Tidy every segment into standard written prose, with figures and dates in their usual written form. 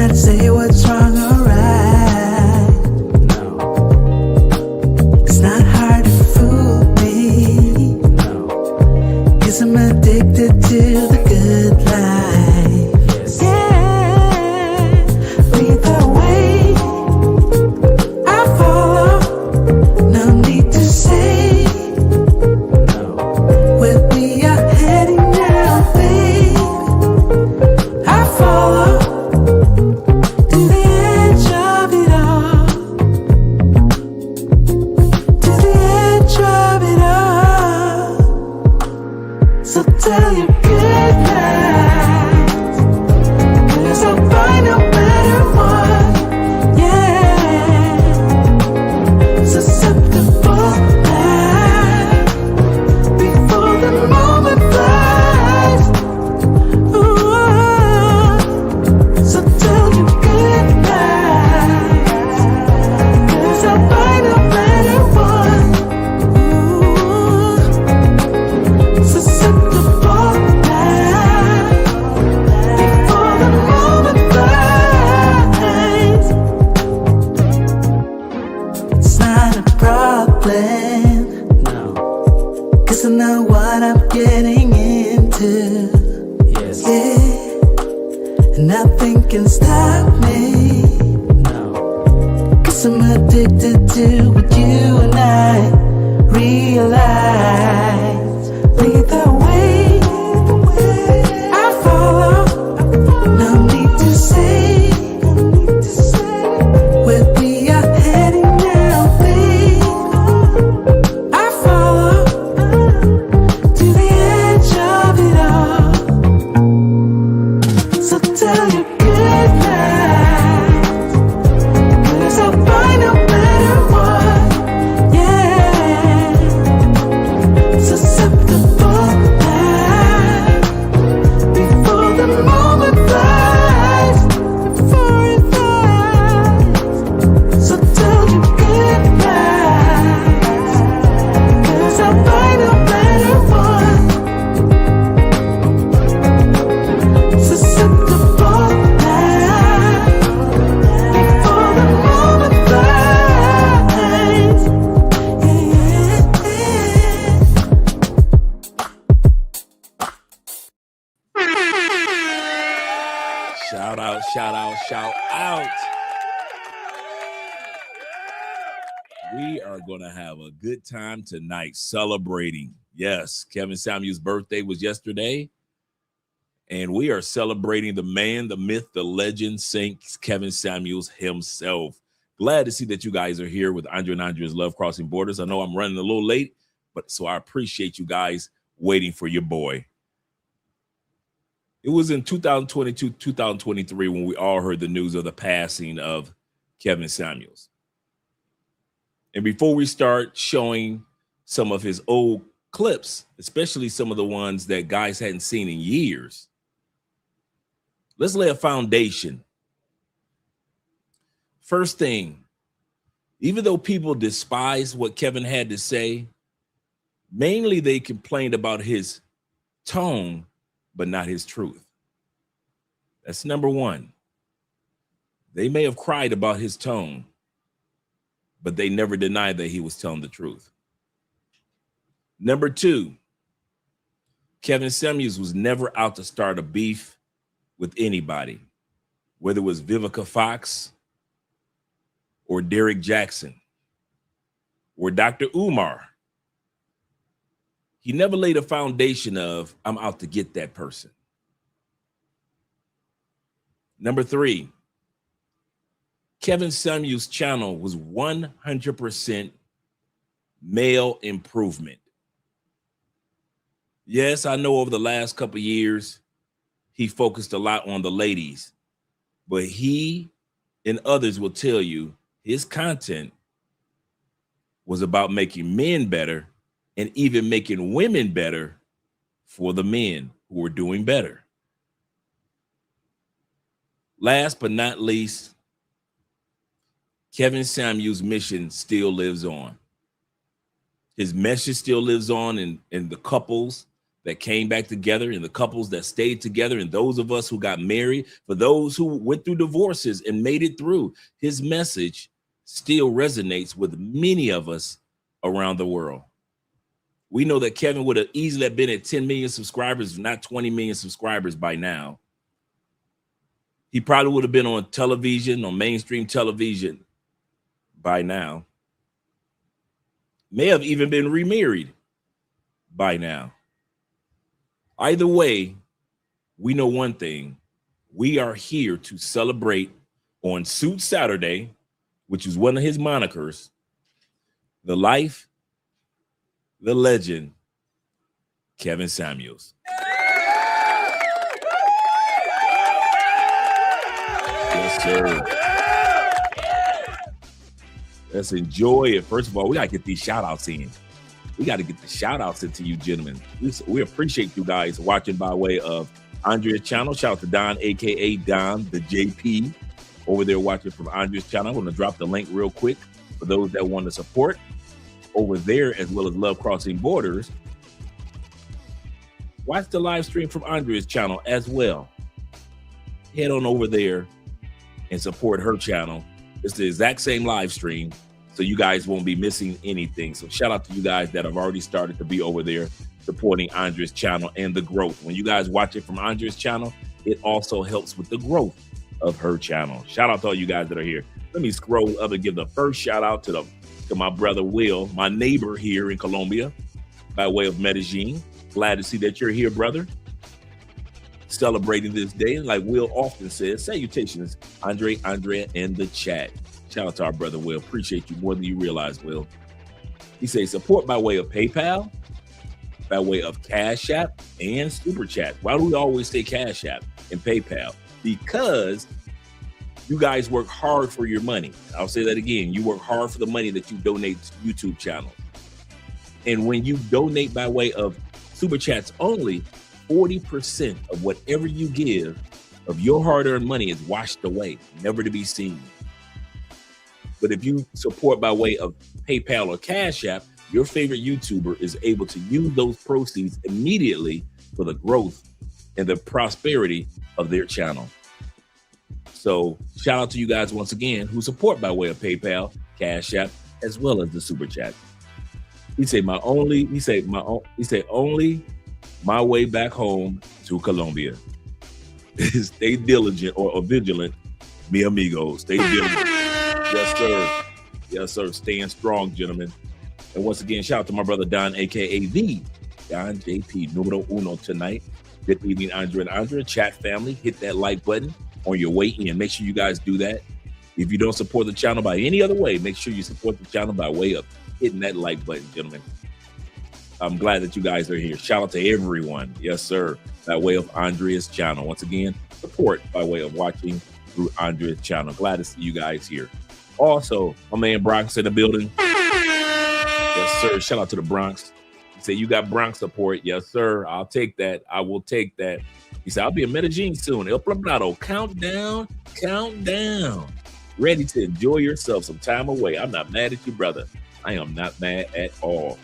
to say what's wrong or right. No, It's not hard to fool me. no. 'Cause I'm addicted to the good life. Yes. Yeah, lead the way. I follow. No need to say No. where we are heading now, babe. I follow to the edge of it all. To the edge of it all. So tell your good night, 'cause I'll find no better one. Yeah, susceptible now before the moment flies. Ooh, so tell your good night, 'cause I'll find no better one. Ooh, susceptible now before the moment flies. It's not a problem, No. 'cause I know what I'm getting into. Yes. Yeah, and nothing can stop me. No. 'Cause I'm addicted to what you and I realize. Lead the way, I follow. No need to say where we are heading now, babe. I follow to the edge of it all. So tell your good night, 'cause I'll find a better one. Yeah, susceptible now before the moment flies. Before it flies. So tell your good night, 'cause I'll find a better one. Susceptible now before the moment flies. Yeah. Shout out, shout out, shout out. We are going to have a good time tonight celebrating. Yes, Kevin Samuels' birthday was yesterday, and we are celebrating the man, the myth, the legend, Saint Kevin Samuels himself. Glad to see that you guys are here with Andre and Andrea's Love Crossing Borders. I know I'm running a little late, but so I appreciate you guys waiting for your boy. It was in 2022, 2023 when we all heard the news of the passing of Kevin Samuels. And before we start showing some of his old clips, especially some of the ones that guys hadn't seen in years, let's lay a foundation. First thing, even though people despise what Kevin had to say, mainly they complained about his tone, but not his truth. That's number one. They may have cried about his tone, but they never denied that he was telling the truth. Number two, Kevin Samuels was never out to start a beef with anybody, whether it was Vivica Fox or Derek Jackson or Dr. Umar. He never laid a foundation of, I'm out to get that person. Number three, Kevin Samuels' channel was 100% male improvement. Yes, I know over the last couple of years, he focused a lot on the ladies, but he and others will tell you his content was about making men better and even making women better for the men who were doing better. Last but not least, Kevin Samuels' mission still lives on. His message still lives on in the couples that came back together and the couples that stayed together and those of us who got married, for those who went through divorces and made it through. His message still resonates with many of us around the world. We know that Kevin would have easily been at 10 million subscribers, if not 20 million subscribers by now. He probably would have been on television, on mainstream television by now. May have even been remarried by now. Either way, we know one thing. We are here to celebrate on Suit Saturday, which is one of his monikers, the life, the legend, Kevin Samuels. Yes, sir. Let's enjoy it. First of all, we got to get these shout outs in. We got to get the shout outs into you gentlemen. We appreciate you guys watching by way of Andrea's channel. Shout out to Don, aka Don the JP, over there watching from Andrea's channel. I'm going to drop the link real quick for those that want to support over there, as well as Love Crossing Borders. Watch the live stream from Andrea's channel as well. Head on over there and support her channel. It's the exact same live stream, so you guys won't be missing anything. So shout out to you guys that have already started to be over there supporting Andrea's channel and the growth. When you guys watch it from Andrea's channel, it also helps with the growth of her channel. Shout out to all you guys that are here. Let me scroll up and give the first shout out to my brother Will, my neighbor here in Colombia, by way of Medellin. Glad to see that you're here, brother. Celebrating this day, like Will often says, salutations, Andrea, and the chat. Shout out to our brother Will. Appreciate you more than you realize, Will. He says support by way of PayPal, by way of Cash App, and Super Chat. Why do we always say Cash App and PayPal? Because you guys work hard for your money. I'll say that again. You work hard for the money that you donate to YouTube channels. And when you donate by way of Super Chats only, 40% of whatever you give of your hard-earned money is washed away, never to be seen. But if you support by way of PayPal or Cash App, your favorite YouTuber is able to use those proceeds immediately for the growth and the prosperity of their channel. So shout out to you guys once again who support by way of PayPal, Cash App, as well as the Super Chat. Only my way back home to Colombia. Stay diligent or vigilant, mi amigo. Stay diligent. Yes, sir. Yes, sir. Staying strong, gentlemen. And once again, shout out to my brother Don, aka the Don JP, numero uno tonight. Good evening, Andrea. Chat family, hit that like button on your way in. Make sure you guys do that. If you don't support the channel by any other way, make sure you support the channel by way of hitting that like button, gentlemen. I'm glad that you guys are here. Shout out to everyone. Yes, sir. By way of Andrea's channel. Once again, support by way of watching through Andrea's channel. Glad to see you guys here. Also, my man Bronx in the building. Yes, sir. Shout out to the Bronx. He said, you got Bronx support. Yes, sir. I'll take that. I will take that. He said, I'll be in Medellin soon. El Poblado. Countdown. Ready to enjoy yourself some time away. I'm not mad at you, brother. I am not mad at all.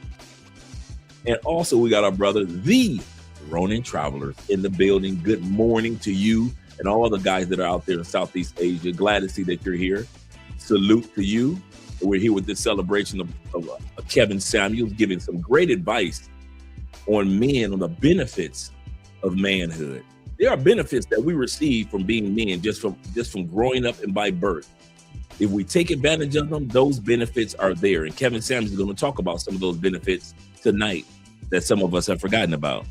And also, we got our brother, the Ronin Travelers, in the building. Good morning to you and all the guys that are out there in Southeast Asia. Glad to see that you're here. Salute to you. We're here with this celebration of Kevin Samuels, giving some great advice on men, on the benefits of manhood. There are benefits that we receive from being men, just from growing up and by birth. If we take advantage of them, those benefits are there. And Kevin Samuels is going to talk about some of those benefits tonight that some of us have forgotten about.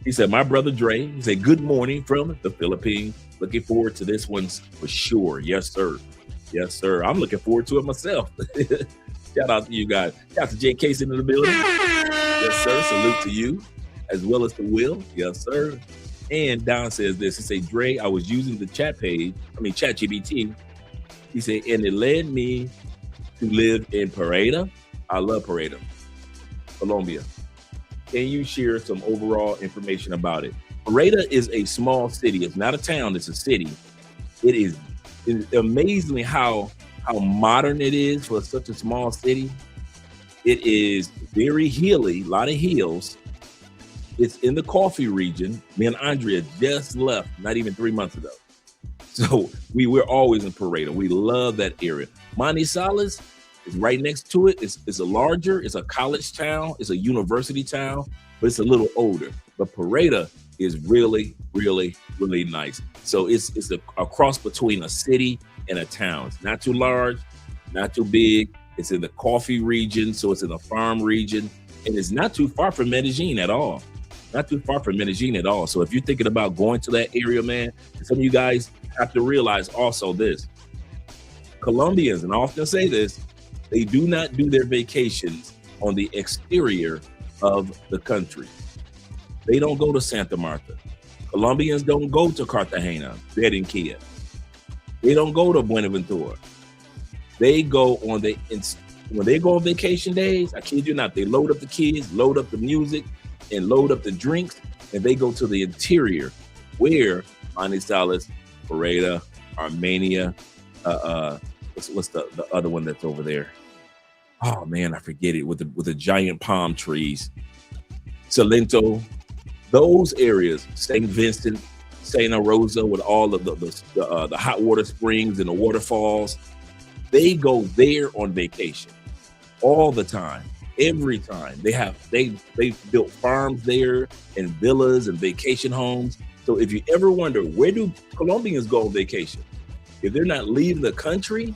He said, my brother Dre, he said, good morning from the Philippines. Looking forward to this one for sure. Yes, sir. Yes, sir. I'm looking forward to it myself. Shout out to you guys. Shout out to Jay Case in the building. Yes, sir. Salute to you, as well as to Will. Yes, sir. And Don says this. He said, Dre, I was using the ChatGPT. He said, and it led me to live in Pereira. I love Pereira, Colombia. Can you share some overall information about it? Pereira is a small city. It's not a town. It's a city. It is amazingly how modern it is for such a small city. It is very hilly, a lot of hills, It's in the coffee region. Me and Andrea just left not even 3 months ago. So we're always in Parada. We love that area. Manizales is right next to it. It's a college town. It's a university town, but it's a little older. But Parada is really, really, really nice. So it's a cross between a city and a town. It's not too large, not too big. It's in the coffee region, so it's in the farm region, and it's not too far from Medellin at all. Not too far from Medellin at all. So if you're thinking about going to that area, man, some of you guys have to realize also this. Colombians, and I often say this, they do not do their vacations on the exterior of the country. They don't go to Santa Marta. Colombians don't go to Cartagena, Barranquilla. They don't go to Buenaventura. They go on when they go on vacation days, I kid you not, they load up the kids, load up the music, and load up the drinks, and they go to the interior where Manizales, Parada, Armenia, what's the other one that's over there? Oh man, I forget it, with the giant palm trees. Salento, those areas, St. Vincent, Santa Rosa, with all of the hot water springs and the waterfalls, they go there on vacation all the time. Every time they built farms there and villas and vacation homes. So if you ever wonder, where do Colombians go on vacation? If they're not leaving the country,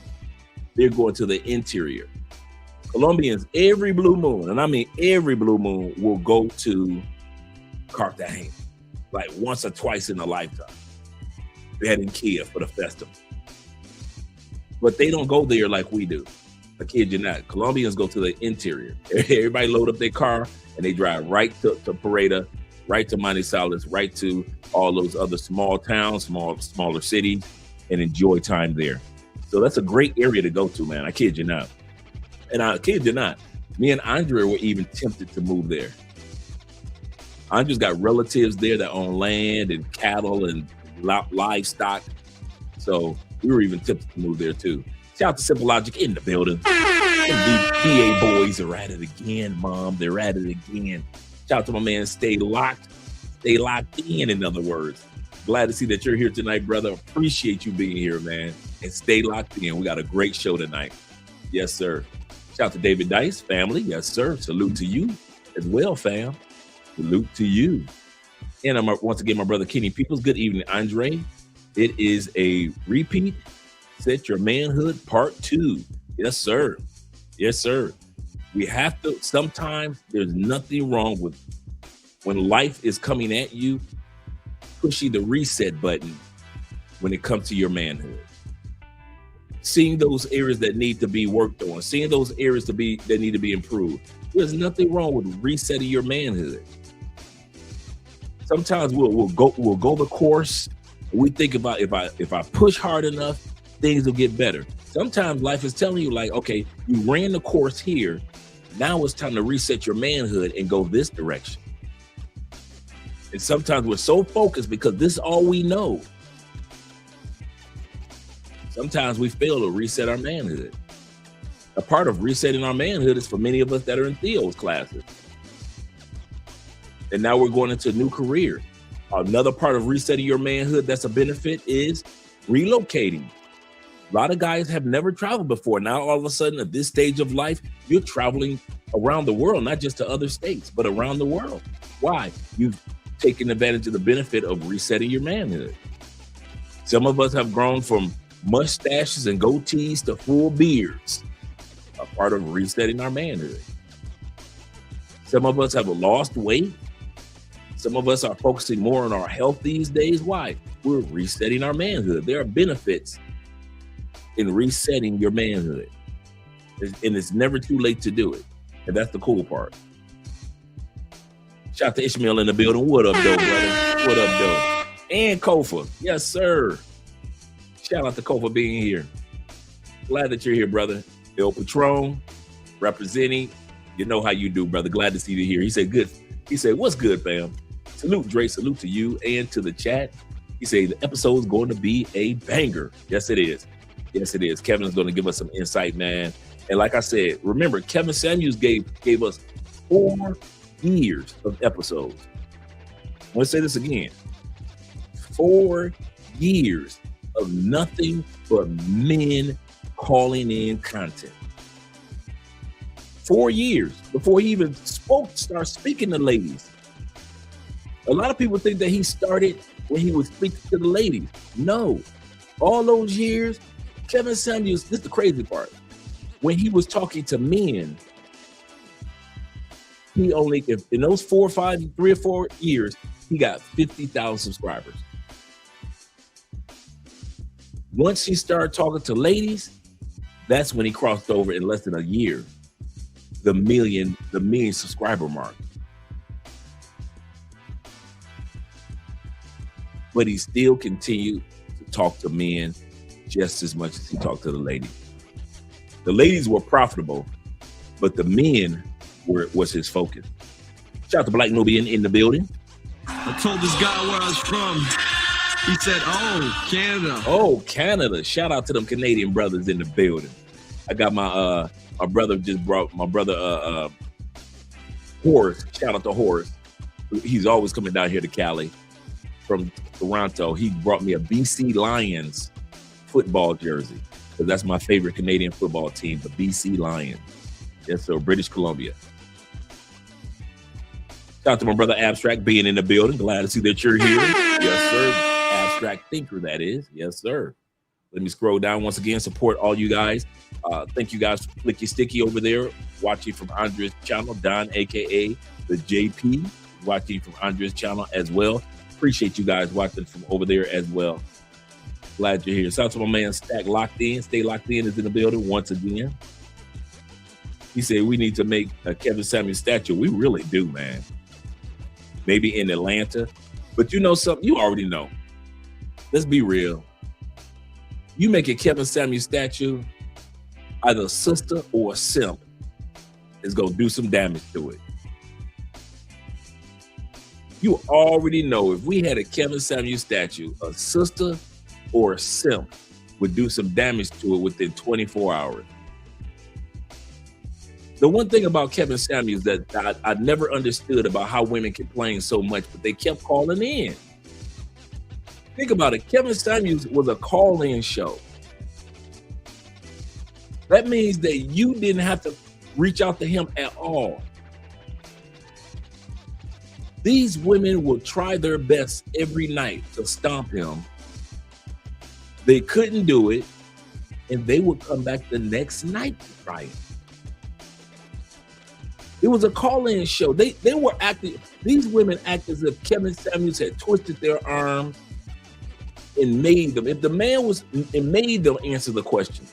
they're going to the interior. Colombians, every blue moon, and I mean every blue moon, will go to Cartagena, like once or twice in a lifetime. They had in Kiev for the festival. But they don't go there like we do. I kid you not. Colombians go to the interior. Everybody load up their car and they drive right to Parada, right to Manizales, right to all those other small towns, smaller cities, and enjoy time there. So that's a great area to go to, man. I kid you not. And I kid you not, me and Andrea were even tempted to move there. Andrea's got relatives there that own land and cattle and livestock. So we were even tempted to move there too. Shout out to Simple Logic in the building. The DA boys are at it again, Mom. They're at it again. Shout out to my man, Stay Locked in other words. Glad to see that you're here tonight, brother. Appreciate you being here, man. And stay locked in. We got a great show tonight. Yes, sir. Shout out to David Dice, family. Yes, sir. Salute to you as well, fam. Salute to you. And I'm once again, my brother, Kenny Peoples. Good evening, Andre. It is a repeat. Set Your Manhood Part 2. Yes, sir. Yes, sir. We have to, sometimes there's nothing wrong with when life is coming at you, pushing the reset button when it comes to your manhood. Seeing those areas that need to be worked on, seeing those areas that need to be improved. There's nothing wrong with resetting your manhood. Sometimes we'll go the course. We think about if I push hard enough, things will get better. Sometimes life is telling you like, okay, you ran the course here. Now it's time to reset your manhood and go this direction. And sometimes we're so focused because this is all we know. Sometimes we fail to reset our manhood. A part of resetting our manhood is for many of us that are in Theo's classes. And now we're going into a new career. Another part of resetting your manhood that's a benefit is relocating. A lot of guys have never traveled before. Now, all of a sudden, at this stage of life, you're traveling around the world, not just to other states, but around the world. Why? You've taken advantage of the benefit of resetting your manhood. Some of us have grown from mustaches and goatees to full beards, a part of resetting our manhood. Some of us have lost weight. Some of us are focusing more on our health these days. Why? We're resetting our manhood. There are benefits in resetting your manhood. And it's never too late to do it. And that's the cool part. Shout out to Ishmael in the building. What up, though, brother? What up, though? And Kofa. Yes, sir. Shout out to Kofa being here. Glad that you're here, brother. El Patron, representing. You know how you do, brother. Glad to see you here. He said, good. He said, what's good, fam? Salute, Dre. Salute to you and to the chat. He said, the episode is going to be a banger. Yes, it is. Yes, it is. Kevin's going to give us some insight, man. And like I said, remember, Kevin Samuels gave us 4 years of episodes. want to say this again. 4 years of nothing but men calling in content. 4 years before he even started speaking to ladies. A lot of people think that he started when he was speaking to the ladies. No, all those years, Kevin Samuels, this is the crazy part. When he was talking to men, he only, if in those 3 or 4 years, he got 50,000 subscribers. Once he started talking to ladies, that's when he crossed over in less than a year the million subscriber mark. But he still continued to talk to men just as much as he talked to the ladies. The ladies were profitable, but the men was his focus. Shout out to Black Nubian in the building. I told this guy where I was from. He said, "Oh, Canada." Oh, Canada. Shout out to them Canadian brothers in the building. I got my brother just brought my brother Horace. Shout out to Horace. He's always coming down here to Cali from Toronto. He brought me a BC Lions football jersey because that's my favorite Canadian football team, the BC Lions. Yes, sir, British Columbia. Shout out to my brother Abstract being in the building. Glad to see that you're here. Yes, sir. Abstract thinker, that is. Yes, sir. Let me scroll down once again. Support all you guys. Thank you guys for Flicky Sticky over there, watching from Andrea's channel. Don, aka the JP, watching from Andrea's channel as well. Appreciate you guys watching from over there as well. Glad you're here. Shout out to my man Stack Locked In. Stay Locked In is in the building once again. He said we need to make a Kevin Samuels statue. We really do, man. Maybe in Atlanta. But you know something? You already know. Let's be real. You make a Kevin Samuels statue, either a sister or a simp is going to do some damage to it. You already know if we had a Kevin Samuels statue, a sister or a simp would do some damage to it within 24 hours. The one thing about Kevin Samuels that I never understood about how women complain so much, but they kept calling in. Think about it. Kevin Samuels was a call-in show. That means that you didn't have to reach out to him at all. These women will try their best every night to stomp him. They couldn't do it, and they would come back the next night to try it. It was a call-in show. They were acting. These women act as if Kevin Samuels had twisted their arms and made them. If the man was, it made them answer the question.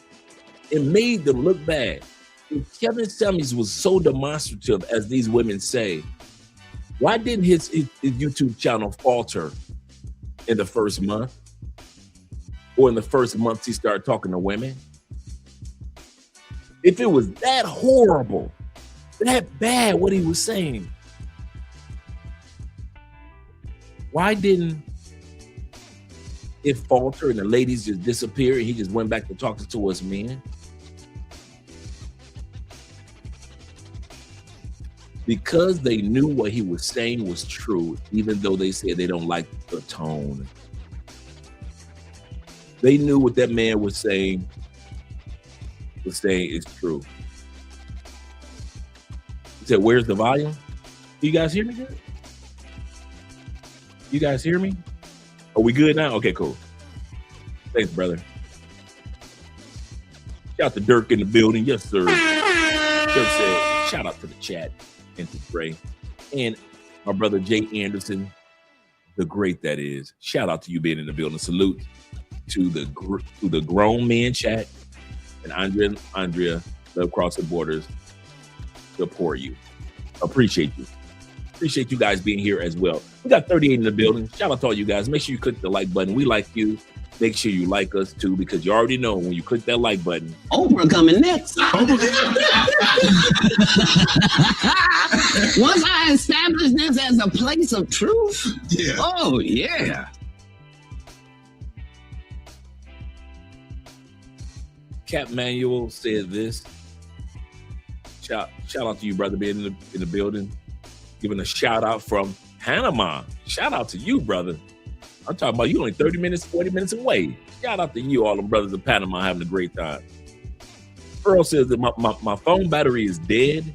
It made them look bad. If Kevin Samuels was so demonstrative, as these women say, why didn't his YouTube channel falter in the first month? Or in the first month he started talking to women? If it was that horrible, that bad what he was saying, why didn't it falter and the ladies just disappeared and he just went back to talking to us men? Because they knew what he was saying was true, even though they said they don't like the tone. They knew what that man was saying is true. He said, "Where's the volume? You guys hear me good? You guys hear me? Are we good now? Okay, cool. Thanks, brother." Shout out to Dirk in the building. Yes, sir. Dirk said, shout out to the chat and to Trey. And my brother Jay Anderson, the great that is. Shout out to you being in the building. Salute to the grown man chat. And Andrea, Love Crossing Borders, support you. Appreciate you. Appreciate you guys being here as well. We got 38 in the building. Shout out to all you guys. Make sure you click the like button. We like you. Make sure you like us too, because you already know when you click that like button. Oprah coming next. Once I establish this as a place of truth, Yeah. oh yeah. Cap Manuel said this. Shout out to you, brother, being in the building. Giving a shout out from Panama. Shout out to you, brother. I'm talking about you only 30 minutes, 40 minutes away. Shout out to you, all them brothers in Panama having a great time. Earl says that my phone battery is dead,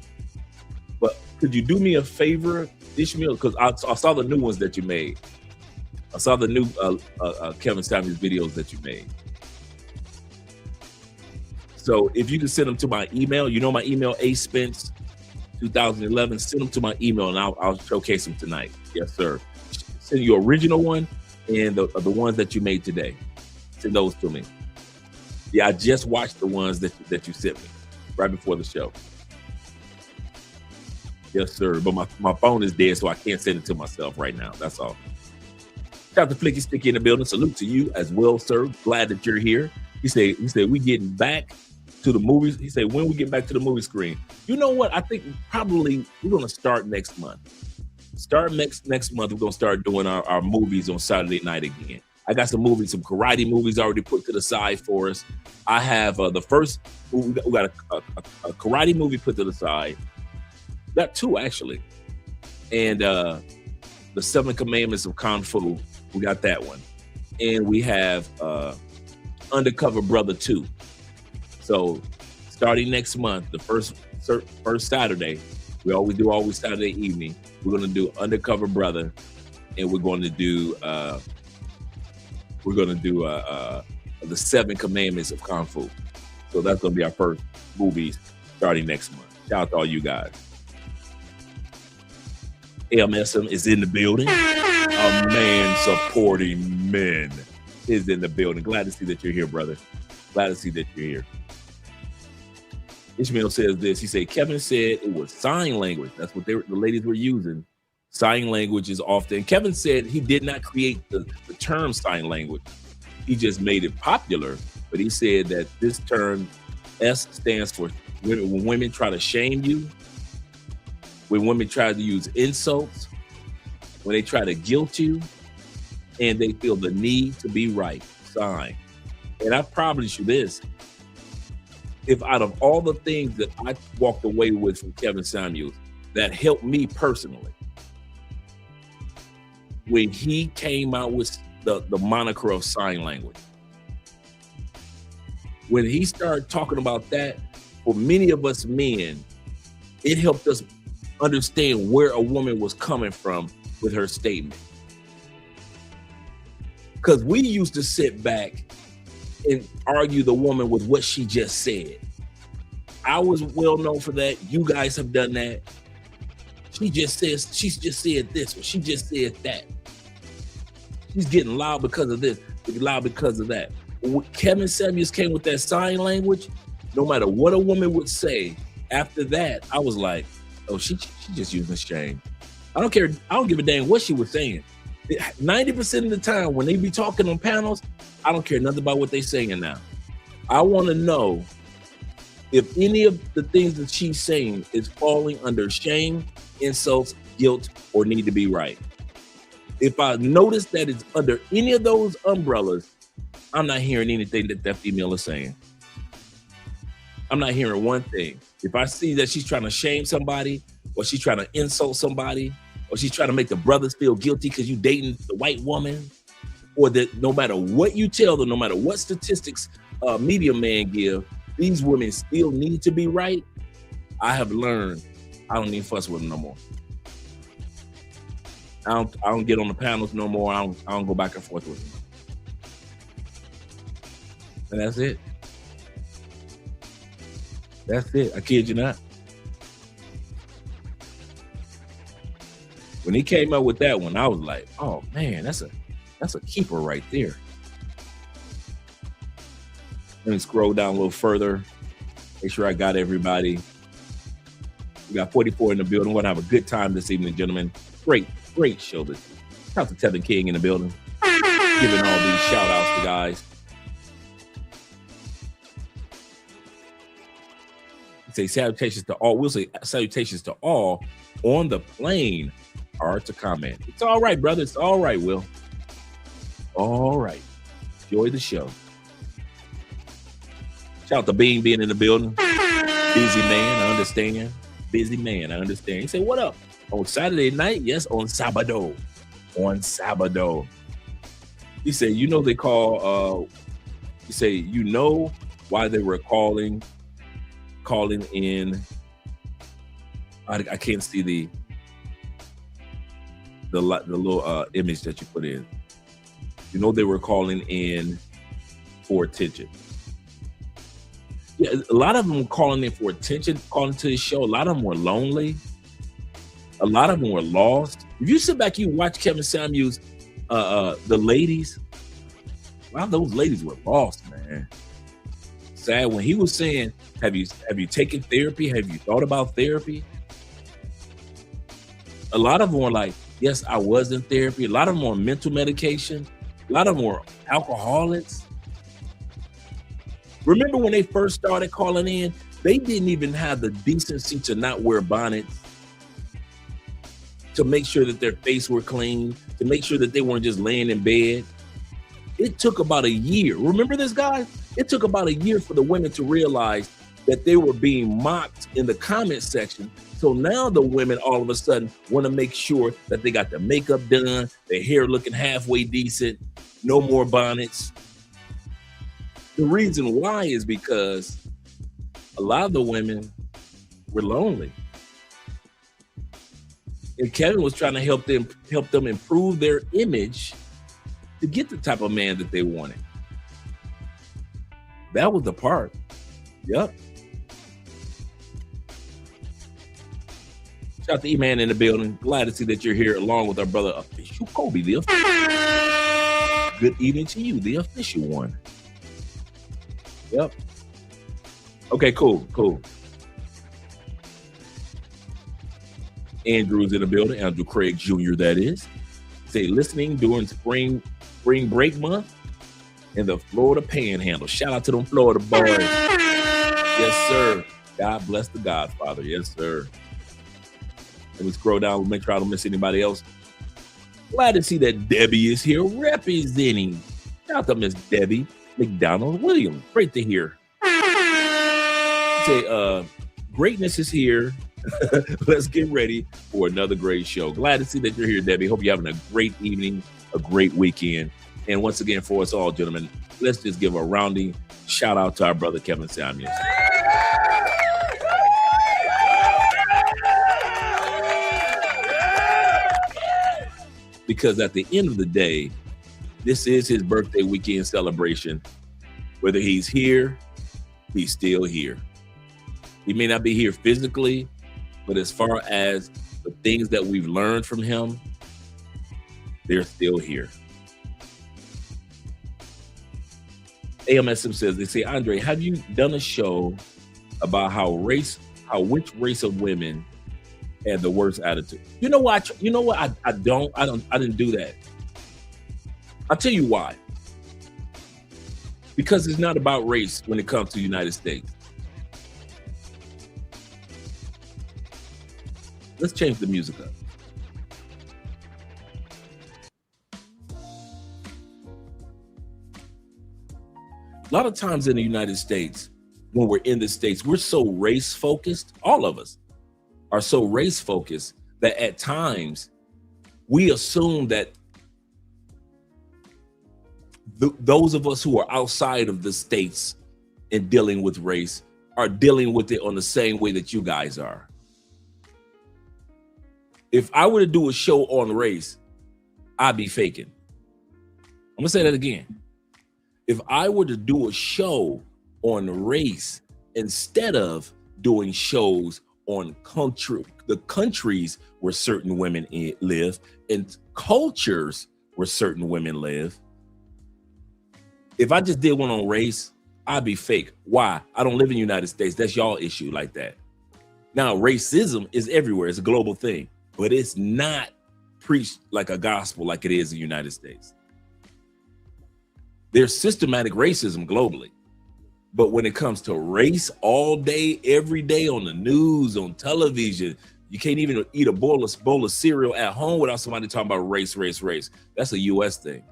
but could you do me a favor, Ishmael? Because I saw the new ones that you made. I saw the new Kevin Samuels videos that you made. So if you can send them to my email, you know my email, aspence2011, send them to my email and I'll showcase them tonight. Yes, sir. Send your original one and the ones that you made today. Send those to me. Yeah, I just watched the ones that you sent me right before the show. Yes, sir. But my phone is dead, so I can't send it to myself right now. That's all. Shout out to Flicky Sticky in the building. Salute to you as well, sir. Glad that you're here. He said we getting back to the movies. He said, when we get back to the movie screen. You know what? I think probably we're going to start next month. Next month, we're going to start doing our movies on Saturday night again. I got some karate movies already put to the side for us. I have the first, we got a karate movie put to the side. Got two, actually. And the 7 Commandments of Kung Fu, we got that one. And we have Undercover Brother 2. So starting next month, the first Saturday, we always do Saturday evening, we're going to do Undercover Brother, and we're going to do the 7 Commandments of Kung Fu. So that's going to be our first movies starting next month. Shout out to all you guys. AMSM is in the building. A man supporting men is in the building. Glad to see that you're here, brother. Glad to see that you're here. Ishmael says this. He said, Kevin said it was sign language. That's what the ladies were using. Sign language is often. Kevin said he did not create the term sign language. He just made it popular. But he said that this term, S, stands for when women try to shame you, when women try to use insults, when they try to guilt you, and they feel the need to be right. Sign. And I promise you this. If out of all the things that I walked away with from Kevin Samuels that helped me personally, when he came out with the moniker of sign language, when he started talking about that, for many of us men, it helped us understand where a woman was coming from with her statement. Because we used to sit back and argue the woman with what she just said. I was well known for that. You guys have done that. She's just said this, or she just said that. She's getting loud because of this, loud because of that. When Kevin Samuels came with that sign language, no matter what a woman would say, after that, I was like, oh, she just using shame. I don't care. I don't give a damn what she was saying. 90% of the time when they be talking on panels, I don't care nothing about what they saying now. I want to know if any of the things that she's saying is falling under shame, insults, guilt, or need to be right. If I notice that it's under any of those umbrellas, I'm not hearing anything that female is saying. I'm not hearing one thing. If I see that she's trying to shame somebody, or she's trying to insult somebody, or she's trying to make the brothers feel guilty because you dating the white woman, or that no matter what you tell them, no matter what statistics media man give, these women still need to be right, I have learned I don't need to fuss with them no more. I don't get on the panels no more. I don't go back and forth with them. And that's it. That's it. I kid you not. When he came up with that one, I was like, oh man, that's a keeper right there. Let me scroll down a little further. Make sure I got everybody. We got 44 in the building. We're gonna have a good time this evening, gentlemen. Great show this week. Shout out to Tevin King in the building. Giving all these shout outs to guys. Say salutations to all. We'll say salutations to all on the plane. Are to comment. It's all right, brother. It's all right, Will. All right. Enjoy the show. Shout out to Bean being in the building. Busy man, I understand. Busy man, I understand. He said, what up? On Saturday night? Yes, on Sabado. on Sabado. He said, you know, they call, he said, you know why they were calling in. I can't see the little image that you put in. You know, they were calling in for attention. Yeah, a lot of them were calling in for attention, calling to the show. A lot of them were lonely. A lot of them were lost. If you sit back, you watch Kevin Samuels, the ladies. A lot of those ladies were lost, man. Sad when he was saying, "Have you taken therapy? Have you thought about therapy?" A lot of them were like, "Yes, I was in therapy." A lot of them were on mental medication. A lot of them were alcoholics. Remember when they first started calling in, they didn't even have the decency to not wear bonnets, to make sure that their face were clean, to make sure that they weren't just laying in bed. It took about a year. Remember this, guy? It took about a year for the women to realize that they were being mocked in the comment section. So now the women all of a sudden want to make sure that they got their makeup done, their hair looking halfway decent, no more bonnets. The reason why is because a lot of the women were lonely. And Kevin was trying to help them improve their image to get the type of man that they wanted. That was the part. Yep. Shout out to E-Man in the building. Glad to see that you're here along with our brother Official Kobe, the official. Good evening to you, the official one. Yep. Okay, cool. Andrew's in the building. Andrew Craig Jr., that is. Say listening during spring break month in the Florida Panhandle. Shout out to them Florida boys. Yes, sir. God bless the Godfather. Yes, sir. Let me scroll down, make sure I don't miss anybody else. Glad to see that Debbie is here representing. Shout out to Miss Debbie McDonald Williams. Great to hear. Say, greatness is here. Let's get ready for another great show. Glad to see that you're here, Debbie. Hope you're having a great evening, a great weekend. And once again, for us all, gentlemen, let's just give a rounding shout out to our brother Kevin Samuels. Because at the end of the day, this is his birthday weekend celebration. Whether he's here, he's still here. He may not be here physically, but as far as the things that we've learned from him, they're still here. AMSM says, they say, Andre, have you done a show about which race of women had the worst attitude? You know what? I didn't do that. I'll tell you why. Because it's not about race when it comes to the United States. Let's change the music up. A lot of times in the United States, when we're in the States, we're so race focused. All of us are so race focused that at times we assume that those of us who are outside of the States and dealing with race are dealing with it on the same way that you guys are. If I were to do a show on race, I'd be faking. I'm gonna say that again. If I were to do a show on race instead of doing shows on the countries where certain women live and cultures where certain women live, if I just did one on race, I'd be fake. Why? I don't live in the United States. That's y'all issue like that. Now, racism is everywhere. It's a global thing, but it's not preached like a gospel like it is in the United States. There's systematic racism globally. But when it comes to race all day, every day on the news, on television, you can't even eat a bowl of cereal at home without somebody talking about race. That's a U.S. thing.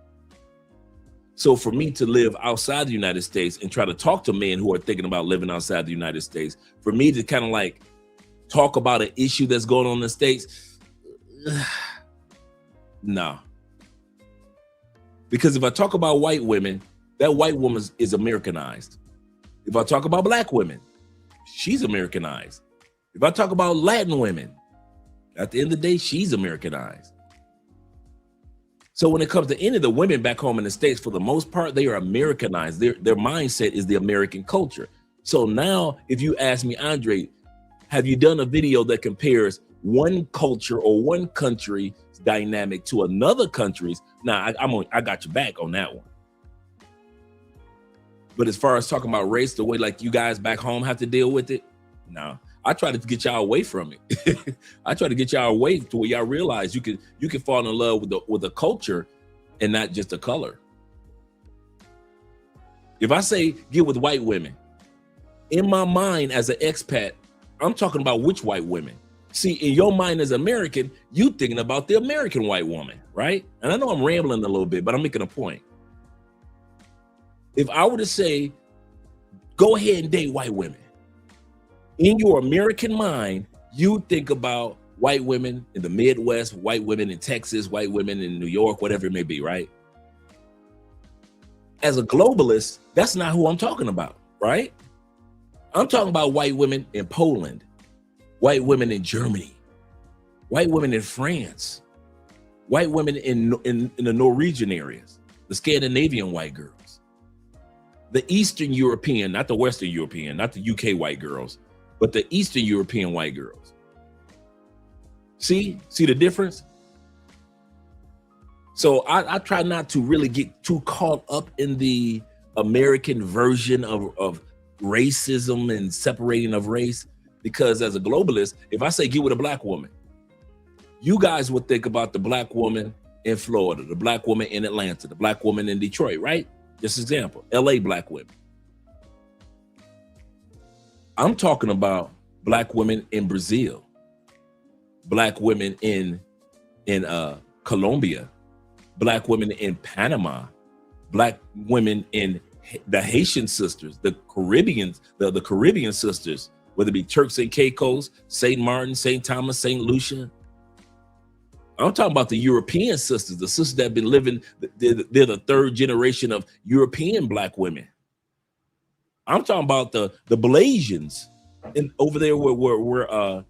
So for me to live outside the United States and try to talk to men who are thinking about living outside the United States, for me to kind of like talk about an issue that's going on in the States, no, Because if I talk about white women, that white woman is Americanized. If I talk about black women, she's Americanized. If I talk about Latin women, at the end of the day, she's Americanized. So when it comes to any of the women back home in the States, for the most part, they are Americanized. Their mindset is the American culture. So now if you ask me, Andre, have you done a video that compares one culture or one country's dynamic to another country's? Nah, I got your back on that one. But as far as talking about race, the way like you guys back home have to deal with it, no. I try to get y'all away from it. I try to get y'all away to where y'all realize you can fall in love with the culture and not just the color. If I say get with white women, in my mind as an expat, I'm talking about which white women. See, in your mind as American, you thinking about the American white woman, right? And I know I'm rambling a little bit, but I'm making a point. If I were to say, go ahead and date white women, in your American mind, you think about white women in the Midwest, white women in Texas, white women in New York, whatever it may be, right? As a globalist, that's not who I'm talking about, right? I'm talking about white women in Poland, white women in Germany, white women in France, white women in the Norwegian areas, the Scandinavian white girls, the Eastern European, not the Western European, not the UK white girls, but the Eastern European white girls. See the difference? So I try not to really get too caught up in the American version of racism and separating of race, because as a globalist, if I say get with a black woman, you guys would think about the black woman in Florida, the black woman in Atlanta, the black woman in Detroit, right? Just example, LA black women. I'm talking about black women in Brazil, black women in Colombia, black women in Panama, black women in the Haitian sisters, the Caribbeans, the Caribbean sisters, whether it be Turks and Caicos, St. Martin, St. Thomas, St. Lucia. I'm talking about the European sisters, the sisters that have been living, they're the third generation of European black women. I'm talking about the Malaysians over there where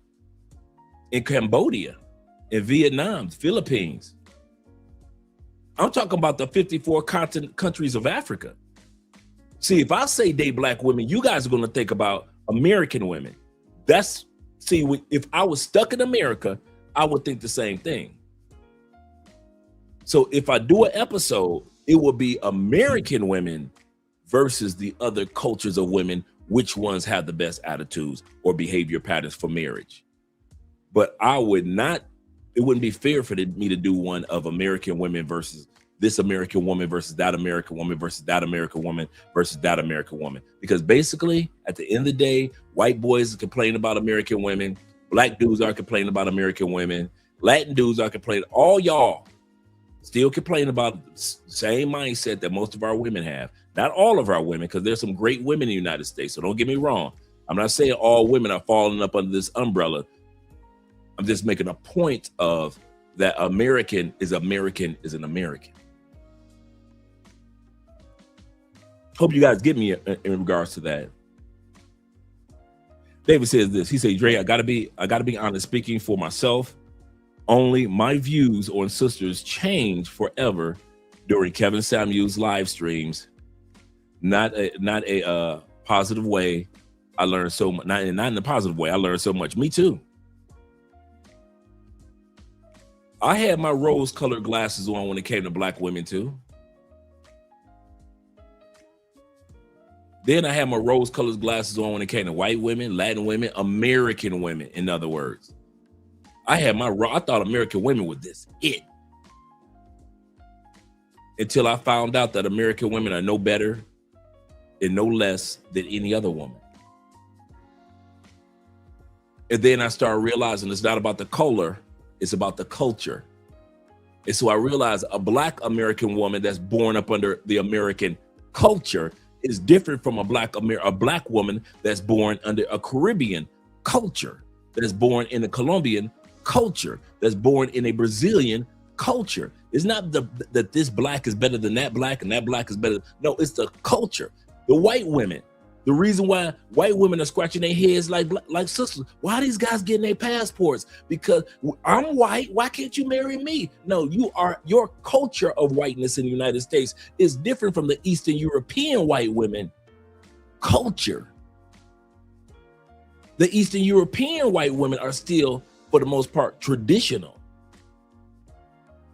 in Cambodia, in Vietnam, Philippines. I'm talking about the 54 countries of Africa. See, if I say date black women, you guys are going to think about American women. If I was stuck in America, I would think the same thing. So if I do an episode, it will be American women versus the other cultures of women, which ones have the best attitudes or behavior patterns for marriage. But it wouldn't be fair for me to do one of American women versus this American woman versus that American woman versus that American woman versus that American woman. Because basically, at the end of the day, white boys complain about American women, black dudes are complaining about American women, Latin dudes are complaining, all y'all still complain about the same mindset that most of our women have. Not all of our women, because there's some great women in the United States. So don't get me wrong. I'm not saying all women are falling up under this umbrella. I'm just making a point of that American is an American. Hope you guys get me in regards to that. David says this. He said, Dre, I gotta be honest, speaking for myself. Only my views on sisters change forever during Kevin Samuels live streams. Not a positive way. I learned so much. Not in a positive way. I learned so much. Me too. I had my rose-colored glasses on when it came to black women too. Then I had my rose-colored glasses on when it came to white women, Latin women, American women, in other words. I thought American women were it. Until I found out that American women are no better and no less than any other woman. And then I started realizing it's not about the color, it's about the culture. And so I realized a black American woman that's born up under the American culture is different from a black woman that's born under a Caribbean culture, that's born in a Colombian culture, that's born in a Brazilian culture. It's not that this black is better than that black and that black is better. No, it's the culture. The white women. The reason why white women are scratching their heads like sisters. Why are these guys getting their passports? Because I'm white. Why can't you marry me? No, your culture of whiteness in the United States is different from the Eastern European white women culture. The Eastern European white women are still, for the most part, traditional.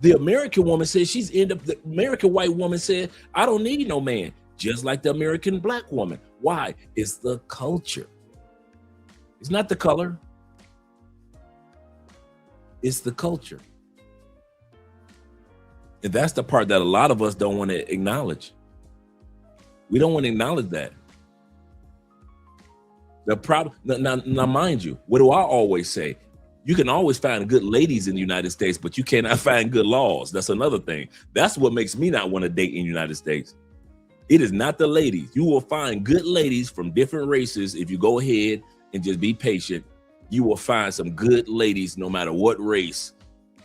The American woman says the American white woman said, I don't need no man, just like the American black woman. Why? It's the culture. It's not the color. It's the culture. And that's the part that a lot of us don't want to acknowledge. We don't want to acknowledge that. The problem, now mind you, what do I always say? You can always find good ladies in the United States, but you cannot find good laws. That's another thing. That's what makes me not want to date in the United States. It is not the ladies. You will find good ladies from different races. If you go ahead and just be patient, you will find some good ladies no matter what race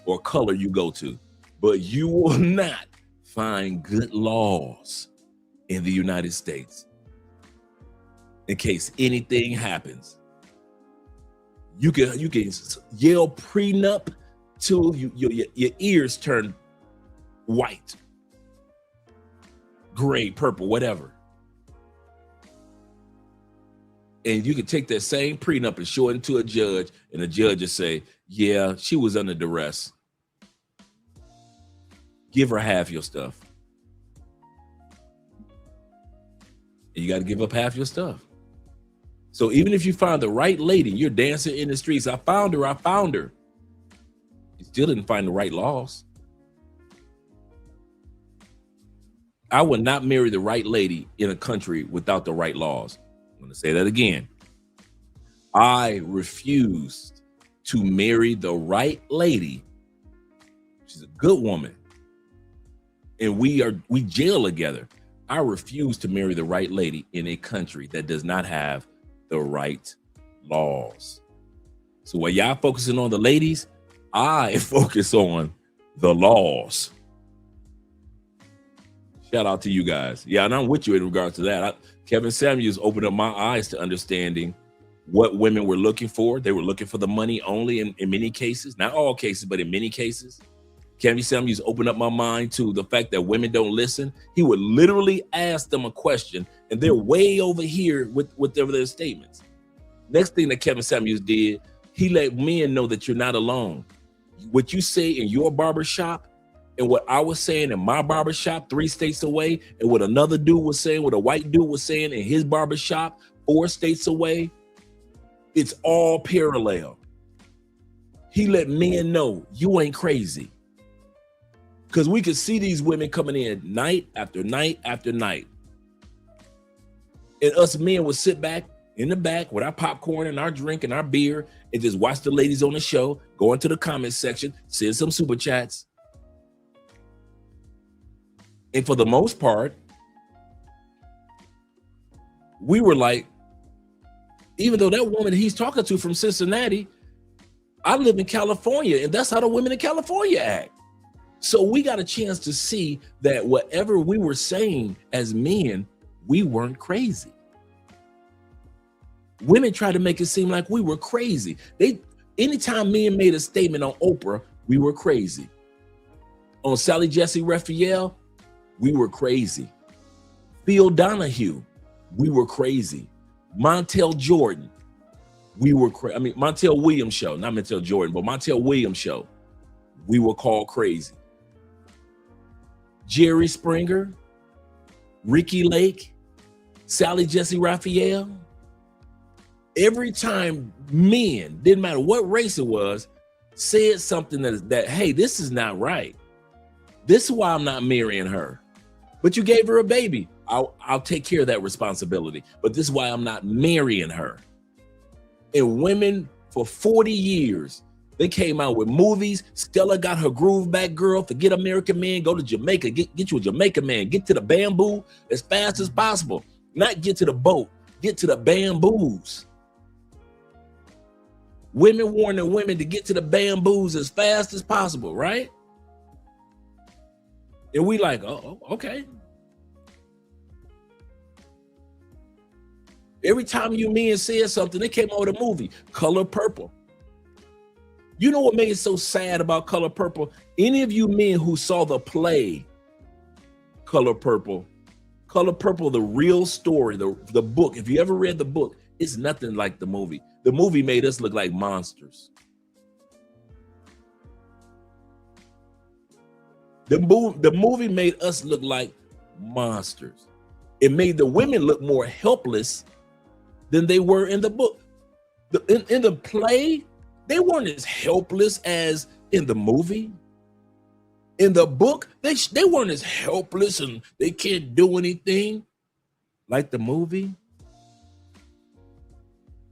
or color you go to. But you will not find good laws in the United States. In case anything happens, you can yell prenup till your ears turn white, gray, purple, whatever. And you can take that same prenup and show it to a judge, and the judge will say, yeah, she was under duress. Give her half your stuff. And you got to give up half your stuff. So even if you find the right lady, you're dancing in the streets, I found her. You still didn't find the right laws. I would not marry the right lady in a country without the right laws. I'm going to say that again. I refused to marry the right lady. She's a good woman. And we jail together. I refuse to marry the right lady in a country that does not have the right laws. So while y'all focusing on the ladies, I focus on the laws. Shout out to you guys. Yeah, and I'm with you in regards to that. Kevin Samuels opened up my eyes to understanding what women were looking for. They were looking for the money only in many cases, not all cases, but in many cases. Kevin Samuels opened up my mind to the fact that women don't listen. He would literally ask them a question and they're way over here with their statements. Next thing that Kevin Samuels did, he let men know that you're not alone. What you say in your barbershop and what I was saying in my barbershop 3 states away, and what another dude was saying, what a white dude was saying in his barbershop 4 states away, it's all parallel. He let men know you ain't crazy. Because we could see these women coming in night after night after night. And us men would sit back in the back with our popcorn and our drink and our beer and just watch the ladies on the show, go into the comment section, send some super chats. And for the most part, we were like, even though that woman he's talking to from Cincinnati, I live in California, and that's how the women in California act. So we got a chance to see that whatever we were saying as men, we weren't crazy. Women tried to make it seem like we were crazy. Anytime men made a statement on Oprah, we were crazy. On Sally Jesse Raphael, we were crazy. Phil Donahue, we were crazy. Montel Jordan, we were crazy. I mean, Montel Williams show, not Montel Jordan, but Montel Williams show, we were called crazy. Jerry Springer, Ricky Lake, Sally Jesse Raphael. Every time men, didn't matter what race it was, said something that hey, this is not right. This is why I'm not marrying her. But you gave her a baby. I'll take care of that responsibility. But this is why I'm not marrying her. And women for 40 years, they came out with movies. Stella got her groove back, girl. Forget American Man. Go to Jamaica. Get you a Jamaican man. Get to the bamboo as fast as possible. Not get to the boat. Get to the bamboos. Women warning women to get to the bamboos as fast as possible, right? And we like, oh, okay. Every time you men said something, they came out with a movie, Color Purple. You know what made it so sad about Color Purple? Any of you men who saw the play Color Purple, the real story, the book, if you ever read the book, it's nothing like the movie. The movie made us look like monsters. The movie made us look like monsters. It made the women look more helpless than they were in the book. In the play, they weren't as helpless as in the movie. In the book, they weren't as helpless and they can't do anything like the movie.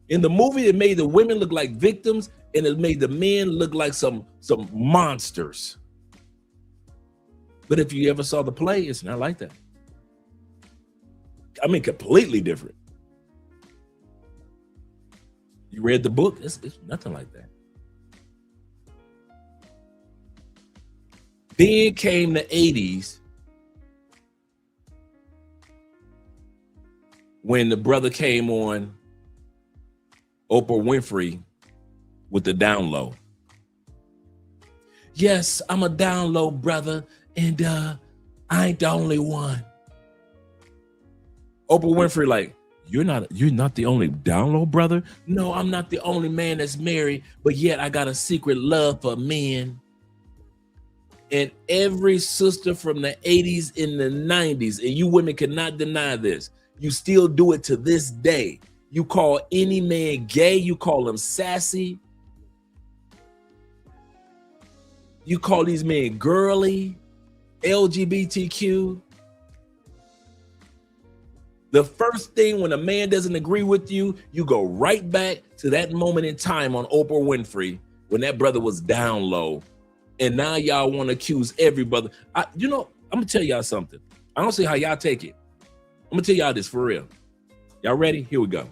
In the movie, it made the women look like victims and it made the men look like some monsters. But if you ever saw the play, it's not like that. I mean, completely different. You read the book, it's nothing like that. Then came the 80s when the brother came on Oprah Winfrey with the down low. Yes, I'm a down low brother, and I ain't the only one. Oprah Winfrey like, you're not the only down low brother? No, I'm not the only man that's married, but yet I got a secret love for men. And every sister from the 80s and the 90s, and you women cannot deny this, you still do it to this day. You call any man gay, you call him sassy. You call these men girly, LGBTQ. The first thing when a man doesn't agree with you, you go right back to that moment in time on Oprah Winfrey when that brother was down low. And now y'all want to accuse every brother. I'm gonna tell y'all something. I don't see how y'all take it. I'm gonna tell y'all this for real. Y'all ready? Here we go.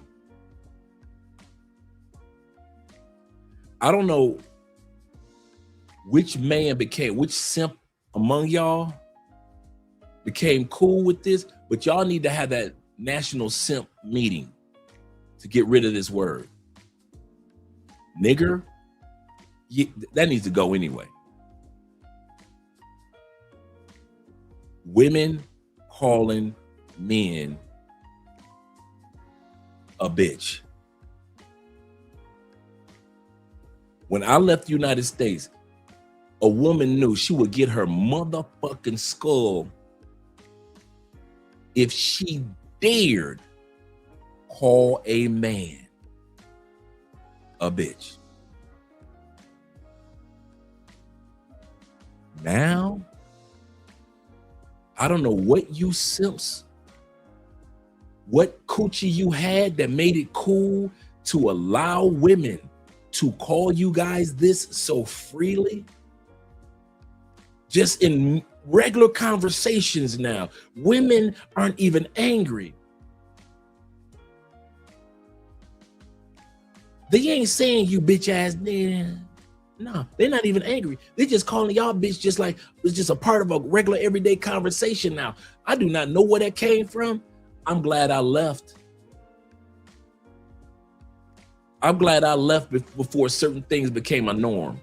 I don't know which simp among y'all became cool with this, but y'all need to have that national simp meeting to get rid of this word. Nigger, that needs to go anyway. Women calling men a bitch. When I left the United States, a woman knew she would get her motherfucking skull if she dared call a man a bitch. Now, I don't know what you simps, what coochie you had that made it cool to allow women to call you guys this so freely. Just in regular conversations now, women aren't even angry. They ain't saying you bitch ass. No, they're not even angry. They're just calling y'all bitch just like it's just a part of a regular everyday conversation now. I do not know where that came from. I'm glad I left. I'm glad I left before certain things became a norm.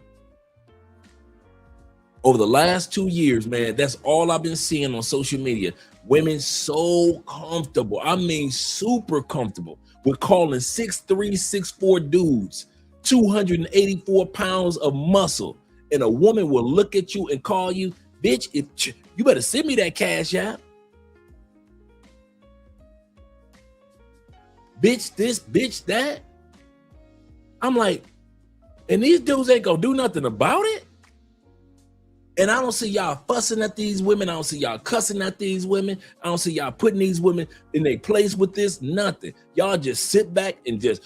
Over the last 2 years, man, that's all I've been seeing on social media. Women so comfortable, I mean super comfortable, with calling 6'3", 6'4" dudes 284 pounds of muscle. And a woman will look at you and call you, bitch, you better send me that cash app. Bitch this, bitch that. I'm like, and these dudes ain't gonna do nothing about it? And I don't see y'all fussing at these women. I don't see y'all cussing at these women. I don't see y'all putting these women in their place with this, nothing. Y'all just sit back and just,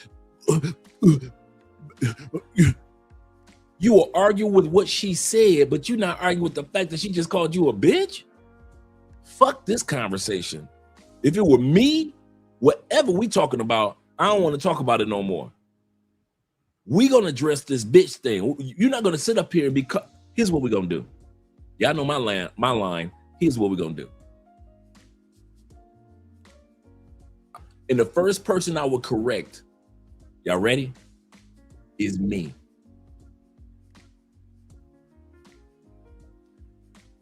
you will argue with what she said, but you're not arguing with the fact that she just called you a bitch? Fuck this conversation. If it were me, whatever we talking about, I don't want to talk about it no more. We gonna address this bitch thing. You're not gonna sit up here and here's what we're gonna do. Y'all know my line. Here's what we're gonna do. And the first person I will correct, y'all ready, is me.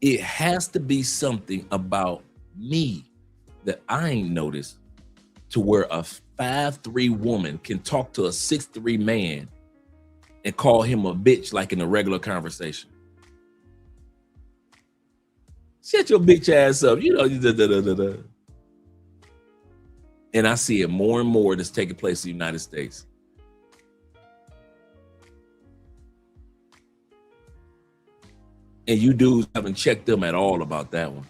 It has to be something about me that I ain't noticed to where a 5'3" woman can talk to a 6'3" man and call him a bitch like in a regular conversation. Shut your bitch ass up, you know. And I see it more and more that's taking place in the United States. And you dudes haven't checked them at all about that one.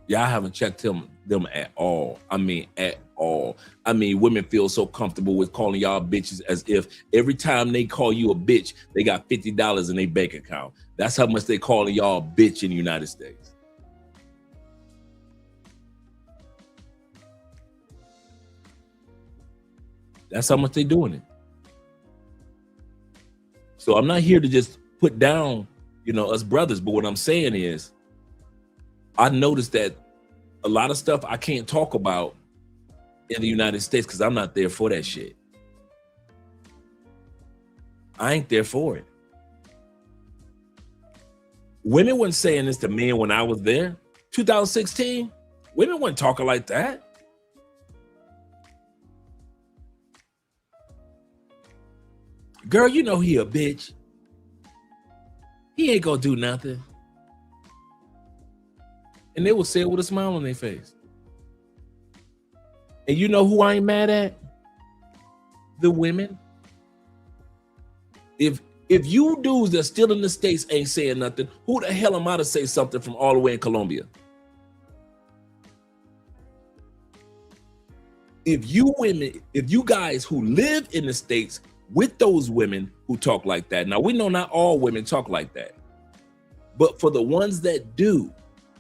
Y'all haven't checked them at all. I mean, at all. I mean, women feel so comfortable with calling y'all bitches as if every time they call you a bitch, they got $50 in their bank account. That's how much they calling y'all bitch in the United States. That's how much they doing it. So I'm not here to just put down, us brothers, but what I'm saying is, I noticed that a lot of stuff I can't talk about in the United States because I'm not there for that shit. I ain't there for it. Women weren't saying this to men when I was there. 2016, women weren't talking like that. Girl, you know he a bitch. He ain't gonna do nothing. And they will say it with a smile on their face. And you know who I ain't mad at? The women. If you dudes that's still in the States ain't saying nothing, who the hell am I to say something from all the way in Colombia? If you guys who live in the States with those women who talk like that, now we know not all women talk like that, but for the ones that do,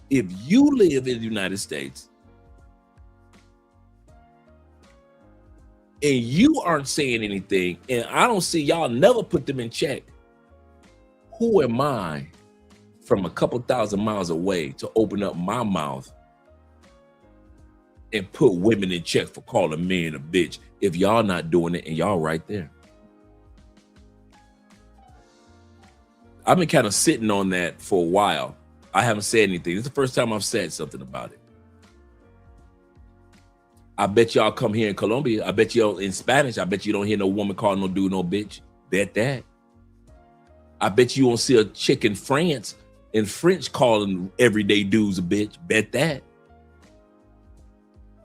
if you live in the United States and you aren't saying anything, and I don't see y'all never put them in check, who am I from a couple thousand miles away to open up my mouth and put women in check for calling men a bitch if y'all not doing it and y'all right there? I've been kind of sitting on that for a while. I haven't said anything. This is the first time I've said something about it. I bet y'all come here in Colombia. I bet you in Spanish. I bet you don't hear no woman call no dude no bitch. Bet that. I bet you won't see a chick in France in French calling everyday dudes a bitch. Bet that.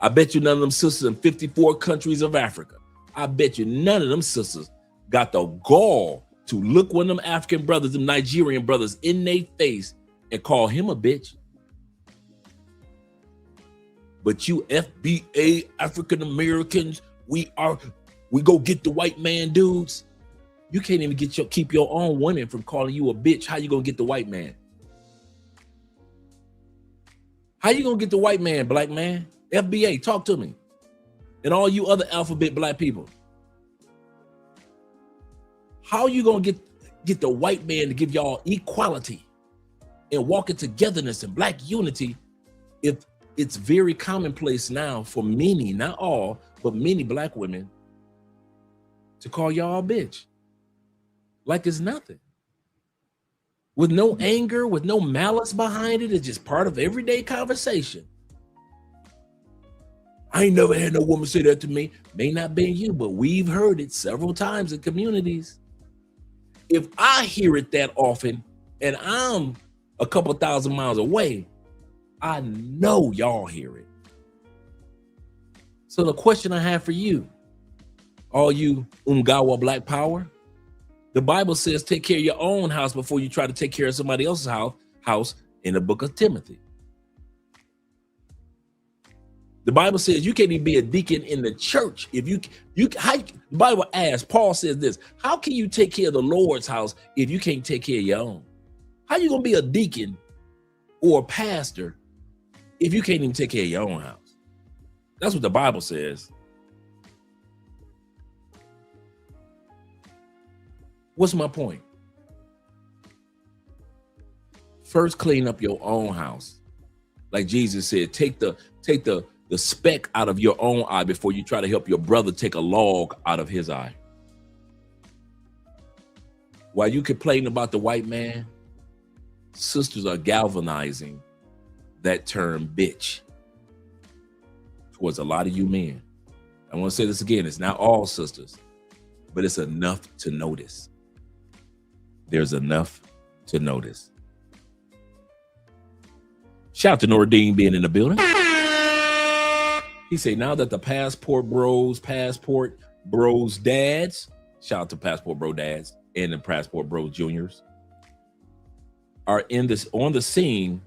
I bet you none of them sisters in 54 countries of Africa. I bet you none of them sisters got the gall to look one of them African brothers, them Nigerian brothers in their face and call him a bitch. But you FBA African Americans, we go get the white man dudes. You can't even keep your own women from calling you a bitch. How you gonna get the white man? How you gonna get the white man, black man? FBA, talk to me. And all you other alphabet black people. How you gonna get the white man to give y'all equality and walking togetherness and black unity if it's very commonplace now for many, not all, but many black women to call y'all a bitch? Like it's nothing. With no anger, with no malice behind it. It's just part of everyday conversation. I ain't never had no woman say that to me. May not be you, but we've heard it several times in communities. If I hear it that often and I'm a couple thousand miles away, I know y'all hear it. So the question I have for you, all you Ungawa Black Power, the Bible says take care of your own house before you try to take care of somebody else's house in the book of Timothy. The Bible says you can't even be a deacon in the church. If the Bible asks, Paul says this, how can you take care of the Lord's house if you can't take care of your own? How you gonna be a deacon or a pastor if you can't even take care of your own house? That's what the Bible says. What's my point? First, clean up your own house. Like Jesus said, take the speck out of your own eye before you try to help your brother take a log out of his eye. While you complain about the white man, sisters are galvanizing that term bitch towards a lot of you men. I want to say this again. It's not all sisters, but it's enough to notice. There's enough to notice. Shout out to Nordine being in the building. He said, now that the passport bros dads, shout out to passport bro dads and the passport bro juniors, are on the scene,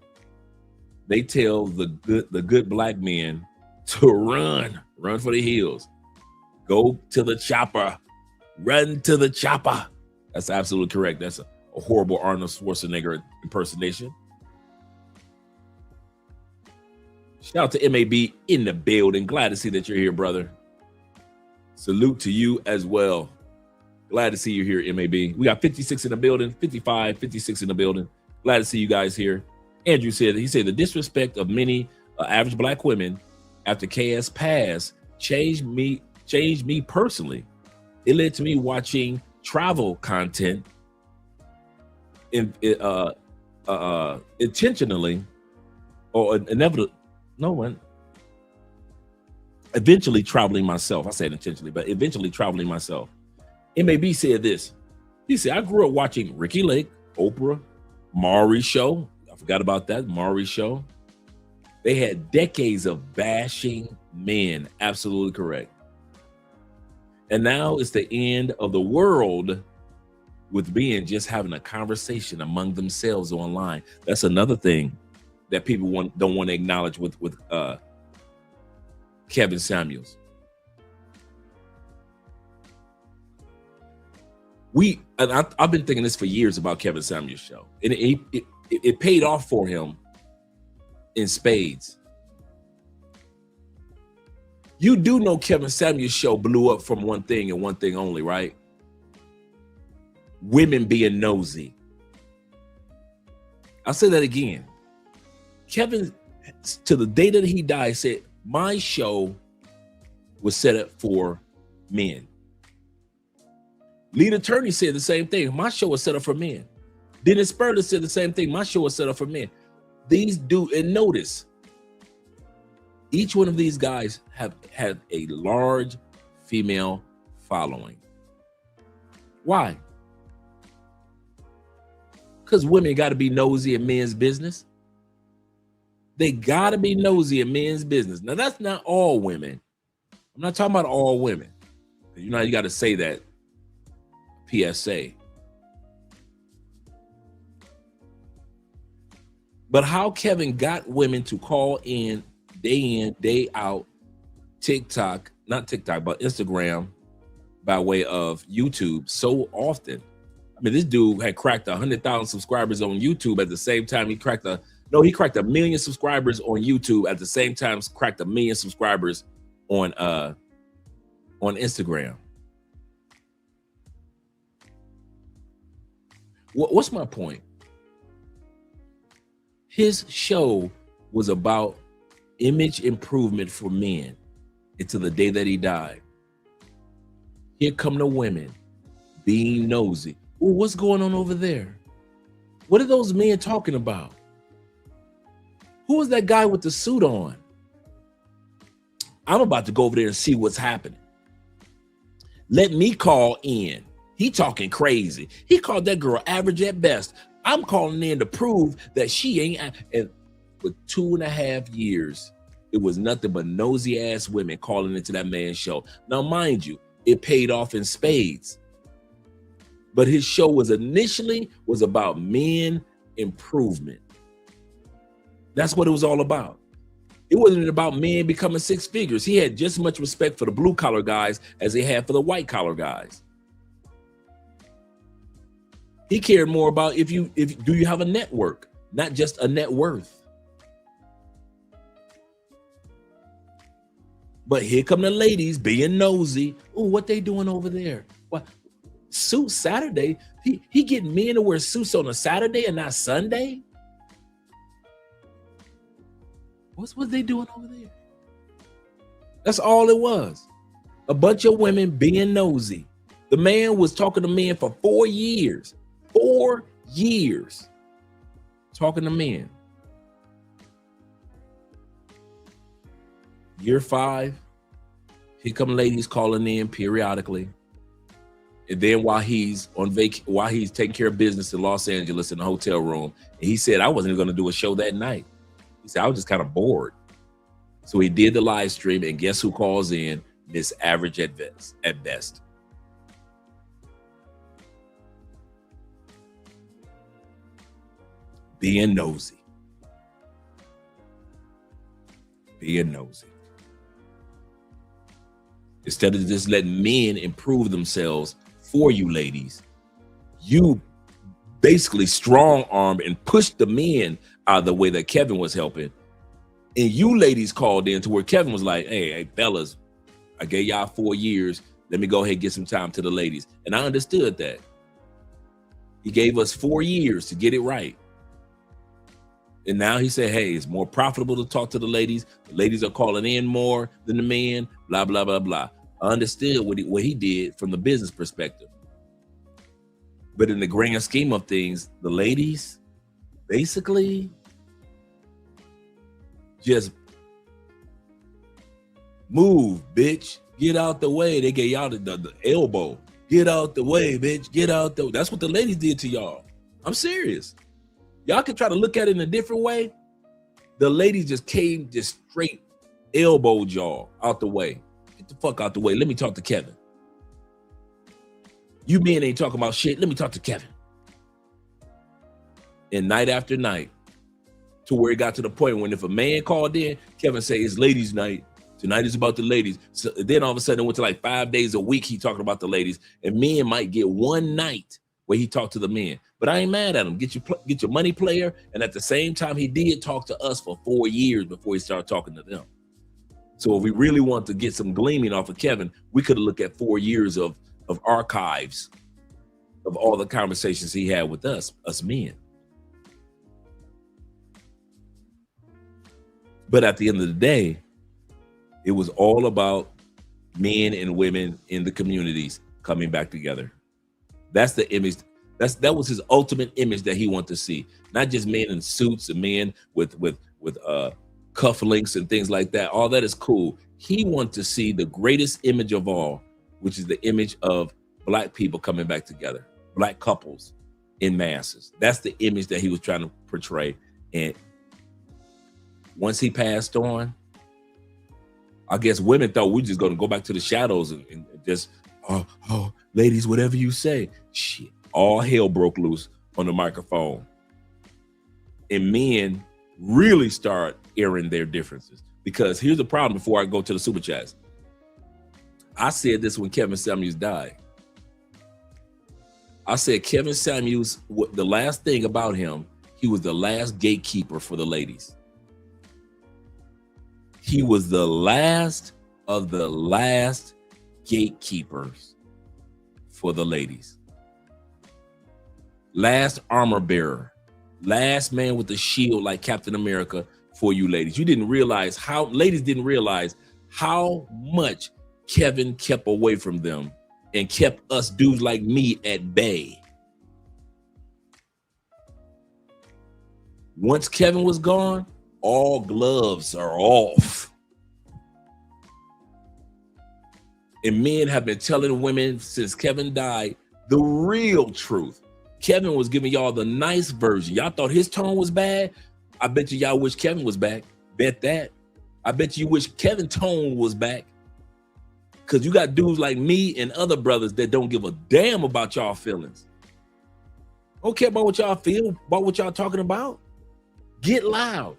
they tell the good black men to run for the hills, go to the chopper, run to the chopper. That's absolutely correct. That's a horrible Arnold Schwarzenegger impersonation. Shout out to MAB in the building. Glad to see that you're here, brother. Salute to you as well. Glad to see you here, MAB. We got 56 in the building, 55, 56 in the building. Glad to see you guys here. Andrew said, he said, the disrespect of many average black women after KS passed changed me personally. It led to me watching travel content intentionally or inevitably. No one. Eventually traveling myself. I said intentionally, but eventually traveling myself. MAB said this. He said, I grew up watching Ricky Lake, Oprah, Maury Show. I forgot about that. Maury Show. They had decades of bashing men. Absolutely correct. And now it's the end of the world with being just having a conversation among themselves online. That's another thing that people don't want to acknowledge with Kevin Samuels. I've been thinking this for years about Kevin Samuels' show, and it paid off for him in spades. You do know Kevin Samuels' show blew up from one thing and one thing only, right? Women being nosy. I'll say that again. Kevin, to the day that he died, said, my show was set up for men. Lead Attorney said the same thing. My show was set up for men. Dennis Spurler said the same thing. My show was set up for men. These do, and notice, each one of these guys have had a large female following. Why? Because women got to be nosy in men's business. They got to be nosy in men's business. Now, that's not all women. I'm not talking about all women. You know, you got to say that PSA. But how Kevin got women to call in, day out, TikTok, not TikTok, but Instagram by way of YouTube so often. I mean, this dude had cracked 100,000 subscribers on YouTube at the same time he cracked a million subscribers on YouTube at the same time cracked 1 million subscribers on Instagram. What's my point? His show was about image improvement for men until the day that he died. Here come the women being nosy. Well, what's going on over there? What are those men talking about? Who was that guy with the suit on? I'm about to go over there and see what's happening. Let me call in. He talking crazy. He called that girl average at best. I'm calling in to prove that she ain't. And for 2.5 years, it was nothing but nosy ass women calling into that man's show. Now, mind you, it paid off in spades. But his show was about men improvement. That's what it was all about. It wasn't about men becoming six figures. He had just as much respect for the blue collar guys as he had for the white collar guys. He cared more about do you have a network, not just a net worth. But here come the ladies being nosy. Oh, what they doing over there? What suit Saturday? He getting men to wear suits on a Saturday and not Sunday? What's what they doing over there? That's all it was. A bunch of women being nosy. The man was talking to men for 4 years. 4 years. Talking to men. Year 5, here come ladies calling in periodically. And then while he's on while he's taking care of business in Los Angeles in the hotel room, and he said, I wasn't going to do a show that night. He said, I was just kind of bored. So he did the live stream, and guess who calls in? Miss Average at best. Being nosy. Being nosy. Instead of just letting men improve themselves for you ladies, you basically strong arm and pushed the men out of the way that Kevin was helping. And you ladies called in to where Kevin was like, hey, fellas, I gave y'all 4 years. Let me go ahead and get some time to the ladies. And I understood that. He gave us 4 years to get it right. And now he said, hey, it's more profitable to talk to the ladies. The ladies are calling in more than the men, blah, blah, blah, blah. I understood what he did from the business perspective. But in the grand scheme of things, the ladies basically just move, bitch. Get out the way. They gave y'all the elbow. Get out the way, bitch. Get out the way. That's what the ladies did to y'all. I'm serious. Y'all can try to look at it in a different way. The ladies just came, just straight elbowed y'all out the way. Get the fuck out the way. Let me talk to Kevin. You men ain't talking about shit. Let me talk to Kevin. And night after night, to where it got to the point when if a man called in, Kevin say it's ladies' night. Tonight is about the ladies. So then all of a sudden it went to like 5 days a week he talking about the ladies. And men might get one night where he talked to the men. But I ain't mad at him. Get your money player. And at the same time, he did talk to us for 4 years before he started talking to them. So if we really want to get some gleaming off of Kevin, we could have looked at 4 years of archives of all the conversations he had with us men. But at the end of the day, it was all about men and women in the communities coming back together. That's the image. That was his ultimate image that he wanted to see. Not just men in suits and men with cufflinks and things like that. All that is cool. He wanted to see the greatest image of all, which is the image of Black people coming back together, Black couples in masses. That's the image that he was trying to portray. And once he passed on, I guess women thought we just going to go back to the shadows and just, oh, ladies, whatever you say. Shit, all hell broke loose on the microphone. And men really start airing their differences. Because here's the problem before I go to the super chats. I said this when Kevin Samuels died. I said Kevin Samuels, the last thing about him, he was the last gatekeeper for the ladies. He was the last of the last gatekeepers for the ladies. Last armor bearer. Last man with the shield like Captain America for you ladies. Ladies didn't realize how much Kevin kept away from them and kept us dudes like me at bay. Once Kevin was gone, all gloves are off. And men have been telling women since Kevin died the real truth. Kevin was giving y'all the nice version. Y'all thought his tone was bad. I bet you y'all wish Kevin was back. Bet that. I bet you wish Kevin's tone was back. Because you got dudes like me and other brothers that don't give a damn about y'all feelings. Don't care about what y'all feel, about what y'all talking about. Get loud.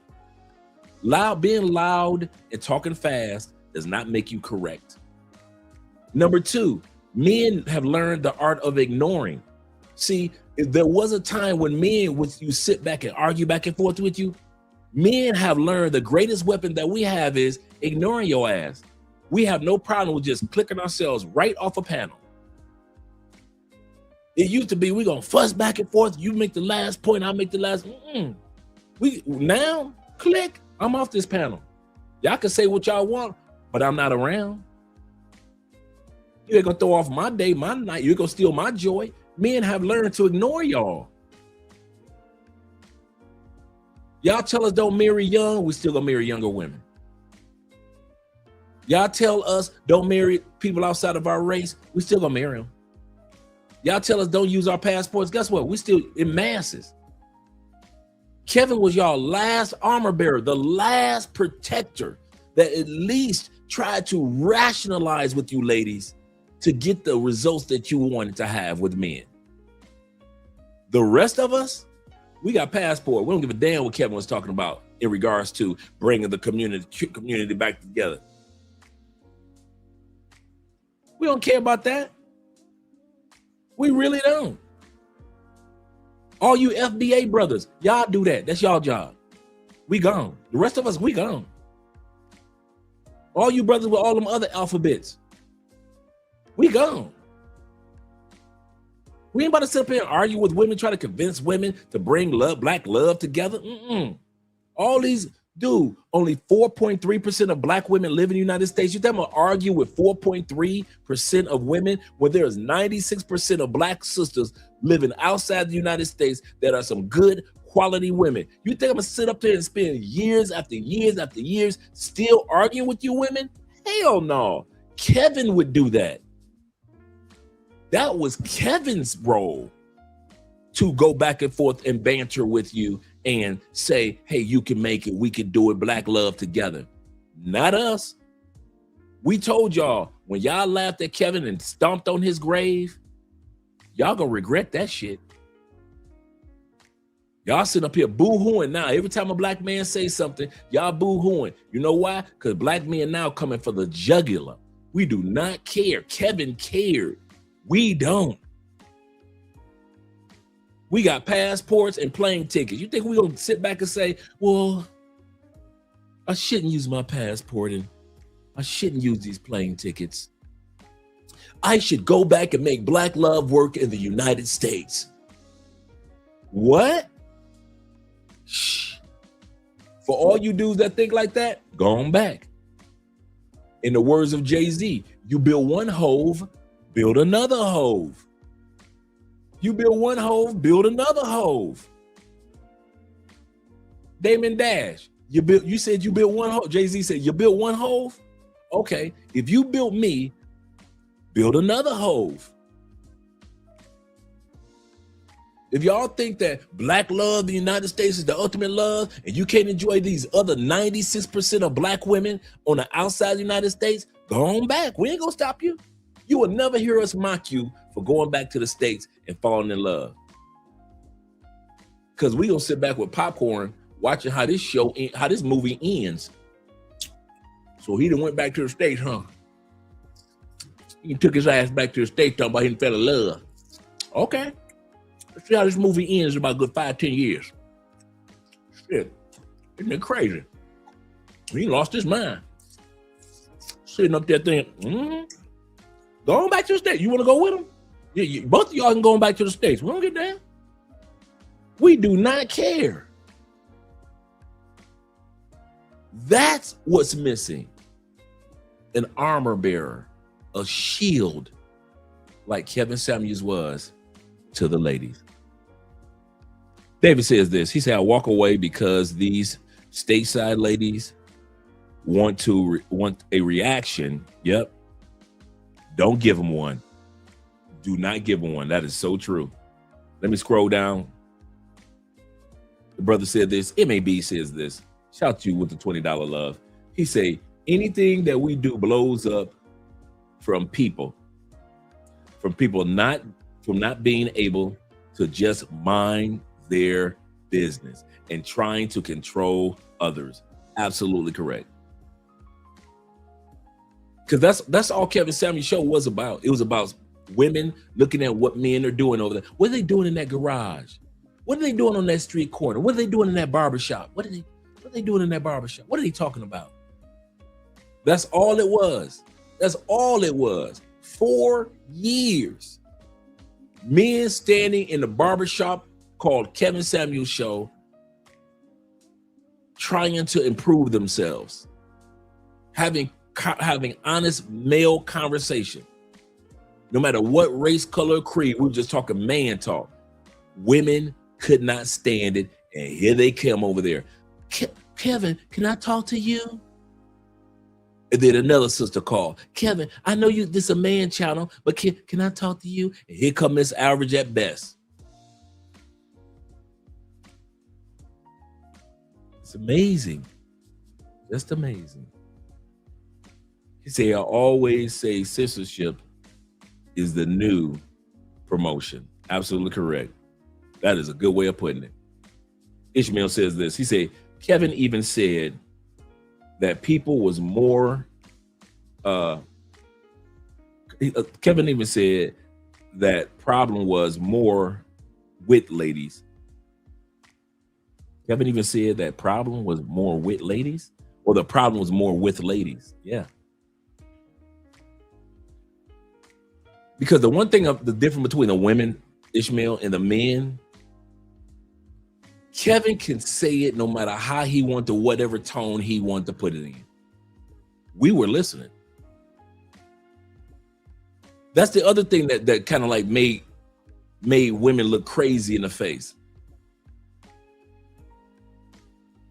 Being loud and talking fast does not make you correct. Number 2, men have learned the art of ignoring. See, if there was a time when men would you sit back and argue back and forth with you, men have learned the greatest weapon that we have is ignoring your ass. We have no problem with just clicking ourselves right off a panel. It used to be we're gonna fuss back and forth. You make the last point, I make the last. We now click. I'm off this panel. Y'all can say what y'all want, but I'm not around. You ain't gonna throw off my day, my night. You're gonna steal my joy. Men have learned to ignore y'all. Y'all tell us don't marry young, we still gonna marry younger women. Y'all tell us don't marry people outside of our race, we still gonna marry them. Y'all tell us don't use our passports, guess what? We still in masses. Kevin was y'all last armor bearer, the last protector that at least tried to rationalize with you ladies to get the results that you wanted to have with men. The rest of us, we got passport. We don't give a damn what Kevin was talking about in regards to bringing the community back together. We don't care about that. We really don't. All you FBA brothers, y'all do that. That's y'all job. We gone. The rest of us, we gone. All you brothers with all them other alphabets, we gone. We ain't about to sit up here and argue with women, try to convince women to bring love, black love together. All these, dude, only 4.3% of black women live in the United States. You think I'm gonna argue with 4.3% of women when there's 96% of black sisters living outside the United States that are some good quality women? You think I'm gonna sit up there and spend years after years after years still arguing with you women? Hell no. Kevin would do that. That was Kevin's role, to go back and forth and banter with you and say, hey, you can make it. We can do it. Black love together. Not us. We told y'all when y'all laughed at Kevin and stomped on his grave, y'all gonna regret that shit. Y'all sitting up here boo-hooing now. Every time a black man says something, y'all boo-hooing. You know why? Because black men now coming for the jugular. We do not care. Kevin cared. We don't. We got passports and plane tickets. You think we're gonna sit back and say, well, I shouldn't use my passport and I shouldn't use these plane tickets. I should go back and make black love work in the United States. What? Shh. For all you dudes that think like that, go on back. In the words of Jay-Z, you build one hove, build another hove. You build one hove, build another hove. Damon Dash, you said you built one hove. Jay-Z said you built one hove. Okay, if you built me, build another hove. If y'all think that black love in the United States is the ultimate love and you can't enjoy these other 96% of black women on the outside of the United States, go on back. We ain't gonna stop you. You will never hear us mock you for going back to the States and falling in love. Because we gonna sit back with popcorn watching how this movie ends. So he done went back to the States, huh? He took his ass back to the States talking about he fell in love. Okay. Let's see how this movie ends in about a good 5-10 years. Shit. Isn't it crazy? He lost his mind. Sitting up there thinking, go on back to the States. You want to go with him? Yeah, both of y'all can go back to the States. We don't get down. We do not care. That's what's missing. An armor bearer, a shield, like Kevin Samuels was to the ladies. David says this. He said, I walk away because these stateside ladies want a reaction. Yep. Don't give them one. Do not give them one. That is so true. Let me scroll down. The brother said this. MAB says this. Shout to you with the $20 love. He say, anything that we do blows up from not being able to just mind their business and trying to control others. Absolutely correct. Because that's all Kevin Samuels' show was about. It was about women looking at what men are doing over there. What are they doing in that garage? What are they doing on that street corner? What are they doing in that barbershop? What are they doing in that barbershop? What are they talking about? That's all it was. That's all it was. 4 years. Men standing in the barbershop called Kevin Samuels Show, trying to improve themselves, having honest male conversation, no matter what race, color, creed. We're just talking man talk. Women could not stand it, and here they come over there. Kevin, can I talk to you? And then another sister called. Kevin, I know this a man channel, but can I talk to you? And here come Miss Average at best. It's amazing. Just amazing. He said, I always say sistership is the new promotion. Absolutely correct. That is a good way of putting it. Ishmael says this. He said, Kevin even said that people was more, Kevin even said that problem was more with ladies. Kevin even said that problem was more with ladies, or the problem was more with ladies. Yeah. Because the one thing of the difference between the women, Ishmael, and the men, Kevin can say it no matter how he wanted to, whatever tone he wanted to put it in. We were listening. That's the other thing that kind of like made women look crazy in the face.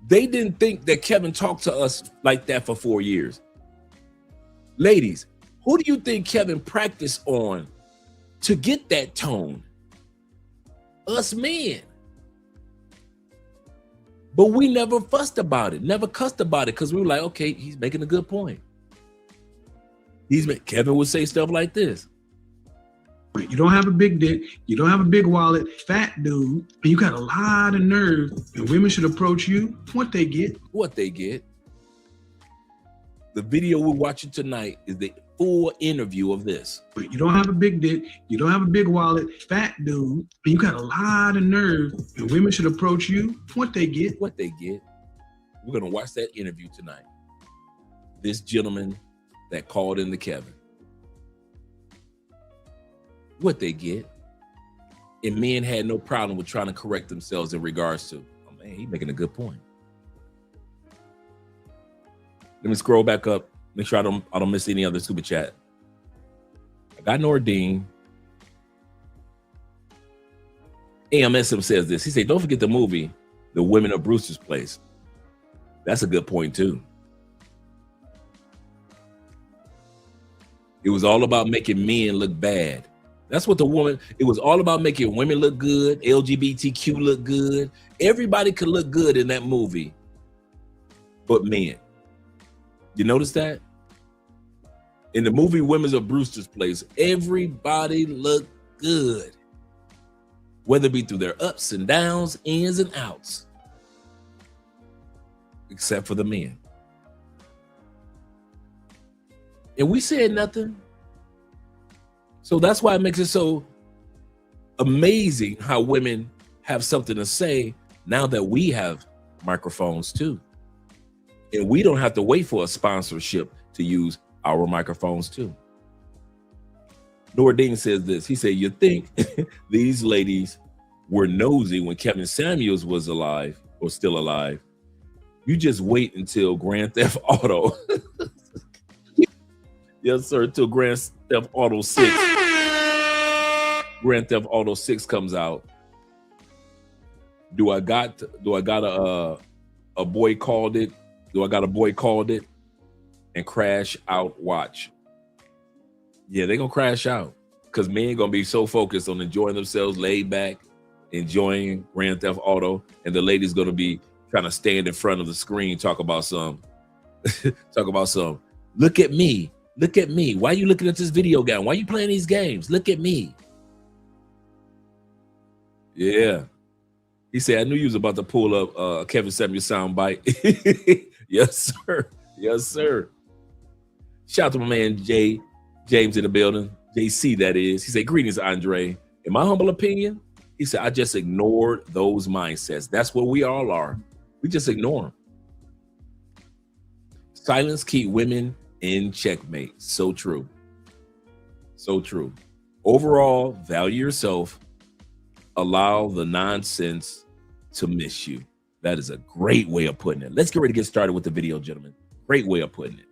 They didn't think that Kevin talked to us like that for 4 years. Ladies, who do you think Kevin practiced on to get that tone? Us men. But we never fussed about it, never cussed about it, because we were like, okay, he's making a good point. Kevin would say stuff like this. You don't have a big dick, you don't have a big wallet, fat dude, and you got a lot of nerve, and women should approach you. What they get? What they get. The video we're watching tonight is the full interview of this. You don't have a big dick, you don't have a big wallet, fat dude, and you got a lot of nerve, and women should approach you. What they get? What they get. We're going to watch that interview tonight. This gentleman that called in to Kevin. What they get. And men had no problem with trying to correct themselves in regards to, oh man, he's making a good point. Let me scroll back up. Make sure I don't miss any other super chat. I got Nordine. AMSM says this. He said, don't forget the movie, The Women of Brewster's Place. That's a good point too. It was all about making men look bad. That's what it was all about, making women look good, LGBTQ look good. Everybody could look good in that movie, but men. You notice that? In the movie Women of Brewster's Place, everybody looked good, whether it be through their ups and downs, ins and outs, except for the men. And we said nothing. So that's why it makes it so amazing how women have something to say now that we have microphones too. And we don't have to wait for a sponsorship to use our microphones too. Nordine says this. He said, you think these ladies were nosy when Kevin Samuels was alive or still alive? You just wait until Grand Theft Auto. Yes, sir, till Grand Theft Auto 6. Grand Theft Auto 6 comes out. Do I got a boy called it? Do I got a boy called it? And crash out watch. Yeah, they're gonna crash out because men gonna be so focused on enjoying themselves, laid back, enjoying Grand Theft Auto, and the ladies gonna be trying to stand in front of the screen, talk about some. Look at me. Look at me. Why are you looking at this video game? Why are you playing these games? Look at me. Yeah. He said, I knew you was about to pull up Kevin Samuels soundbite. Yes, sir. Yes, sir. Shout out to my man James in the building. JC, that is. He said, greetings, Andre. In my humble opinion, he said, I just ignored those mindsets. That's what we all are. We just ignore them. Silence keep women in checkmate. So true. So true. Overall, value yourself. Allow the nonsense to miss you. That is a great way of putting it. Let's get ready to get started with the video, gentlemen. Great way of putting it.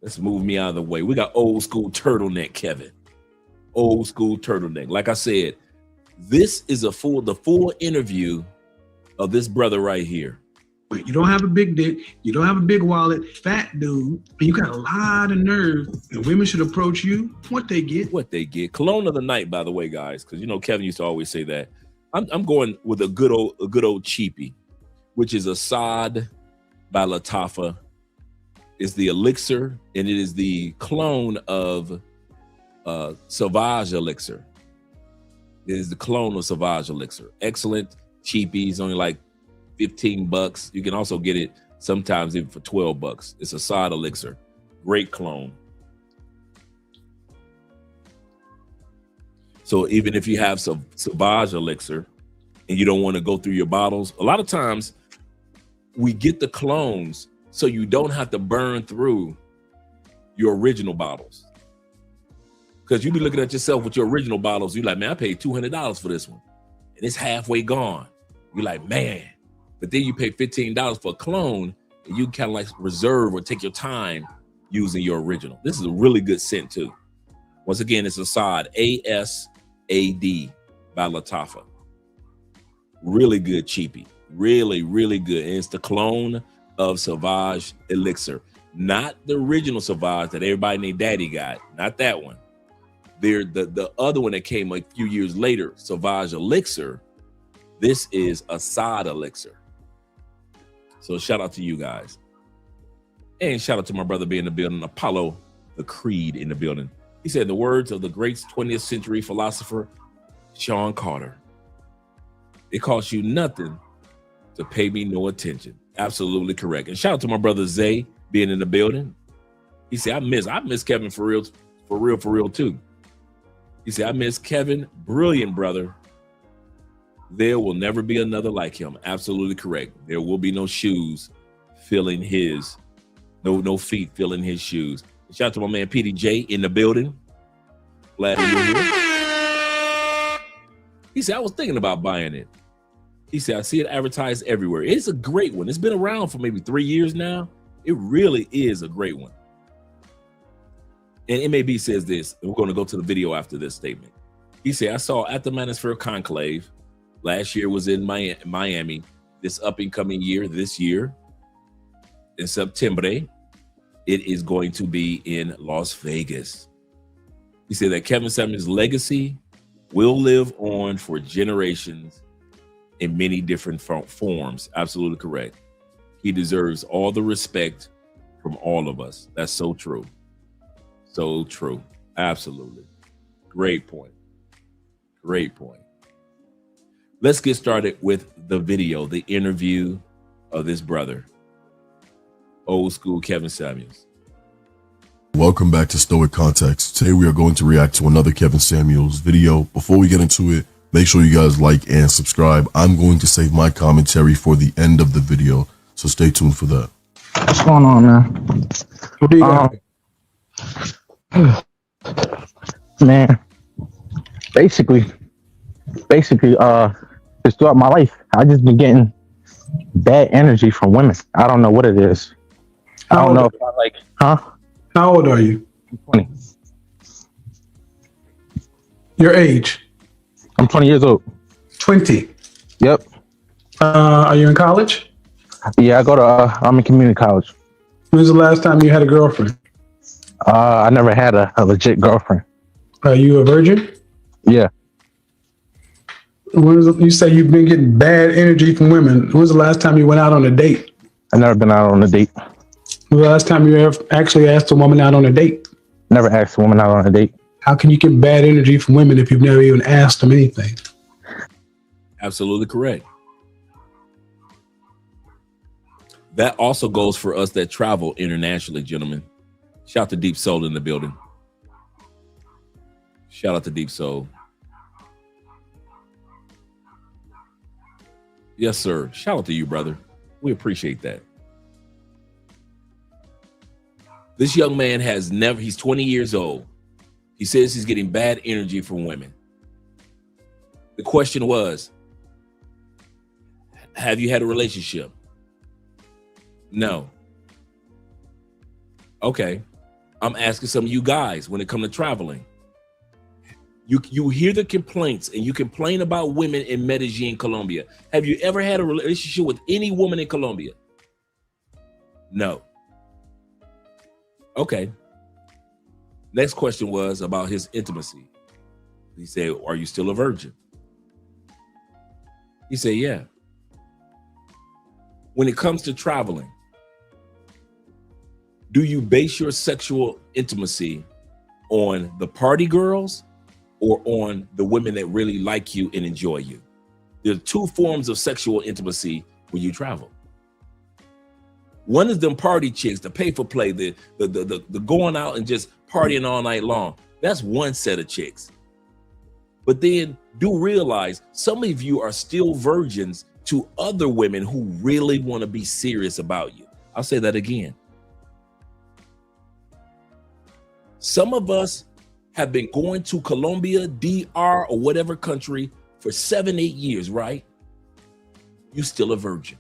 Let's move me out of the way. We got old school turtleneck, Kevin. Old school turtleneck. Like I said, this is the full interview of this brother right here. You don't have a big dick, you don't have a big wallet, fat dude, and you got a lot of nerve, and women should approach you. What they get? What they get. Cologne of the night, by the way, guys, because you know Kevin used to always say that. I'm going with a good old cheapie, which is Assad by Lattafa. It's the elixir, and it is the clone of Sauvage Elixir. It is the clone of Sauvage Elixir. Excellent cheapies, only like $15. You can also get it sometimes even for $12. It's Assad Elixir. Great clone. So even if you have some Sauvage Elixir and you don't want to go through your bottles, a lot of times we get the clones so you don't have to burn through your original bottles. Because you be looking at yourself with your original bottles, you're like, man, I paid $200 for this one. And it's halfway gone. You're like, man. But then you pay $15 for a clone, and you kind of like reserve or take your time using your original. This is a really good scent too. Once again, it's Assad, A-S-A-D by Lattafa. Really good cheapie. Really, really good. And it's the clone of Sauvage Elixir. Not the original Sauvage that everybody and their daddy got. Not that one. They're the other one that came a few years later, Sauvage Elixir. This is Assad Elixir. So shout out to you guys. And shout out to my brother being in the building, Apollo the Creed in the building. He said, the words of the great 20th century philosopher, Sean Carter, it costs you nothing to pay me no attention. Absolutely correct. And shout out to my brother Zay being in the building. He said, I miss Kevin for real too. He said, I miss Kevin. Brilliant brother. There will never be another like him. Absolutely correct. There will be no shoes filling his, no feet filling his shoes. Shout out to my man PDJ in the building. Glad you're here. He said, I was thinking about buying it. He said, I see it advertised everywhere. It's a great one. It's been around for maybe 3 years now. It really is a great one. And MAB says this, and we're going to go to the video after this statement. He said, I saw at the Manosphere Conclave. Last year was in Miami. This up and coming year, this year, in September, it is going to be in Las Vegas. He said that Kevin Samuels' legacy will live on for generations in many different forms. Absolutely correct. He deserves all the respect from all of us. That's so true. So true. Absolutely. Great point. Great point. Let's get started with the video, the interview of this brother, old school Kevin Samuels. Welcome back to Stoic Context. Today we are going to react to another Kevin Samuels video. Before we get into it, make sure you guys like and subscribe. I'm going to save my commentary for the end of the video, so stay tuned for that. What's going on, man? What do you got? Man, basically, just throughout my life, I just been getting bad energy from women. I don't know what it is. I don't know if I like, huh? How old are you? I'm 20. Your age? I'm 20 years old. 20. Yep. Are you in college? Yeah, I'm in community college. When's the last time you had a girlfriend? I never had a legit girlfriend. Are you a virgin? Yeah. You say you've been getting bad energy from women. When was the last time you went out on a date? I've never been out on a date. When was the last time you ever actually asked a woman out on a date? Never asked a woman out on a date. How can you get bad energy from women if you've never even asked them anything? Absolutely correct. That also goes for us that travel internationally, gentlemen. Shout out to Deep Soul in the building. Shout out to Deep Soul. Yes, sir. Shout out to you, brother. We appreciate that. This young man he's 20 years old. He says he's getting bad energy from women. The question was, Have you had a relationship? No. Okay. I'm asking some of you guys when it comes to traveling. You hear the complaints and you complain about women in Medellin, Colombia. Have you ever had a relationship with any woman in Colombia? No. Okay. Next question was about his intimacy. He said, are you still a virgin? He said, yeah. When it comes to traveling, do you base your sexual intimacy on the party girls or on the women that really like you and enjoy you? There are two forms of sexual intimacy when you travel. One is them party chicks, the pay for play, the going out and just partying all night long. That's one set of chicks. But then do realize some of you are still virgins to other women who really want to be serious about you. I'll say that again. Some of us have been going to Colombia, DR, or whatever country for 7, 8 years, right? You still a virgin.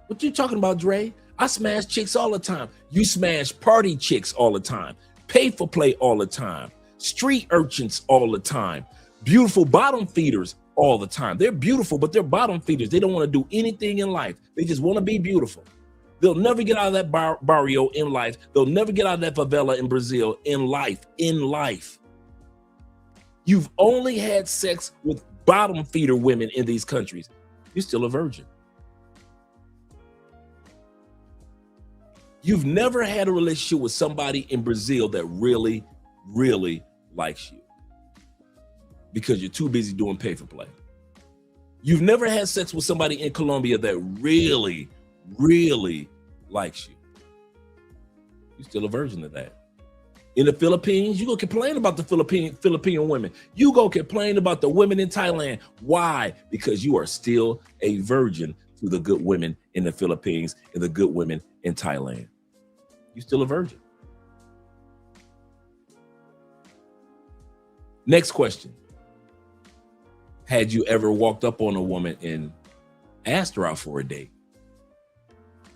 What you talking about, Dre? I smash chicks all the time. You smash party chicks all the time. Pay for play all the time. Street urchins all the time. Beautiful bottom feeders all the time. They're beautiful, but they're bottom feeders. They don't want to do anything in life. They just want to be beautiful. They'll never get out of that barrio in life. They'll never get out of that favela in Brazil in life. You've only had sex with bottom feeder women in these countries. You're still a virgin. You've never had a relationship with somebody in Brazil that really, really likes you because you're too busy doing pay for play. You've never had sex with somebody in Colombia that really, really likes you. You're still a virgin of that. In the Philippines, you go complain about the Philippine women. You go complain about the women in Thailand. Why? Because you are still a virgin to the good women in the Philippines and the good women in Thailand. You're still a virgin. Next question. Had you ever walked up on a woman and asked her out for a date?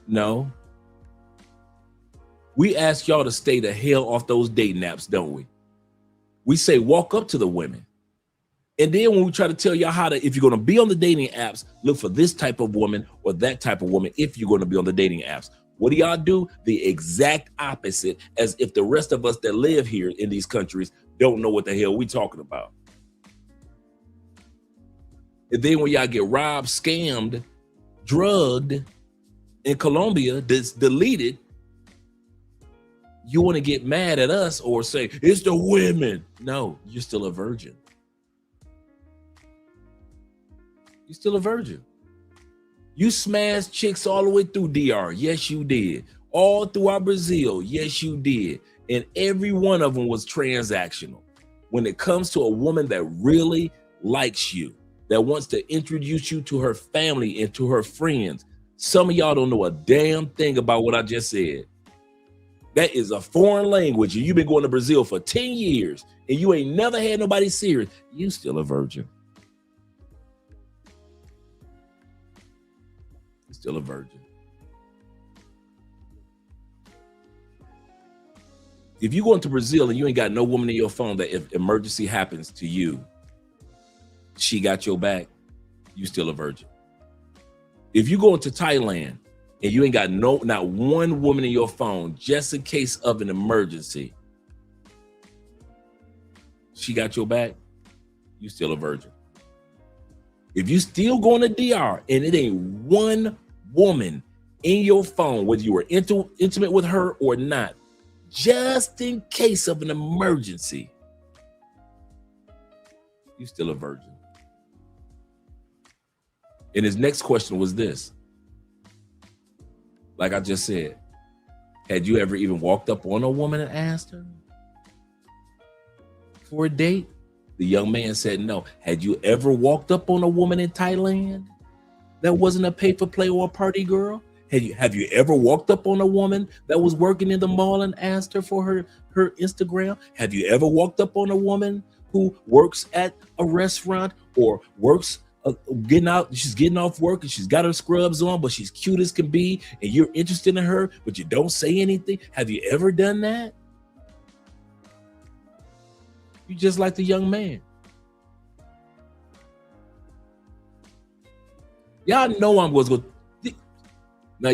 No. We ask y'all to stay the hell off those dating apps, don't we? We say walk up to the women. And then when we try to tell y'all how to, if you're going to be on the dating apps, look for this type of woman or that type of woman if you're going to be on the dating apps. What do y'all do? The exact opposite, as if the rest of us that live here in these countries don't know what the hell we talking about. And then when y'all get robbed, scammed, drugged in Colombia, deleted, you want to get mad at us or say, it's the women. No, you're still a virgin. You're still a virgin. You smashed chicks all the way through DR. Yes, you did. All throughout Brazil. Yes, you did. And every one of them was transactional. When it comes to a woman that really likes you, that wants to introduce you to her family and to her friends, some of y'all don't know a damn thing about what I just said. That is a foreign language, and you've been going to Brazil for 10 years, and you ain't never had nobody serious. You still a virgin. You're still a virgin. If you go into Brazil and you ain't got no woman in your phone that if emergency happens to you, she got your back, you still a virgin. If you go into Thailand and you ain't got not one woman in your phone just in case of an emergency, she got your back, you still a virgin. If you still going to DR and it ain't one woman in your phone, whether you were intimate with her or not, just in case of an emergency, you still a virgin. And his next question was this. Like I just said, had you ever even walked up on a woman and asked her for a date? The young man said no. Had you ever walked up on a woman in Thailand that wasn't a pay-for-play or a party girl? Have you ever walked up on a woman that was working in the mall and asked her for her Instagram? Have you ever walked up on a woman who works at a restaurant or works getting out, she's getting off work and she's got her scrubs on, but she's cute as can be, and you're interested in her, but you don't say anything. Have you ever done that? You just like the young man. Y'all know I'm going to now.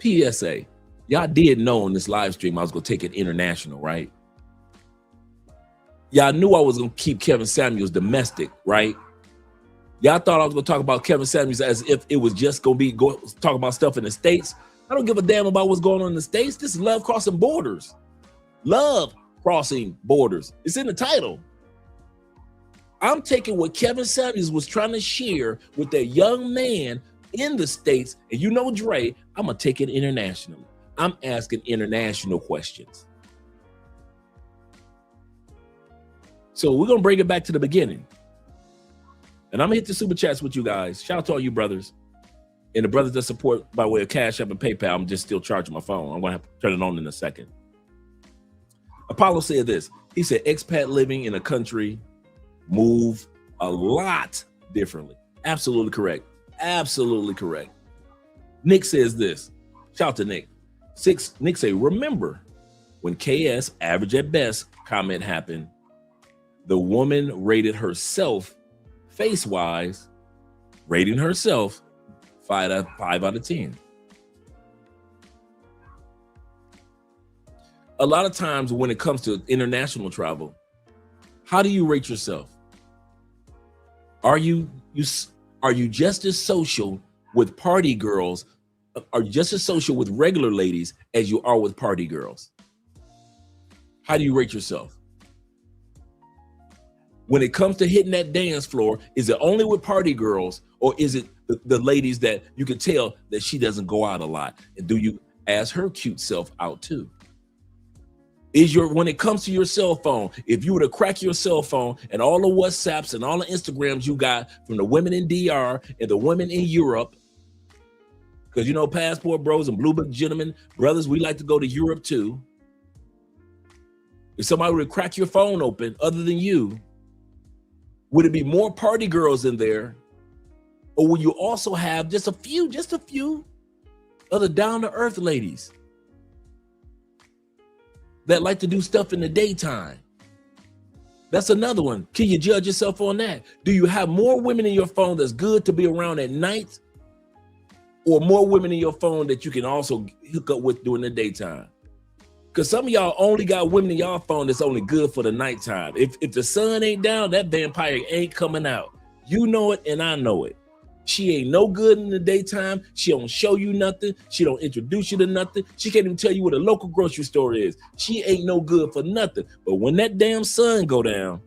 PSA, y'all did know on this live stream I was going to take it international, right? Y'all knew I was going to keep Kevin Samuels domestic, right? Y'all thought I was going to talk about Kevin Samuels as if it was just going to be talk about stuff in the States. I don't give a damn about what's going on in the States. This is love crossing borders. Love crossing borders. It's in the title. I'm taking what Kevin Samuels was trying to share with that young man in the States, and you know, Dre, I'm going to take it internationally. I'm asking international questions. So we're going to bring it back to the beginning. And I'm going to hit the super chats with you guys. Shout out to all you brothers. And the brothers that support by way of Cash App and PayPal. I'm just still charging my phone. I'm going to have to turn it on in a second. Apollo said this. He said, expat living in a country move a lot differently. Absolutely correct. Absolutely correct. Nick says this. Shout out to Nick. Nick say, remember when KS average at best comment happened, the woman rated herself face-wise, rating herself 5 out of 10. A lot of times when it comes to international travel, how do you rate yourself? Are you just as social with party girls? Are you just as social with regular ladies as you are with party girls? How do you rate yourself? When it comes to hitting that dance floor, is it only with party girls, or is it the ladies that you can tell that she doesn't go out a lot? And do you ask her cute self out too? When it comes to your cell phone, if you were to crack your cell phone and all the WhatsApps and all the Instagrams you got from the women in DR and the women in Europe, because you know, passport bros and blue book gentlemen, brothers, we like to go to Europe too. If somebody were to crack your phone open other than you, would it be more party girls in there? Or will you also have just a few other down-to-earth ladies that like to do stuff in the daytime? That's another one. Can you judge yourself on that? Do you have more women in your phone that's good to be around at night, or more women in your phone that you can also hook up with during the daytime? Because some of y'all only got women in y'all phone that's only good for the nighttime. If the sun ain't down, that vampire ain't coming out. You know it and I know it. She ain't no good in the daytime. She don't show you nothing. She don't introduce you to nothing. She can't even tell you what a local grocery store is. She ain't no good for nothing. But when that damn sun go down,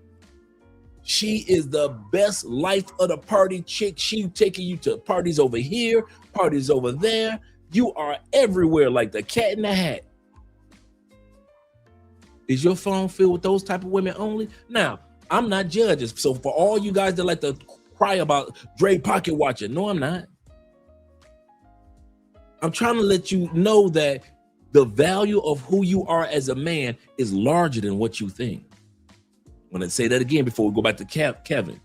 she is the best life of the party chick. She taking you to parties over here, parties over there. You are everywhere like the cat in the hat. Is your phone filled with those type of women only? Now, I'm not judges. So for all you guys that like to cry about Dre pocket watching, no, I'm not. I'm trying to let you know that the value of who you are as a man is larger than what you think. I'm gonna say that again before we go back to Kevin.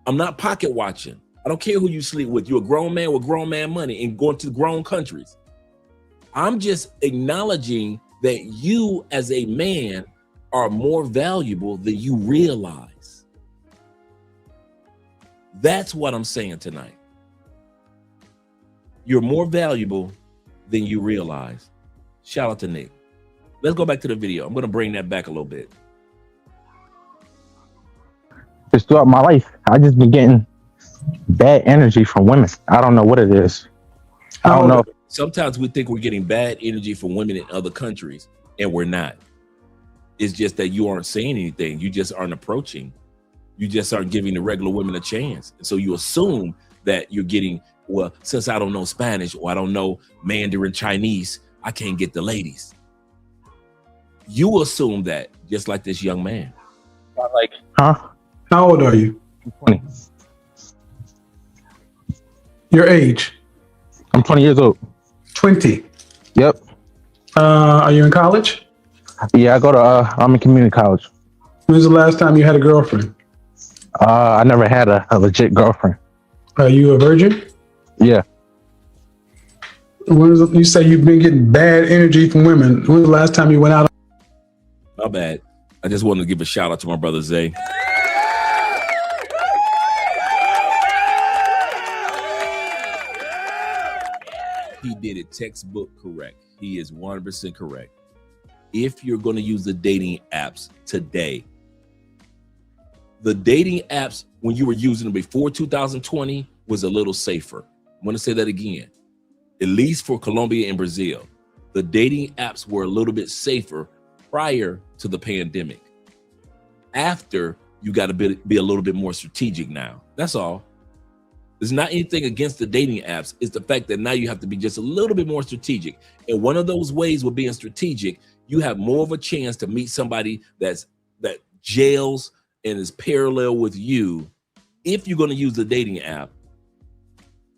I'm not pocket watching. I don't care who you sleep with. You're a grown man with grown man money and going to grown countries. I'm just acknowledging that you as a man are more valuable than you realize. That's what I'm saying tonight. You're more valuable than you realize. Shout out to Nick. Let's go back to the video. I'm going to bring that back a little bit. Just throughout my life, I just been getting bad energy from women. I don't know what it is. I don't know. Sometimes we think we're getting bad energy from women in other countries, and we're not. It's just that you aren't saying anything. You just aren't approaching. You just aren't giving the regular women a chance. And so you assume that you're getting, well, since I don't know Spanish or I don't know Mandarin Chinese, I can't get the ladies. You assume that, just like this young man. Like, huh? How old are you? I'm 20. Your age? I'm 20 years old. 20. Yep. Are you in college? Yeah, I go to I'm in community college. When's the last time you had a girlfriend? I never had a legit girlfriend. Are you a virgin? Yeah. You say you've been getting bad energy from women. When was the last time you went out? My bad. I just wanted to give a shout out to my brother Zay. He did it textbook correct. He is 100% correct. If you're going to use the dating apps today, the dating apps, when you were using them before 2020, was a little safer. I'm going to say that again. At least for Colombia and Brazil, the dating apps were a little bit safer prior to the pandemic. After, you got to be a little bit more strategic now. That's all. There's not anything against the dating apps. It's the fact that now you have to be just a little bit more strategic. And one of those ways with being strategic, you have more of a chance to meet somebody that gels and is parallel with you if you're going to use the dating app,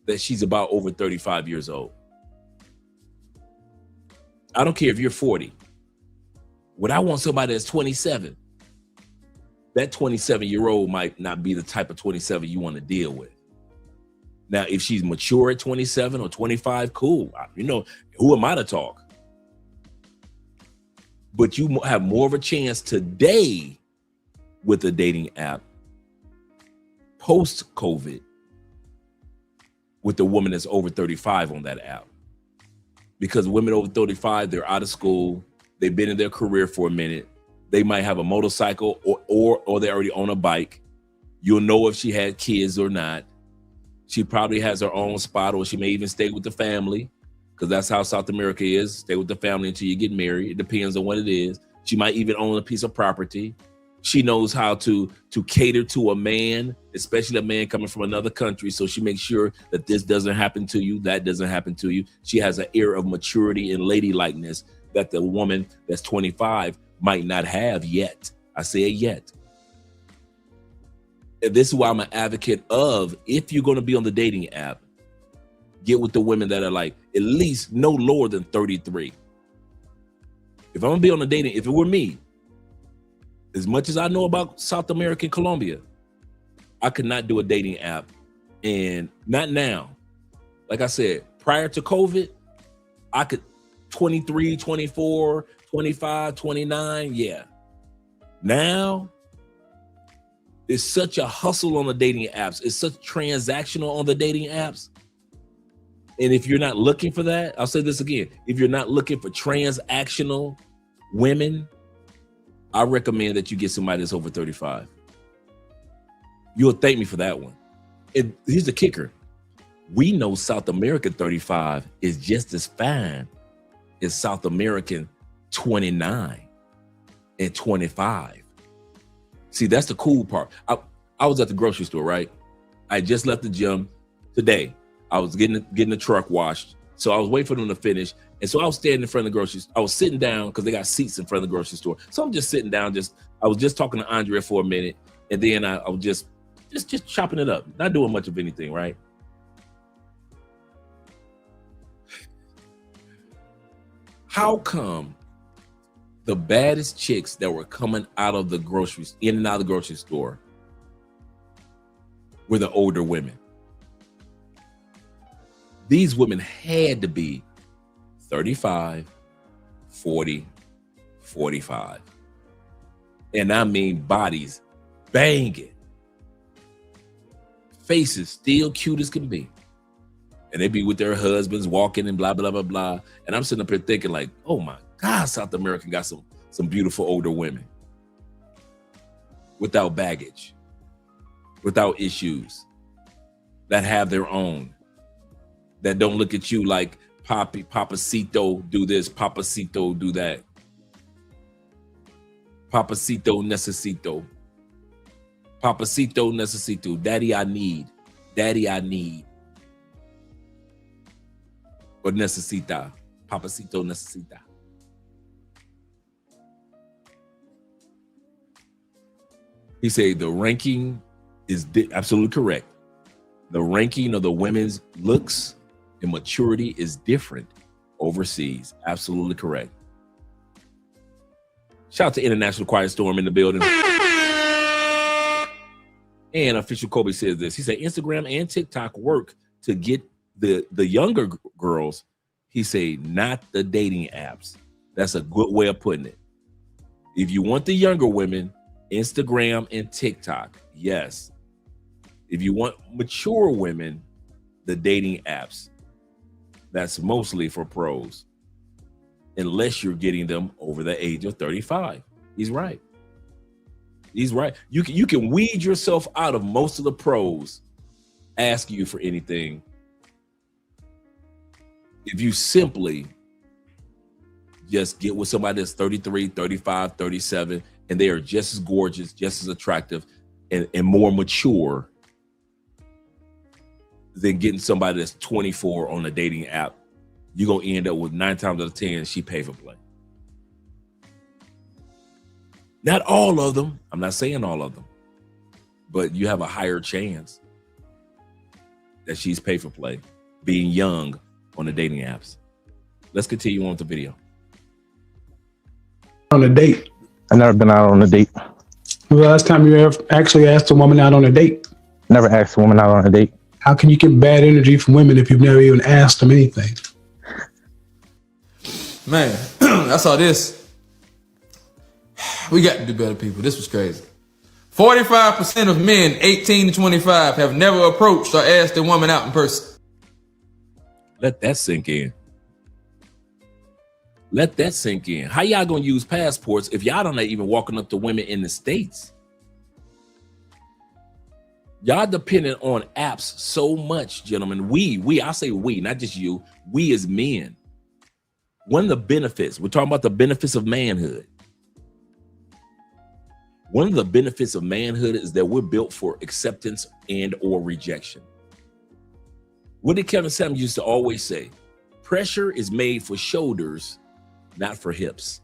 that she's about over 35 years old. I don't care if you're 40. Would I want somebody that's 27? That 27-year-old might not be the type of 27 you want to deal with. Now, if she's mature at 27 or 25, cool. You know, who am I to talk? But you have more of a chance today with the dating app post-COVID with the woman that's over 35 on that app. Because women over 35, they're out of school. They've been in their career for a minute. They might have a motorcycle or they already own a bike. You'll know if she had kids or not. She probably has her own spot, or she may even stay with the family, because that's how South America is. Stay with the family until you get married. It depends on what it is. She might even own a piece of property. She knows how to cater to a man, especially a man coming from another country. So she makes sure that this doesn't happen to you, that doesn't happen to you. She has an air of maturity and ladylikeness that the woman that's 25 might not have yet. I say yet. And this is why I'm an advocate of, if you're going to be on the dating app, get with the women that are like at least no lower than 33. If I'm going to be on the dating, if it were me, as much as I know about South America and Colombia, I could not do a dating app. And not now. Like I said, prior to COVID, I could 23, 24, 25, 29. Yeah. Now, it's such a hustle on the dating apps. It's such transactional on the dating apps. And if you're not looking for that, I'll say this again. If you're not looking for transactional women, I recommend that you get somebody that's over 35. You'll thank me for that one. And here's the kicker. We know South American 35 is just as fine as South American 29 and 25. See, that's the cool part. I was at the grocery store, right? I just left the gym today. I was getting the truck washed. So I was waiting for them to finish. And so I was standing in front of the grocery store. I was sitting down because they got seats in front of the grocery store. So I'm just sitting down. I was just talking to Andrea for a minute. And then I was just chopping it up. Not doing much of anything, right? How come the baddest chicks that were coming out of the groceries, in and out of the grocery store, were the older women? These women had to be 35, 40, 45. And I mean bodies banging. Faces still cute as can be. And they be with their husbands walking and blah, blah, blah, blah. And I'm sitting up here thinking like, oh my God, South America got some beautiful older women. Without baggage. Without issues. That have their own. That don't look at you like Papacito do this, Papacito do that. Papacito necesito. Papacito necesito. Daddy, I need. Daddy, I need. Or necesita. Papacito necesita. He said the ranking is absolutely correct. The ranking of the women's looks and maturity is different overseas. Absolutely correct. Shout out to International Quiet Storm in the building. And Official Kobe says this. He said Instagram and TikTok work to get the younger girls. He said not the dating apps. That's a good way of putting it. If you want the younger women, Instagram and TikTok, yes. If you want mature women, the dating apps. That's mostly for pros. Unless you're getting them over the age of 35. He's right. He's right. You can weed yourself out of most of the pros asking you for anything if you simply just get with somebody that's 33, 35, 37, and they are just as gorgeous, just as attractive, and more mature than getting somebody that's 24 on a dating app. You're going to end up with 9 times out of 10, she pay for play. Not all of them. I'm not saying all of them. But you have a higher chance that she's pay for play, being young on the dating apps. Let's continue on with the video. On a date. I've never been out on a date. The last time you ever actually asked a woman out on a date? Never asked a woman out on a date. How can you get bad energy from women if you've never even asked them anything? Man, I saw this. We got to do better, people. This was crazy. 45% of men 18 to 25 have never approached or asked a woman out in person. Let that sink in. Let that sink in. How y'all gonna use passports if y'all don't even walking up to women in the States? Y'all dependent on apps so much, gentlemen. I say we, not just you, we as men. One of the benefits, we're talking about the benefits of manhood. One of the benefits of manhood is that we're built for acceptance and or rejection. What did Kevin Samuels used to always say? Pressure is made for shoulders, not for hips.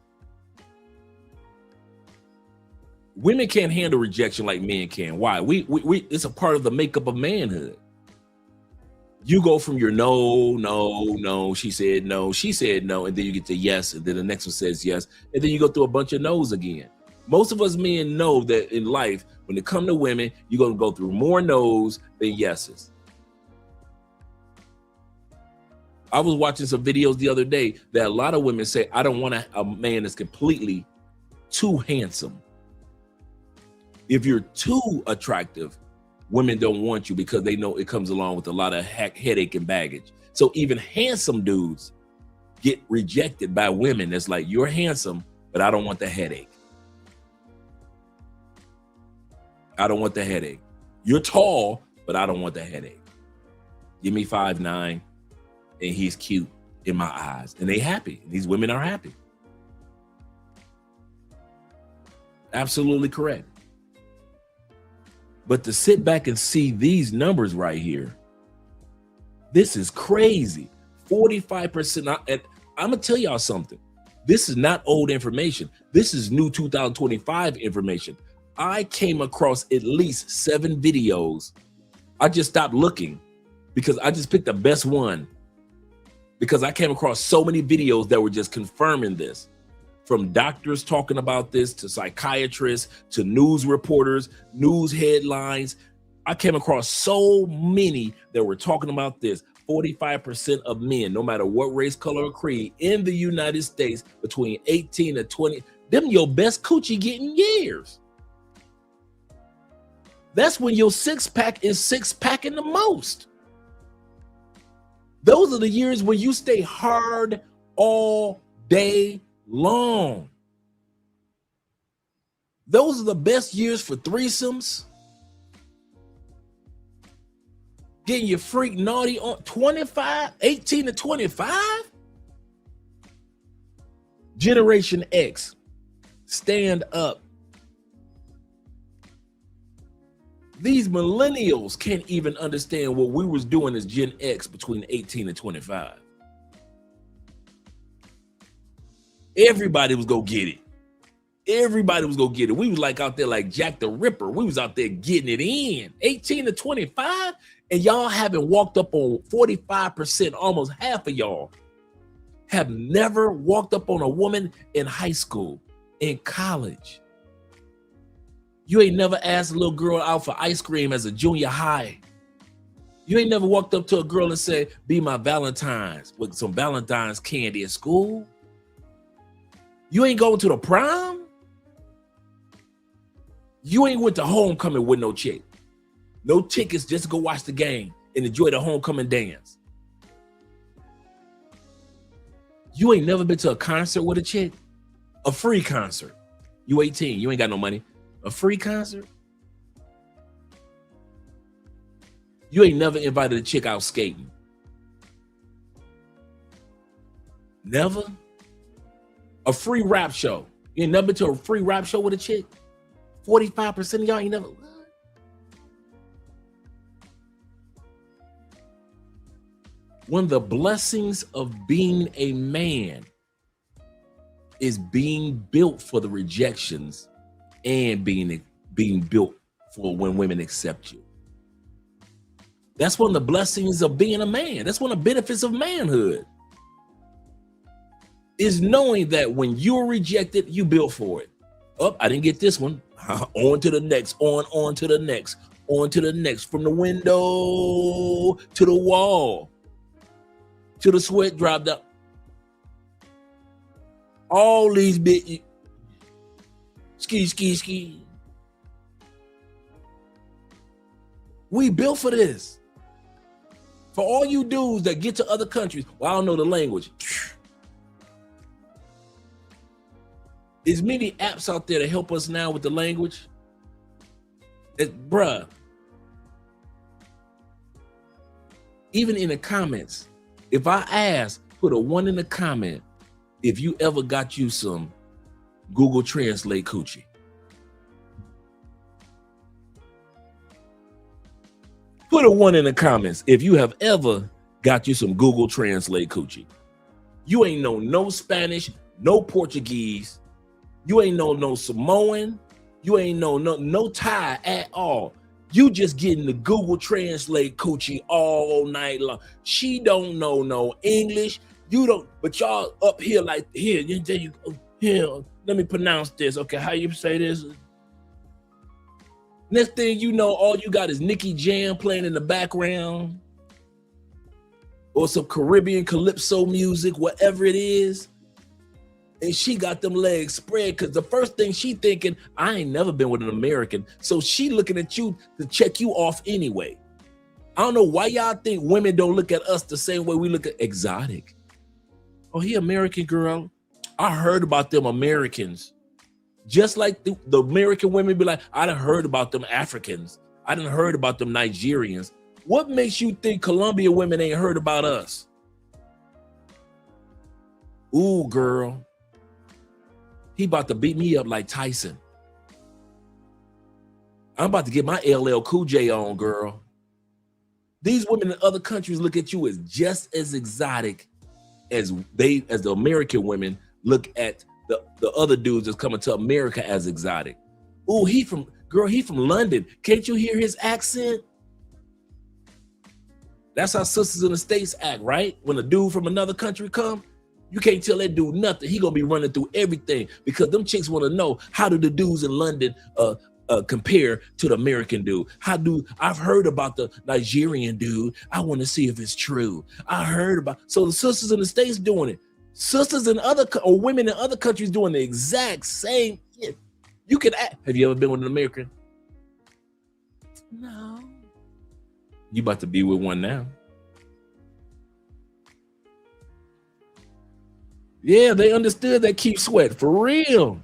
Women can't handle rejection like men can. Why? We it's a part of the makeup of manhood. You go from your no, she said no, and then you get to yes, and then the next one says yes, and then you go through a bunch of no's again. Most of us men know that in life, when it comes to women, you're going to go through more no's than yeses. I was watching some videos the other day that a lot of women say, I don't want a man that's completely too handsome. If you're too attractive, women don't want you because they know it comes along with a lot of headache and baggage. So even handsome dudes get rejected by women. That's like, you're handsome, but I don't want the headache. I don't want the headache. You're tall, but I don't want the headache. Give me 5'9", and he's cute in my eyes. And they happy. These women are happy. Absolutely correct. But to sit back and see these numbers right here, this is crazy. 45%. And I'm going to tell y'all something. This is not old information. This is new 2025 information. I came across at least 7 videos. I just stopped looking because I just picked the best one because I came across so many videos that were just confirming this. From doctors talking about this to psychiatrists to news reporters, news headlines. I came across so many that were talking about this. 45% of men, no matter what race, color, or creed, in the United States between 18 and 20, them your best coochie getting years. That's when your six-pack is six-packing the most. Those are the years when you stay hard all day long. Those are the best years for threesomes. Getting your freak naughty on 18 to 25. Generation X, stand up. These millennials can't even understand what we was doing as Gen X between 18 and 25. Everybody was gonna get it. Everybody was gonna get it. We was like out there like Jack the Ripper. We was out there getting it in. 18 to 25, and y'all haven't walked up on 45%. Almost half of y'all have never walked up on a woman in high school, in college. You ain't never asked a little girl out for ice cream as a junior high. You ain't never walked up to a girl and said, be my Valentine's with some Valentine's candy at school. You ain't going to the prom. You ain't went to homecoming with no chick. No tickets, just to go watch the game and enjoy the homecoming dance. You ain't never been to a concert with a chick? A free concert. You 18, you ain't got no money. A free concert? You ain't never invited a chick out skating. Never? A free rap show. You ain't never been to a free rap show with a chick? 45% of y'all ain't never. One of the blessings of being a man is being built for the rejections and being built for when women accept you. That's one of the blessings of being a man. That's one of the benefits of manhood. Is knowing that when you're rejected, you built for it. Oh, I didn't get this one. On to the next, on to the next, on to the next, from the window to the wall, to the sweat dropped up. All these bit ski. We built for this. For all you dudes that get to other countries, well, I don't know the language. There's many apps out there to help us now with the language. Bruh, even in the comments, if I ask, put a 1 in the comment if you ever got you some Google Translate coochie. Put a 1 in the comments if you have ever got you some Google Translate coochie. You ain't know no Spanish, no Portuguese. You ain't know no Samoan. You ain't know no Thai at all. You just getting the Google Translate coochie all night long. She don't know no English. You don't, but y'all up here like, here, let me pronounce this. Okay, how you say this? Next thing you know, all you got is Nicky Jam playing in the background or some Caribbean calypso music, whatever it is. And she got them legs spread because the first thing she thinking, I ain't never been with an American. So she looking at you to check you off anyway. I don't know why y'all think women don't look at us the same way we look at exotic. Oh, he American girl. I heard about them Americans. Just like the American women be like, I done heard about them Africans. I done heard about them Nigerians. What makes you think Colombian women ain't heard about us? Ooh, girl. He about to beat me up like Tyson. I'm about to get my LL Cool J on, girl. These women in other countries look at you as just as exotic as the American women look at the other dudes that's coming to America as exotic. Ooh, he from London. Can't you hear his accent? That's how sisters in the States act, right? When a dude from another country come, you can't tell that dude nothing. He gonna be running through everything because them chicks want to know, how do the dudes in London compare to the American dude? I've heard about the Nigerian dude. I want to see if it's true. So the sisters in the States doing it. Sisters in or women in other countries doing the exact same shit. You can act. Have you ever been with an American? No. You about to be with one now. Yeah, they understood that keep sweat for real.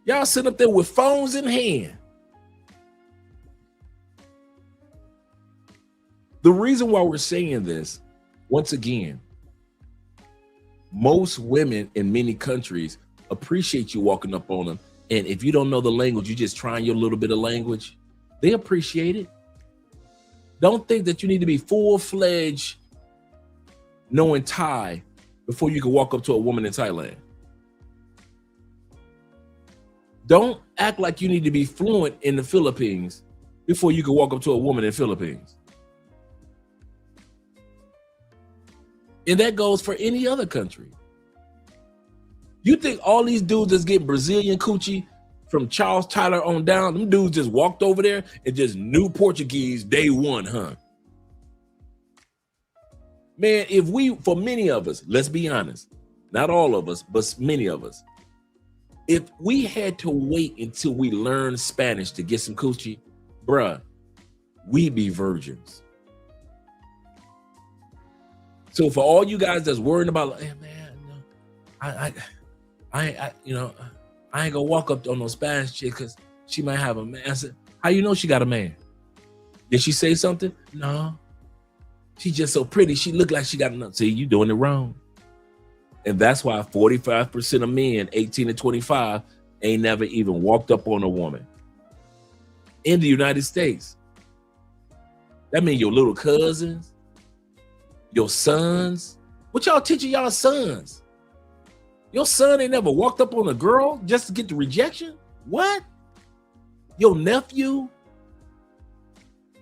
Y'all sit up there with phones in hand. The reason why we're saying this, once again, most women in many countries appreciate you walking up on them. And if you don't know the language, you just trying your little bit of language, they appreciate it. Don't think that you need to be full-fledged knowing Thai before you can walk up to a woman in Thailand. Don't act like you need to be fluent in the Philippines before you can walk up to a woman in the Philippines. And that goes for any other country. You think all these dudes that's getting Brazilian coochie from Charles Tyler on down, them dudes just walked over there and just knew Portuguese day one, huh? Man, for many of us, let's be honest, not all of us, but many of us, if we had to wait until we learned Spanish to get some coochie, bruh, we'd be virgins. So for all you guys that's worried about, like, hey man, I ain't gonna walk up on no Spanish chick because she might have a man. I said, how you know she got a man? Did she say something? No. She just so pretty. She looked like she got enough. See, you doing it wrong. And that's why 45% of men 18 to 25 ain't never even walked up on a woman in the United States. That means your little cousins, your sons. What y'all teaching y'all sons? Your son ain't never walked up on a girl just to get the rejection? What? Your nephew?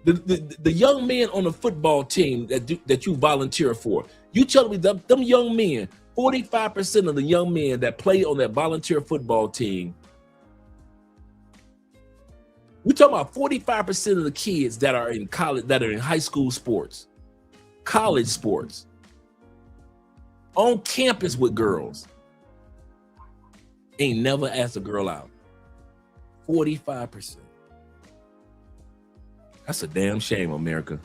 The young men on the football team that you volunteer for, you telling me them young men, 45% of the young men that play on that volunteer football team, we're talking about 45% of the kids that are in college, that are in high school sports, college sports, on campus with girls, ain't never asked a girl out. 45%. That's a damn shame, America.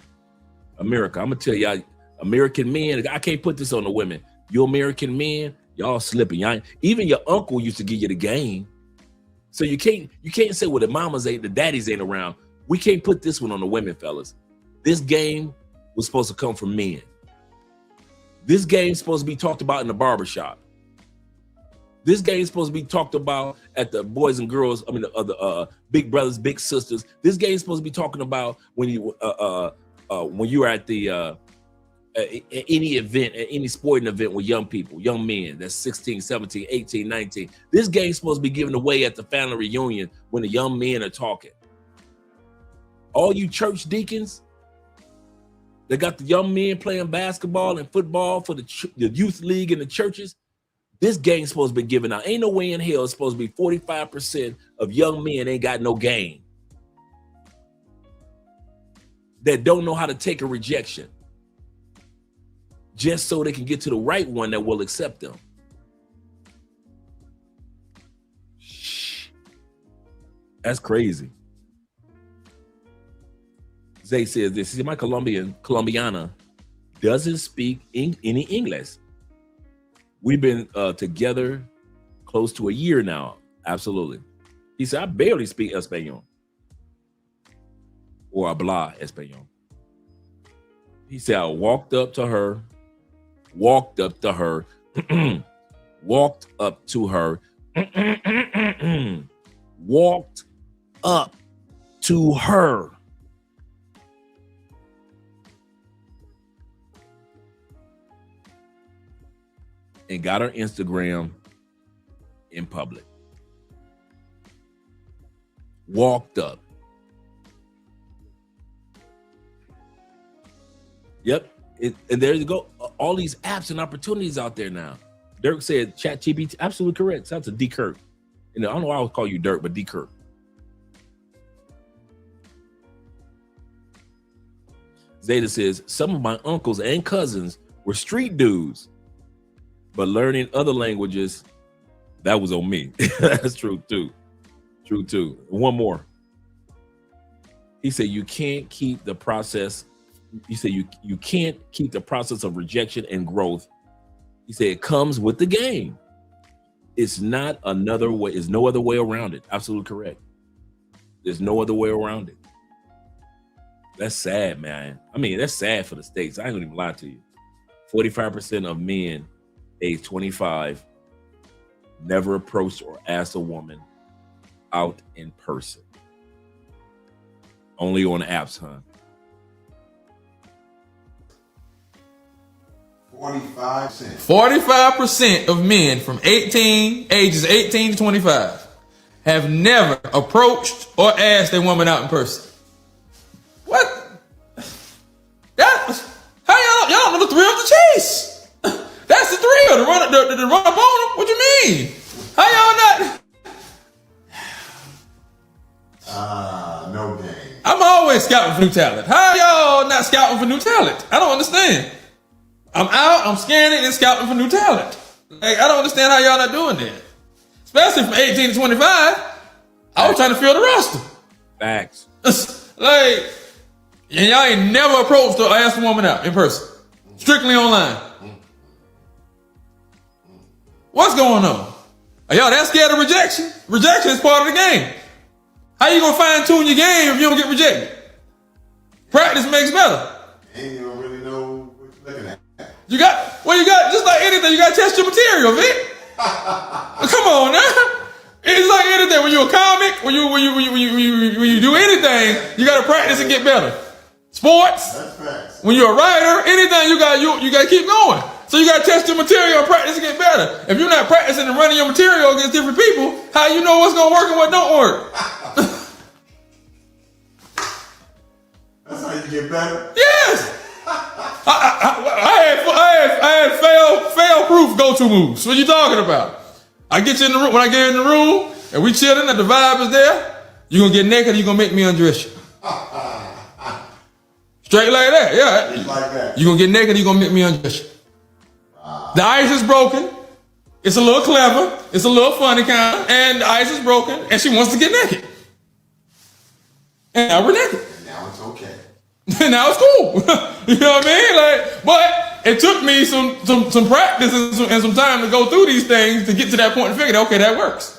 America, I'm gonna tell y'all, American men, I can't put this on the women. You American men, y'all slipping. Y'all, even your uncle used to give you the game. So you can't say, well, the mamas ain't, the daddies ain't around. We can't put this one on the women, fellas. This game was supposed to come from men. This game's supposed to be talked about in the barbershop. This game is supposed to be talked about at the boys and girls, I mean, the big brothers, big sisters. This game is supposed to be talking about when you are at the any event, at any sporting event with young people, young men, that's 16, 17, 18, 19. This game is supposed to be given away at the family reunion when the young men are talking. All you church deacons, they got the young men playing basketball and football for the youth league in the churches. This game's supposed to be given out. Ain't no way in hell it's supposed to be 45% of young men ain't got no game. That don't know how to take a rejection. Just so they can get to the right one that will accept them. Shh. That's crazy. Zay says this. See, my Colombiana doesn't speak any English. We've been together close to a year now. Absolutely. He said, I barely speak Espanol. Or habla Espanol. He said, I walked up to her, walked up to her, walked up to her, walked up to her. And got her Instagram in public. Walked up. Yep. And there you go. All these apps and opportunities out there now. Dirk said ChatGPT, absolutely correct. Sounds to D Kirk. I don't know why I would call you Dirk, but D Kirk. Zeta says, some of my uncles and cousins were street dudes, but learning other languages, that was on me. That's true too. True too. One more. He said, you can't keep the process. He said, you can't keep the process of rejection and growth. He said, it comes with the game. It's not another way. There's no other way around it. Absolutely correct. There's no other way around it. That's sad, man. I mean, that's sad for the States. I ain't gonna even lie to you. 45% of men age 25 never approached or asked a woman out in person. Only on the apps, huh? 45% of men from ages 18 to 25 have never approached or asked a woman out in person. What? How y'all know the thrill of the chase? That's the thrill, to run up on them. What you mean? How y'all not? scouting for new talent? How y'all not scouting for new talent? I don't understand. I'm out, I'm scanning and scouting for new talent. Like, I don't understand how y'all not doing that. Especially from 18 to 25. I was trying to fill the roster. Facts. Like, and y'all ain't never approached or asked a woman out in person. Strictly online. What's going on? Are y'all that scared of rejection? Rejection is part of the game. How you gonna fine tune your game if you don't get rejected? Practice makes better. And you don't really know what you're looking at. You got just like anything, you gotta test your material, Vic. Come on now. It's like anything. When you're a comic, when you do anything, you gotta practice and get better. Sports. That's facts. When you're a writer, anything you gotta keep going. So you gotta test your material and practice and get better. If you're not practicing and running your material against different people, how you know what's gonna work and what don't work? That's how you get better. Yes. I had fail-proof go-to moves. What you talking about? I get you in the room. When I get in the room and we chilling and the vibe is there, you gonna get naked. You gonna make me undress you. Straight like that, yeah. Just like that. You gonna get naked. You gonna make me undress you. The ice is broken. It's a little clever. It's a little funny kind of, and the ice is broken, and she wants to get naked. And now we're naked. And now it's okay. Now it's cool. You know what I mean? Like, but it took me some practice and some time to go through these things to get to that point and figure, okay, that works.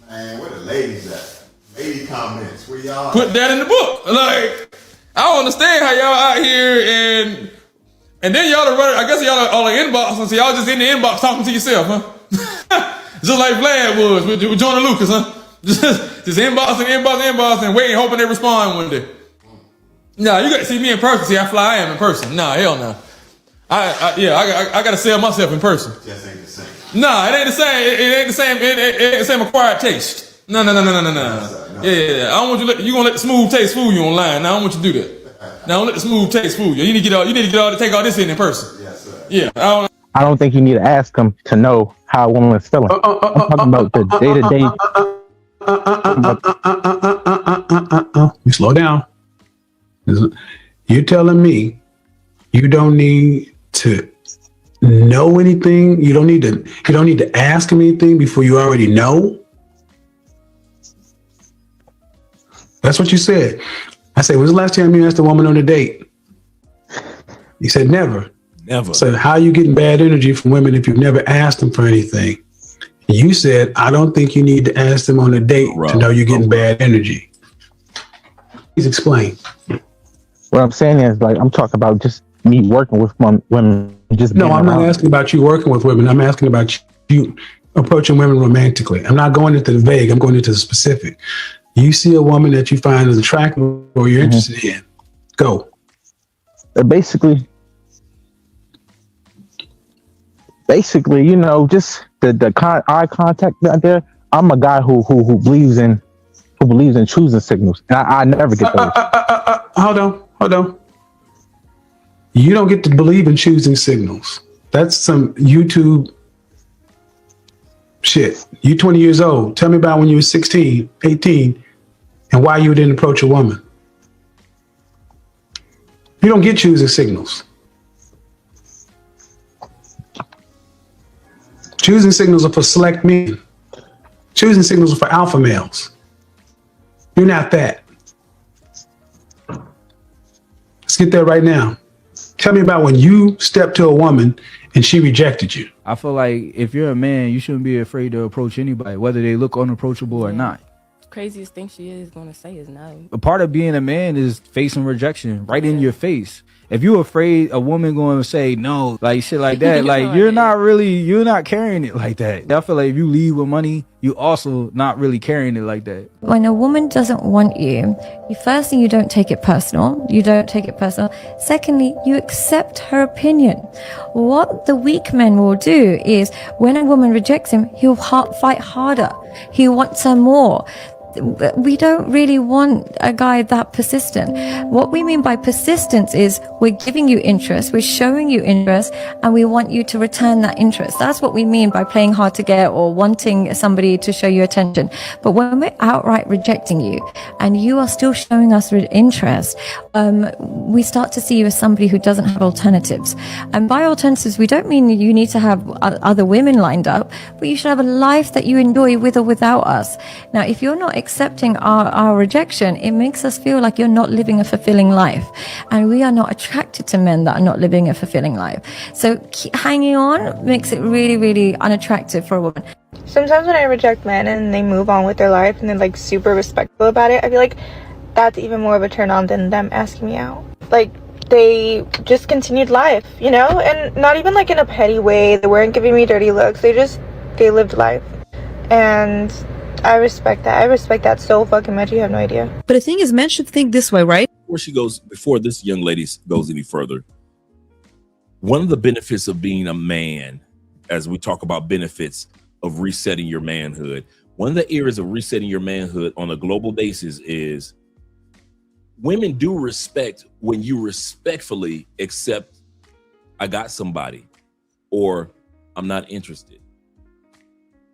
Man, where the ladies at? Lady comments, where y'all? Put that in the book. Like, I don't understand how y'all out here and then y'all are running. I guess y'all are all in inbox, and so y'all just in the inbox talking to yourself, huh? Just like Vlad was with Jonah Lucas, huh? Just inbox and waiting, hoping they respond one day. Nah, you got to see me in person. See how fly I am in person. Nah, hell no. I got to sell myself in person. Just ain't the same. Nah, it ain't the same. It ain't the same. It ain't the same acquired taste. No. Yeah. I don't want you gonna let the smooth taste fool you online. Now I don't want you to do that. Now don't let the smooth taste fool you. You need to take all this in person. Yes, sir. Yeah. I don't think you need to ask them to know how a woman is feeling. I'm talking about the day-to-day. We slow down. You're telling me you don't need to know anything. You don't need to ask him anything before you already know. That's what you said. I said, when's the last time you asked a woman on a date? You said never. Never. So how are you getting bad energy from women if you've never asked them for anything? You said, I don't think you need to ask them on a date to know you're getting bad energy. Please explain. What I'm saying is, like, I'm talking about just me working with women. Just no, I'm not asking about you working with women. I'm asking about you approaching women romantically. I'm not going into the vague. I'm going into the specific. You see a woman that you find is attractive or you're interested in. Go. Basically, you know, just the eye contact out there. I'm a guy who believes in choosing signals, and I never get those. Hold on. You don't get to believe in choosing signals. That's some YouTube shit. You 20 years old. Tell me about when you were 16, 18, and why you didn't approach a woman. You don't get choosing signals. Choosing signals are for select men. Choosing signals are for alpha males. You're not that. Let's get there right now. Tell me about when you stepped to a woman and she rejected you. I feel like if you're a man, you shouldn't be afraid to approach anybody, whether they look unapproachable or not. Craziest thing she is gonna say is no. A part of being a man is facing rejection right in your face. If you're afraid a woman going to say no, like shit like that, like you're not carrying it like that. I feel like if you leave with money, you also not really carrying it like that. When a woman doesn't want you, firstly, you don't take it personal. Secondly, you accept her opinion. What the weak men will do is when a woman rejects him, he'll fight harder. He wants her more. we don't really want a guy that persistent. What we mean by persistence is we're giving you interest, we're showing you interest, and we want you to return that interest. That's what we mean by playing hard to get or wanting somebody to show you attention. But when we're outright rejecting you and you are still showing us interest, we start to see you as somebody who doesn't have alternatives. And by alternatives, we don't mean you need to have other women lined up, but you should have a life that you enjoy with or without us. Now, if you're not accepting our rejection, it makes us feel like you're not living a fulfilling life. And we are not attracted to men that are not living a fulfilling life. So hanging on makes it really, really unattractive for a woman. Sometimes when I reject men and they move on with their life and they're like super respectful about it, I feel like that's even more of a turn on than them asking me out. Like, they just continued life, you know? And not even like in a petty way. They weren't giving me dirty looks. They lived life. And I respect that. I respect that so fucking much. You have no idea. But the thing is, men should think this way, right? Before this young lady goes any further, one of the benefits of being a man, as we talk about benefits of resetting your manhood, one of the areas of resetting your manhood on a global basis is women do respect when you respectfully accept, I got somebody, or I'm not interested.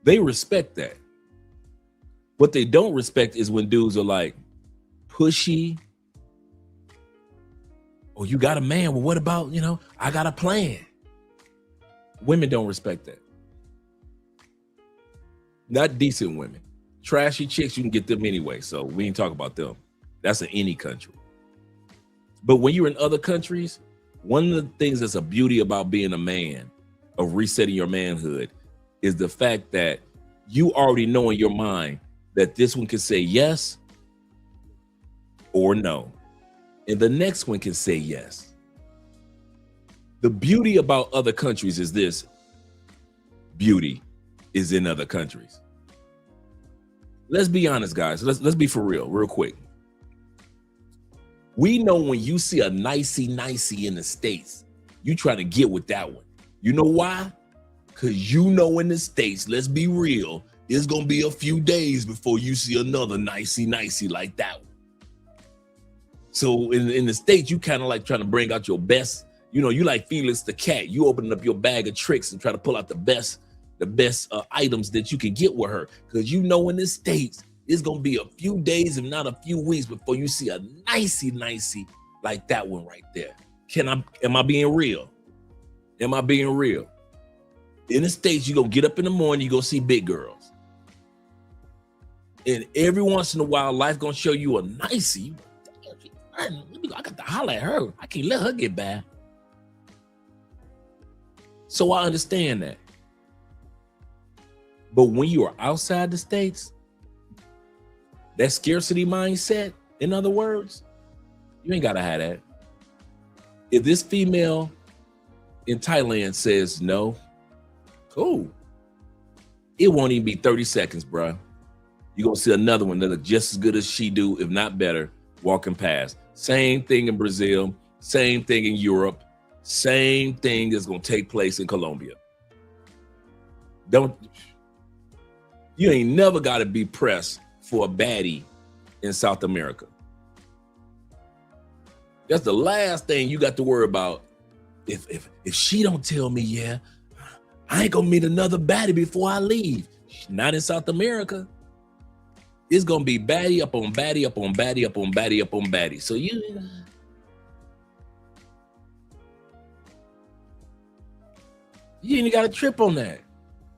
They respect that. What they don't respect is when dudes are like pushy. Oh, you got a man. Well, what about, I got a plan. Women don't respect that. Not decent women. Trashy chicks, you can get them anyway. So we ain't talk about them. That's in any country. But when you're in other countries, one of the things that's a beauty about being a man, of resetting your manhood, is the fact that you already know in your mind that this one can say yes or no. And the next one can say yes. The beauty about other countries is this. Beauty is in other countries. Let's be honest, guys. Let's be for real quick. We know when you see a nicey in the States, you try to get with that one. You know why? Because you know in the States, let's be real, it's going to be a few days before you see another nicey like that one. So in the States, you kind of like trying to bring out your best. You like Felix the cat. You open up your bag of tricks and try to pull out the best items that you can get with her. Because in the States, it's going to be a few days, if not a few weeks, before you see a nicey like that one right there. Am I being real? Am I being real? In the States, you go get up in the morning, you go see big girls. And every once in a while, life gonna show you a nicey. I got to holler at her. I can't let her get bad. So I understand that. But when you are outside the States, that scarcity mindset, in other words, you ain't gotta have that. If this female in Thailand says no, cool. It won't even be 30 seconds, bro. You're gonna see another one that look just as good as she do, if not better, walking past. Same thing in Brazil, same thing in Europe, same thing is gonna take place in Colombia. You ain't never gotta be pressed for a baddie in South America. That's the last thing you got to worry about. If she don't tell me, yeah, I ain't gonna meet another baddie before I leave. Not in South America. It's gonna be baddie up on baddie up on baddie up on baddie up on baddie. So you ain't got to trip on that.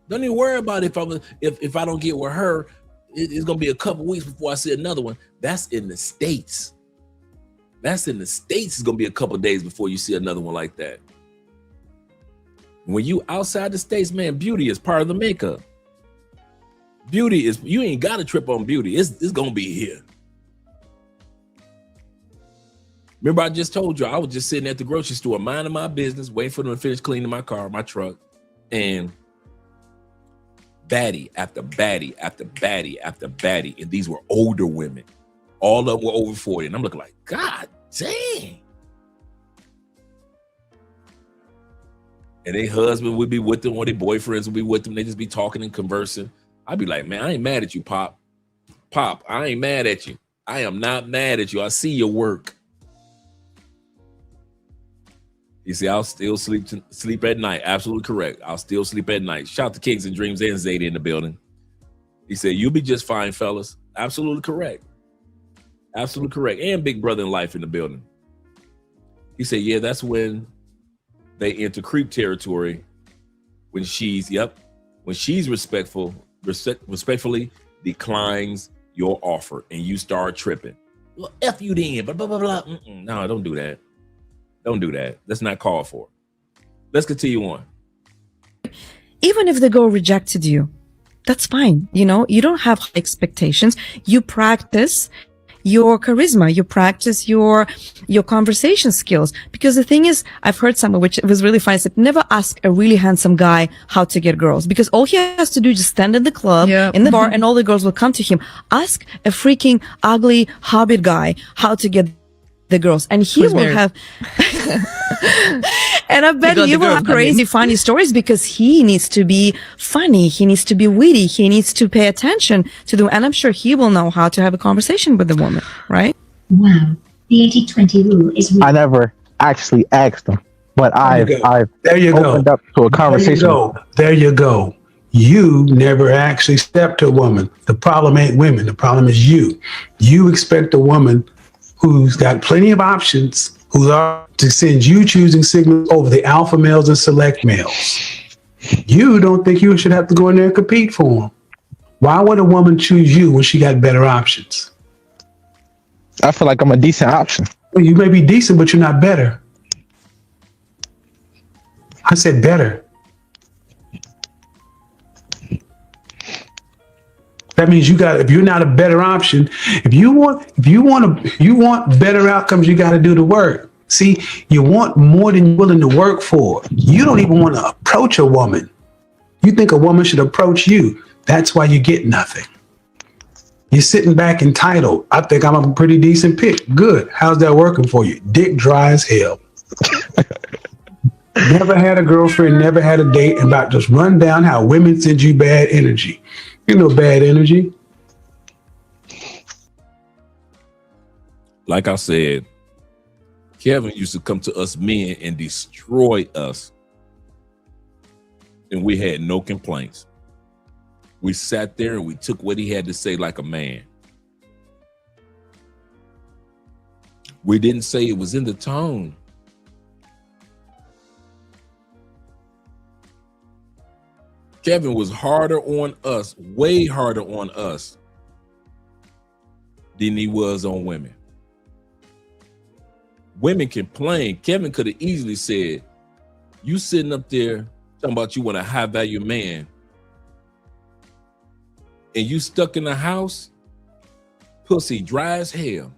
Don't even worry about if I don't get with her. It's gonna be a couple weeks before I see another one. That's in the States. It's gonna be a couple days before you see another one like that. When you outside the States, man, beauty is part of the makeup. Beauty is, you ain't got to trip on beauty. It's gonna be here. Remember, I just told you I was just sitting at the grocery store, minding my business, waiting for them to finish cleaning my car, my truck, and baddie after baddie after baddie after baddie, and these were older women. All of them were over 40, and I'm looking like, God dang. And their husband would be with them, or their boyfriends would be with them. They just be talking and conversing. I'd be like, man, I ain't mad at you, Pop. Pop, I ain't mad at you. I am not mad at you. I see your work. You see, I'll still sleep at night. Absolutely correct. I'll still sleep at night. Shout to Kings and Dreams and Zayda in the building. He said, you'll be just fine, fellas. Absolutely correct. Absolutely correct. And Big Brother in Life in the building. He said, yeah, that's when they enter creep territory. When she's respectfully declines your offer and you start tripping. Well, F you then, blah, blah, blah, blah. No, don't do that. Don't do that. That's not called for. Let's continue on. Even if the girl rejected you, that's fine. You know, you don't have high expectations. You practice your charisma, you practice your conversation skills. Because the thing is, I've heard someone, which was really funny, said, never ask a really handsome guy how to get girls, because all he has to do is just stand in the club, in the bar, and all the girls will come to him. Ask a freaking ugly hobbit guy how to get the girls, and he will have and I bet he will have crazy funny stories, because he needs to be funny, he needs to be witty, he needs to pay attention to them, and I'm sure he will know how to have a conversation with the woman, right? Wow, the 80-20 rule is I never actually asked him, but I've there you opened go. up to a conversation. There you go. You never actually stepped to a woman. The problem ain't women. The problem is you. You expect a woman who's got plenty of options, who's to send you choosing signals over the alpha males and select males. You don't think you should have to go in there and compete for them. Why would a woman choose you when she got better options? I feel like I'm a decent option. Well, you may be decent, but you're not better. I said better. That means if you're not a better option, if you want better outcomes, you got to do the work. See, you want more than you're willing to work for. You don't even want to approach a woman. You think a woman should approach you. That's why you get nothing. You're sitting back entitled. I think I'm a pretty decent pick. Good. How's that working for you? Dick dry as hell. Never had a girlfriend, never had a date, and about just run down how women send you bad energy. You know, bad energy. Like I said, Kevin used to come to us men and destroy us. And we had no complaints. We sat there and we took what he had to say like a man. We didn't say it was in the tone. Kevin was harder on us, way harder on us than he was on women. Women complain. Kevin could have easily said, you sitting up there talking about you want a high value man and you stuck in the house, pussy dry as hell,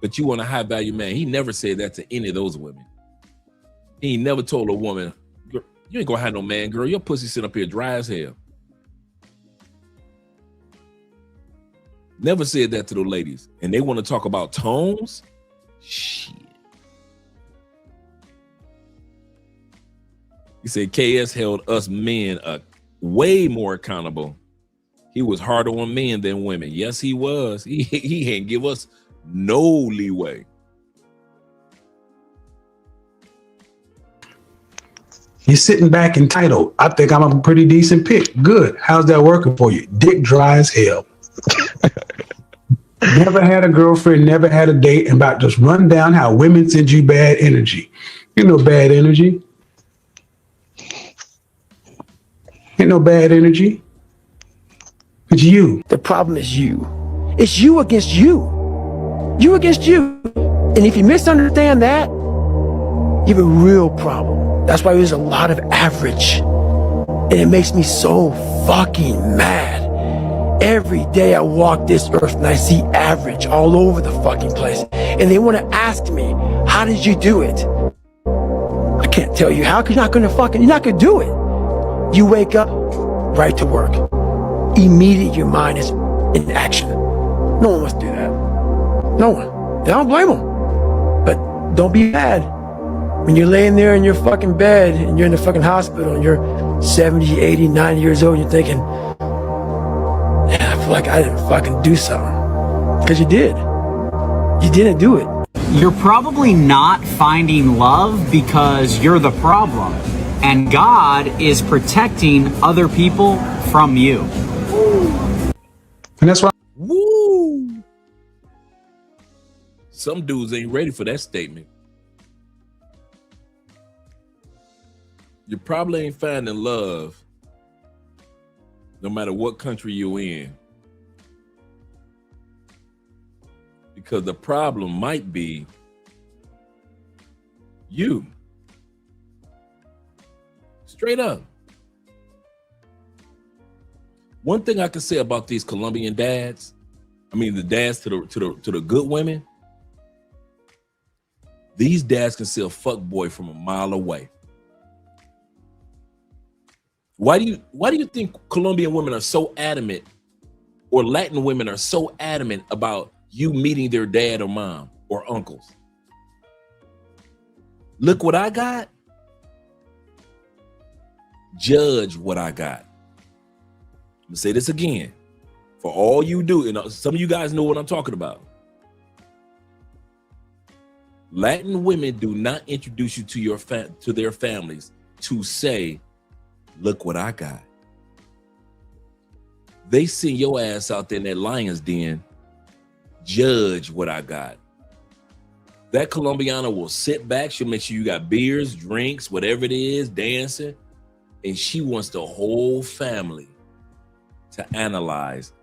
but you want a high value man. He never said that to any of those women. He never told a woman, you ain't gonna have no man, girl. Your pussy sitting up here dry as hell. Never said that to the ladies. And they want to talk about tones? Shit. He said KS held us men way more accountable. He was harder on men than women. Yes, he was. He didn't give us no leeway. You're sitting back entitled. I think I'm a pretty decent pick. Good. How's that working for you? Dick dry as hell. Never had a girlfriend, never had a date, and about just run down how women send you bad energy. You know, bad energy. Ain't no bad energy. It's you. The problem is you. It's you against you. You against you. And if you misunderstand that, you have a real problem. That's why there's a lot of average. And it makes me so fucking mad. Every day I walk this earth and I see average all over the fucking place. And they want to ask me, how did you do it? I can't tell you how, because you're not going to do it. You wake up, right to work. Immediately your mind is in action. No one wants to do that. No one. And I don't blame them. But don't be mad. When you're laying there in your fucking bed and you're in the fucking hospital and you're 70, 80, 90 years old and you're thinking, yeah, feel like I didn't fucking do something. Because you did. You didn't do it. You're probably not finding love because you're the problem, and God is protecting other people from you. And that's why. Woo! Some dudes ain't ready for that statement. You probably ain't finding love no matter what country you're in. Because the problem might be you. Straight up. One thing I can say about these Colombian dads, I mean the dads to the good women, these dads can see a fuck boy from a mile away. Why do you think Colombian women are so adamant, or Latin women are so adamant about you meeting their dad or mom or uncles? Look what I got. Judge what I got. I'm gonna say this again. For all you do, and some of you guys know what I'm talking about. Latin women do not introduce you to their families to say, look what I got. They send your ass out there in that lion's den. Judge what I got. That Colombiana will sit back. She'll make sure you got beers, drinks, whatever it is, dancing. And she wants the whole family to analyze,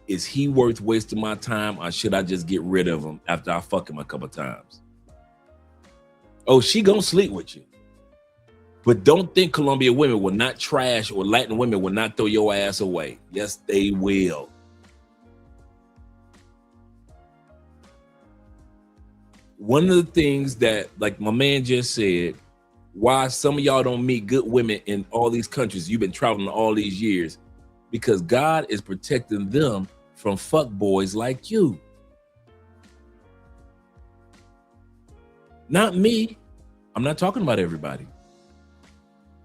is he worth wasting my time, or should I just get rid of him after I fuck him a couple times? Oh, she gonna sleep with you. But don't think Colombian women will not trash, or Latin women will not throw your ass away. Yes, they will. One of the things that, like my man just said, why some of y'all don't meet good women in all these countries you've been traveling all these years, because God is protecting them from fuck boys like you. Not me. I'm not talking about everybody.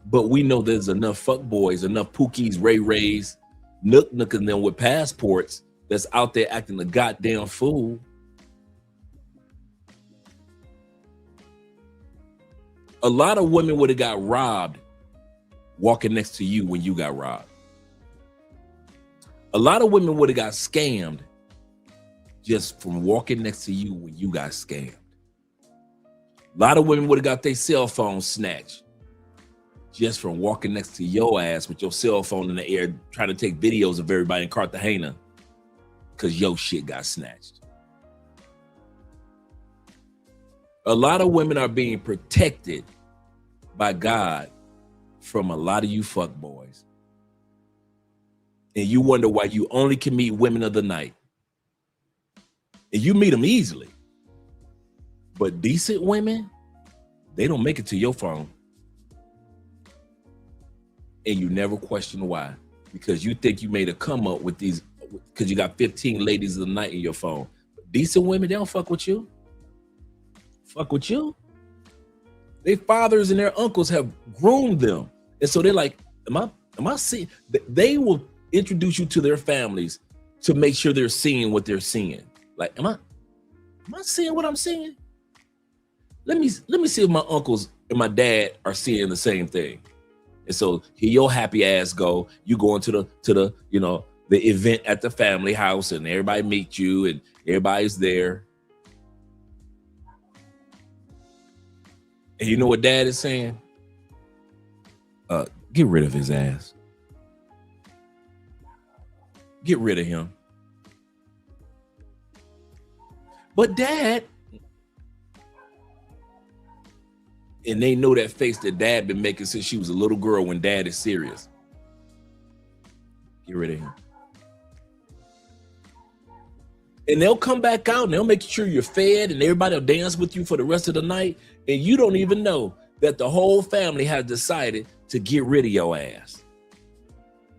But we know there's enough fuck boys, enough Pookies, Ray Rays, Nook and them with passports that's out there acting a goddamn fool. A lot of women would have got robbed walking next to you when you got robbed. A lot of women would have got scammed just from walking next to you when you got scammed. A lot of women would have got their cell phone snatched just from walking next to your ass with your cell phone in the air, trying to take videos of everybody in Cartagena because your shit got snatched. A lot of women are being protected by God from a lot of you fuck boys. And you wonder why you only can meet women of the night. And you meet them easily. But decent women, they don't make it to your phone. And you never question why. Because you think you made a come up with these, because you got 15 ladies of the night in your phone. But decent women, they don't fuck with you. Fuck with you. Their fathers and their uncles have groomed them. And so they're like, am I seeing? They will introduce you to their families to make sure they're seeing what they're seeing. Like, am I seeing what I'm seeing? Let me see if my uncles and my dad are seeing the same thing. And so here your happy ass go. You go into the the event at the family house, and everybody meet you, and everybody's there. And you know what dad is saying? Get rid of his ass. Get rid of him. But dad, and they know that face that dad been making since she was a little girl when dad is serious. Get rid of him. And they'll come back out and they'll make sure you're fed, and everybody will dance with you for the rest of the night. And you don't even know that the whole family has decided to get rid of your ass.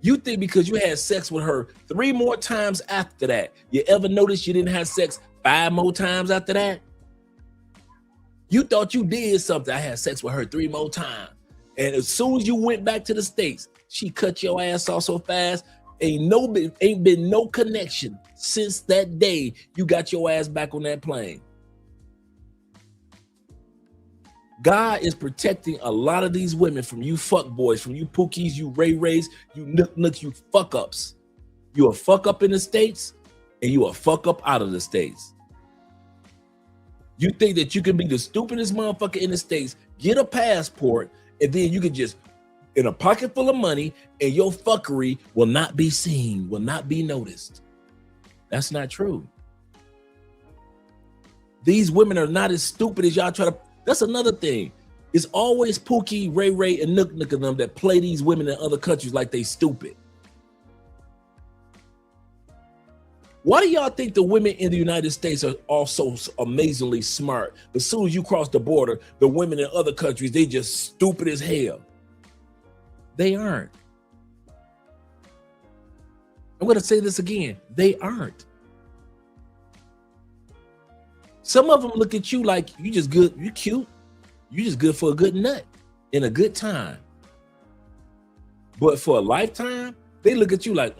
You think because you had sex with her 3 more times after that, you ever notice you didn't have sex 5 more times after that? You thought you did something. I had sex with her 3 more times. And as soon as you went back to the States, she cut your ass off so fast. Ain't been no connection since that day you got your ass back on that plane. God is protecting a lot of these women from you fuck boys, from you pookies, you Ray Rays, you nooks, you fuck ups. You a fuck up in the States and you a fuck up out of the States. You think that you can be the stupidest motherfucker in the States, get a passport, and then you can just in a pocket full of money and your fuckery will not be seen, will not be noticed. That's not true. These women are not as stupid as y'all try to. That's another thing. It's always Pookie, Ray Ray, and Nook of them that play these women in other countries like they stupid. Why do y'all think the women in the United States are also amazingly smart? But as soon as you cross the border, the women in other countries, they just stupid as hell. They aren't. I'm going to say this again. They aren't. Some of them look at you like you just good, you cute, you just good for a good nut in a good time. But for a lifetime, they look at you like,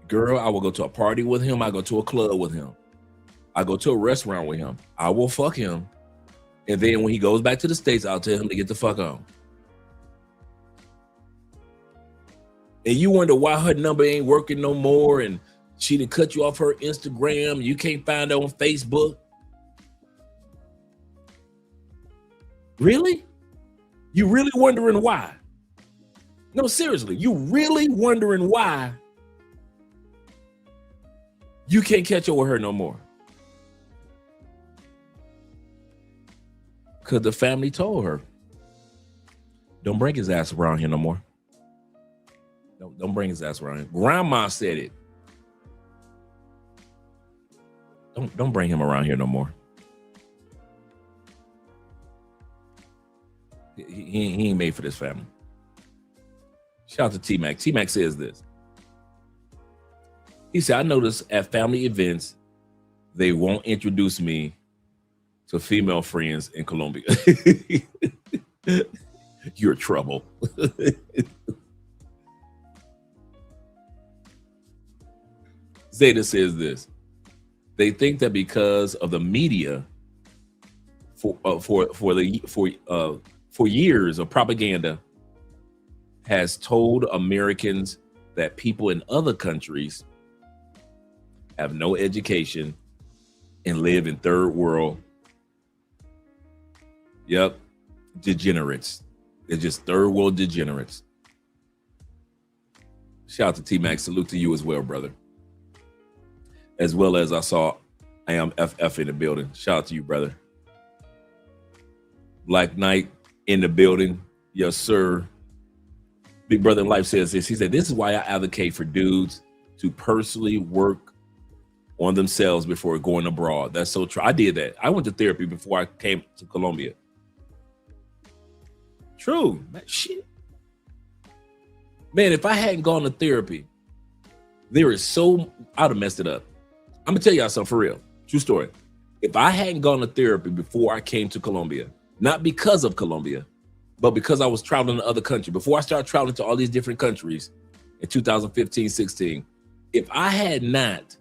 girl, I will go to a party with him. I go to a club with him. I go to a restaurant with him. I will fuck him. And then when he goes back to the States, I'll tell him to get the fuck on. And you wonder why her number ain't working no more and she done cut you off her Instagram. You can't find her on Facebook. Really? You really wondering why? No, seriously, you really wondering why you can't catch up with her no more? Because the family told her, don't bring his ass around here no more. Don't bring his ass around here. Grandma said it. Don't bring him around here no more. He ain't made for this family. Shout out to T-Mac. T-Mac says this. He said, I notice at family events, they won't introduce me to female friends in Colombia. You're trouble. Zeta says this. They think that because of the media, for years of propaganda, has told Americans that people in other countries have no education and live in third world. Yep, degenerates. They're just third world degenerates. Shout out to T-Mac. Salute to you as well, brother. As well as I saw I am FF in the building. Shout out to you, brother. Black Knight in the building. Yes, sir. Big Brother in Life says this. He said, this is why I advocate for dudes to personally work on themselves before going abroad. That's so true. I did that. I went to therapy before I came to Colombia. True. Man, shit. Man, if I hadn't gone to therapy, I'd have messed it up. I'm gonna tell y'all something for real. True story. If I hadn't gone to therapy before I came to Colombia, not because of Colombia, but because I was traveling to other countries, before I started traveling to all these different countries in 2015, 16, if I had not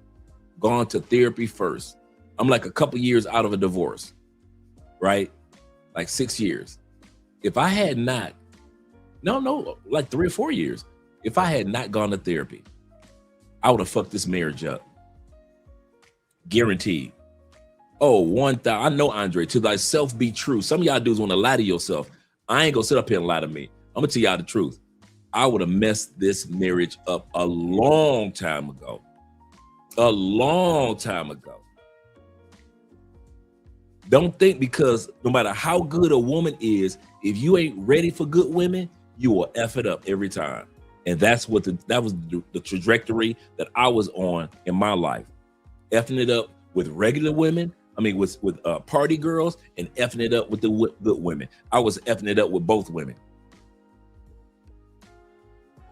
gone to therapy first, I'm like a couple years out of a divorce, right? Like 6 years. If I had not, like 3 or 4 years, if I had not gone to therapy, I would have fucked this marriage up. Guaranteed. Oh, 1,000. I know, Andre, to thyself be true. Some of y'all dudes want to lie to yourself. I ain't gonna sit up here and lie to me. I'm gonna tell y'all the truth. I would have messed this marriage up a long time ago. A long time ago. Don't think because no matter how good a woman is, if you ain't ready for good women, you will F it up every time. And that was the trajectory that I was on in my life. Effing it up with regular women, with party girls, and effing it up with the good women. I was effing it up with both women.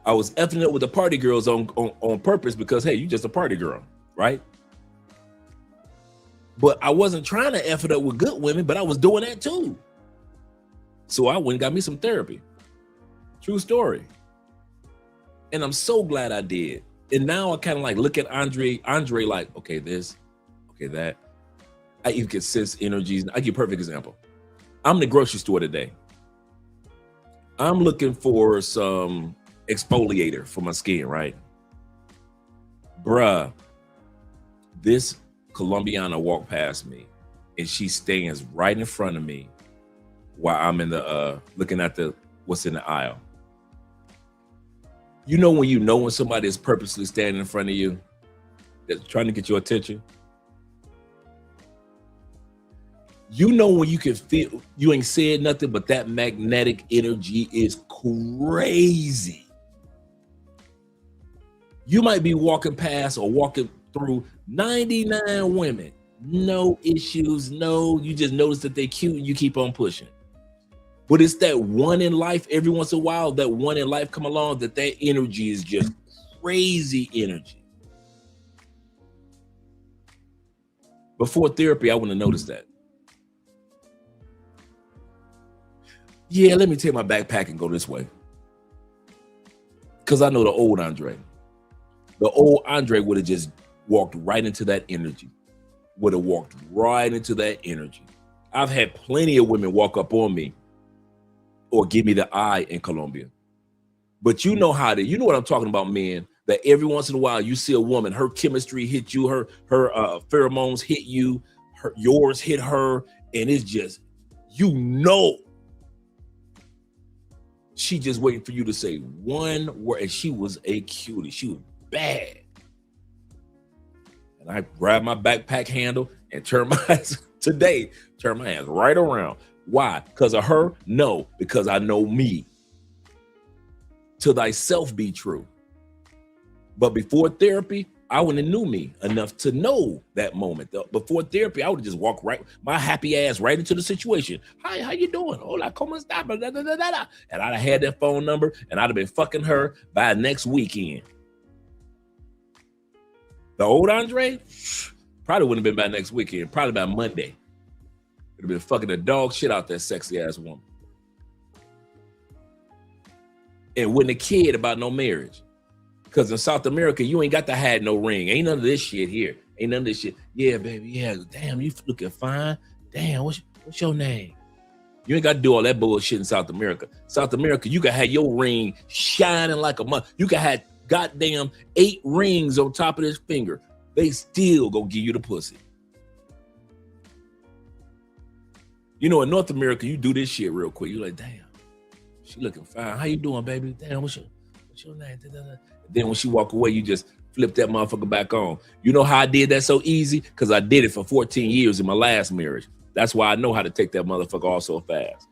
I was effing it up with the party girls on purpose because, hey, you just a party girl, right? But I wasn't trying to F it up with good women, but I was doing that too. So I went and got me some therapy. True story. And I'm so glad I did. And now I kind of like look at Andre like, okay, this, okay, that. I even can sense energies. I give you a perfect example. I'm in the grocery store today. I'm looking for some exfoliator for my skin, right? Bruh, this Colombiana walked past me and she stands right in front of me while I'm in the looking at what's in the aisle. You know when somebody is purposely standing in front of you, that's trying to get your attention? You know when you can feel, you ain't said nothing, but that magnetic energy is crazy. You might be walking past or walking through 99 women, no issues, you just notice that they cute and you keep on pushing. But it's that one in life, every once in a while, that one in life come along, that energy is just crazy energy. Before therapy, I wouldn't have noticed that. Yeah, let me take my backpack and go this way. Because I know the old Andre. The old Andre would have just walked right into that energy. Would have walked right into that energy. I've had plenty of women walk up on me or give me the eye in Colombia. But you know what I'm talking about, men, that every once in a while you see a woman, her chemistry hit you, her pheromones hit you, yours hit her, and it's just, she just waiting for you to say one word, and she was a cutie. She was bad. And I grabbed my backpack handle and turned my hands right around. Why? Because of her? No, because I know me. To thyself be true. But before therapy, I wouldn't have knew me enough to know that moment. Before therapy, I would have just walked my happy ass right into the situation. Hi, how you doing? Hola, ¿cómo está? And I'd have had that phone number and I'd have been fucking her by next weekend. The old Andre probably wouldn't have been by next weekend, probably by Monday. It'd have been fucking the dog shit out that sexy ass woman. And wouldn't have cared about no marriage. Because in South America, you ain't got to have no ring. Ain't none of this shit here. Ain't none of this shit. Yeah, baby, yeah. Damn, you looking fine. Damn, what's your name? You ain't got to do all that bullshit in South America. South America, you can have your ring shining like a month. You can have goddamn 8 rings on top of this finger. They still go give you the pussy. You know, in North America, you do this shit real quick. You're like, damn, she looking fine. How you doing, baby? Damn, what's your name? Then when she walk away, you just flip that motherfucker back on. You know how I did that so easy? Because I did it for 14 years in my last marriage. That's why I know how to take that motherfucker off so fast.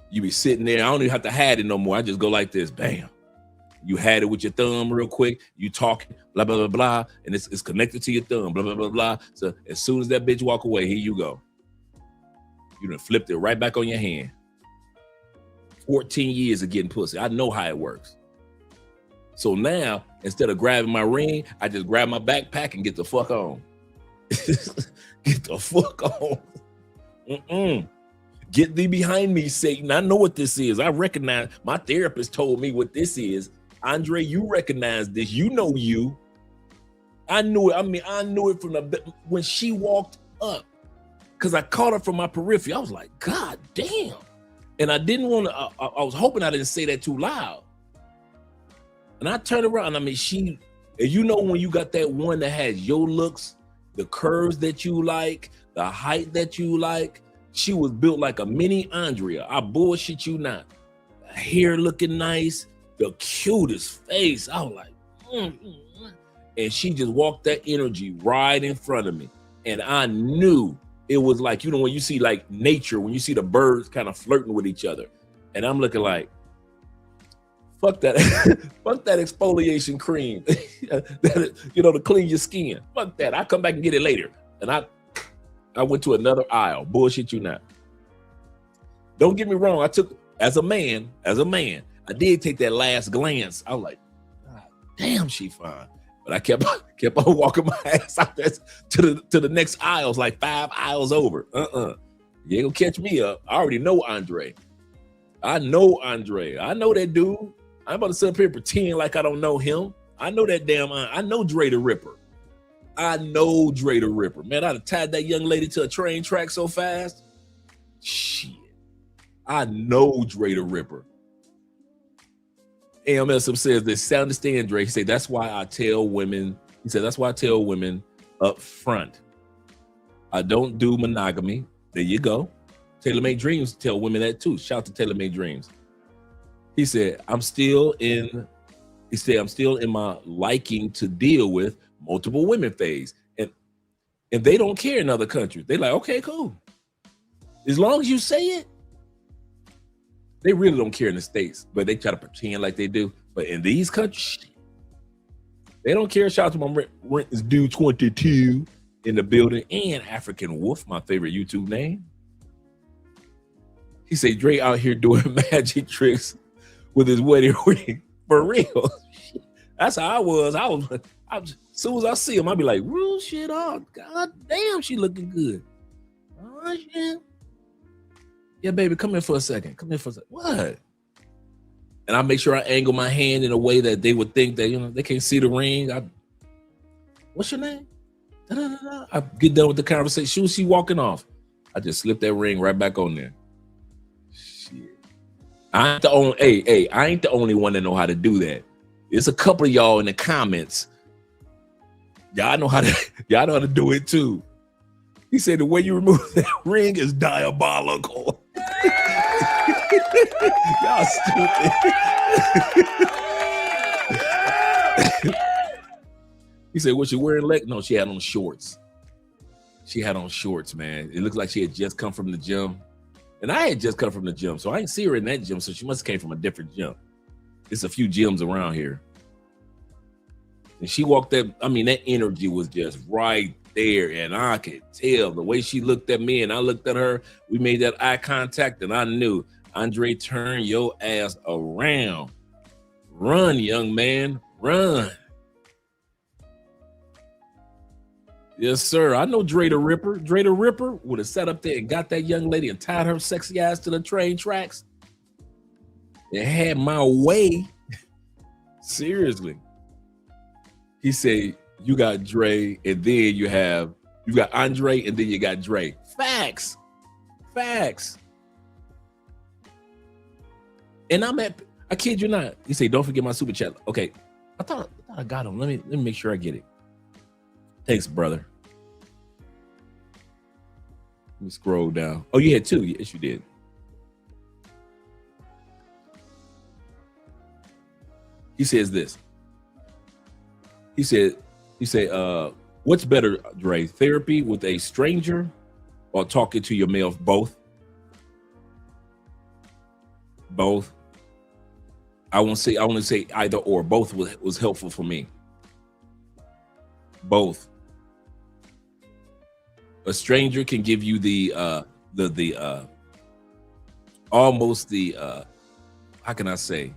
You be sitting there, I don't even have to hide it no more. I just go like this, bam. You had it with your thumb real quick. You talking, blah, blah, blah, blah. And it's connected to your thumb, blah, blah, blah, blah. So as soon as that bitch walk away, here you go. You done flipped it right back on your hand. 14 years of getting pussy. I know how it works. So now, instead of grabbing my ring, I just grab my backpack and get the fuck on. Get the fuck on. Get thee behind me, Satan. I know what this is. I recognize, my therapist told me what this is. Andre, you recognize this. You know you. I knew it. I mean, I knew it from when she walked up. Because I caught her from my periphery. I was like, God damn. And I didn't want to, I was hoping I didn't say that too loud. And I turned around, I mean, and you know when you got that one that has your looks, the curves that you like, the height that you like, she was built like a mini Andrea. I bullshit you not. Hair looking nice, the cutest face. I was like, And she just walked that energy right in front of me. And I knew it was like, you know, when you see like nature, when you see the birds kind of flirting with each other. And I'm looking like, fuck that, fuck that exfoliation cream, to clean your skin. Fuck that. I'll come back and get it later. And I went to another aisle. Bullshit you not. Don't get me wrong. As a man, I did take that last glance. I was like, God damn, she fine. But I kept on walking my ass out there to the next aisles, like 5 aisles over. You ain't gonna catch me up. I already know Andre. I know Andre. I know that dude. I'm about to sit up here and pretend like I don't know him. I know that damn, I know Dre the Ripper. I know Dre the Ripper. Man, I'd have tied that young lady to a train track so fast. Shit. I know Dre the Ripper. AMSM says this, understand, Dre. He said, that's why I tell women, up front, I don't do monogamy. There you go. Taylor Made Dreams tell women that too. Shout out to Taylor Made Dreams. He said, I'm still in my liking to deal with multiple women phase. And they don't care in other countries. They like, okay, cool. As long as you say it. They really don't care in the States, but they try to pretend like they do. But in these countries, they don't care. Shout out to my rent is due 22 in the building, and African Wolf, my favorite YouTube name. He said, Dre out here doing magic tricks with his wedding ring. For real. That's how I was. As soon as I see him, I'll be like, real shit, oh, god damn, she looking good. Oh, shit. Yeah, baby, come here for a second. What? And I make sure I angle my hand in a way that they would think that, they can't see the ring. What's your name? Da-da-da-da. I get done with the conversation. Soon as she walking off, I just slip that ring right back on there. Shit. I ain't the only one that know how to do that. There's a couple of y'all in the comments. Y'all know how to do it too. He said the way you remove that ring is diabolical. Y'all stupid. He said, was she wearing leg? No, she had on shorts. Man. It looked like she had just come from the gym. And I had just come from the gym, so I didn't see her in that gym, so she must have came from a different gym. There's a few gyms around here. And she walked that energy was just right there, and I could tell the way she looked at me and I looked at her. We made that eye contact, and I knew, Andre, turn your ass around. Run, young man, run. Yes, sir. I know Dre the Ripper. Dre the Ripper would have sat up there and got that young lady and tied her sexy ass to the train tracks and had my way. Seriously. He said, you got Dre, and then you got Andre, and then you got Dre. Facts. And I kid you not. He said, don't forget my super chat. Okay. I thought I got him. Let me make sure I get it. Thanks, brother. Let me scroll down. Oh, you had two. Yes, you did. He says this. He said, what's better, Dre? Therapy with a stranger or talking to your male? Both. I won't say either or. Both was helpful for me. Both. A stranger can give you almost the how can I say,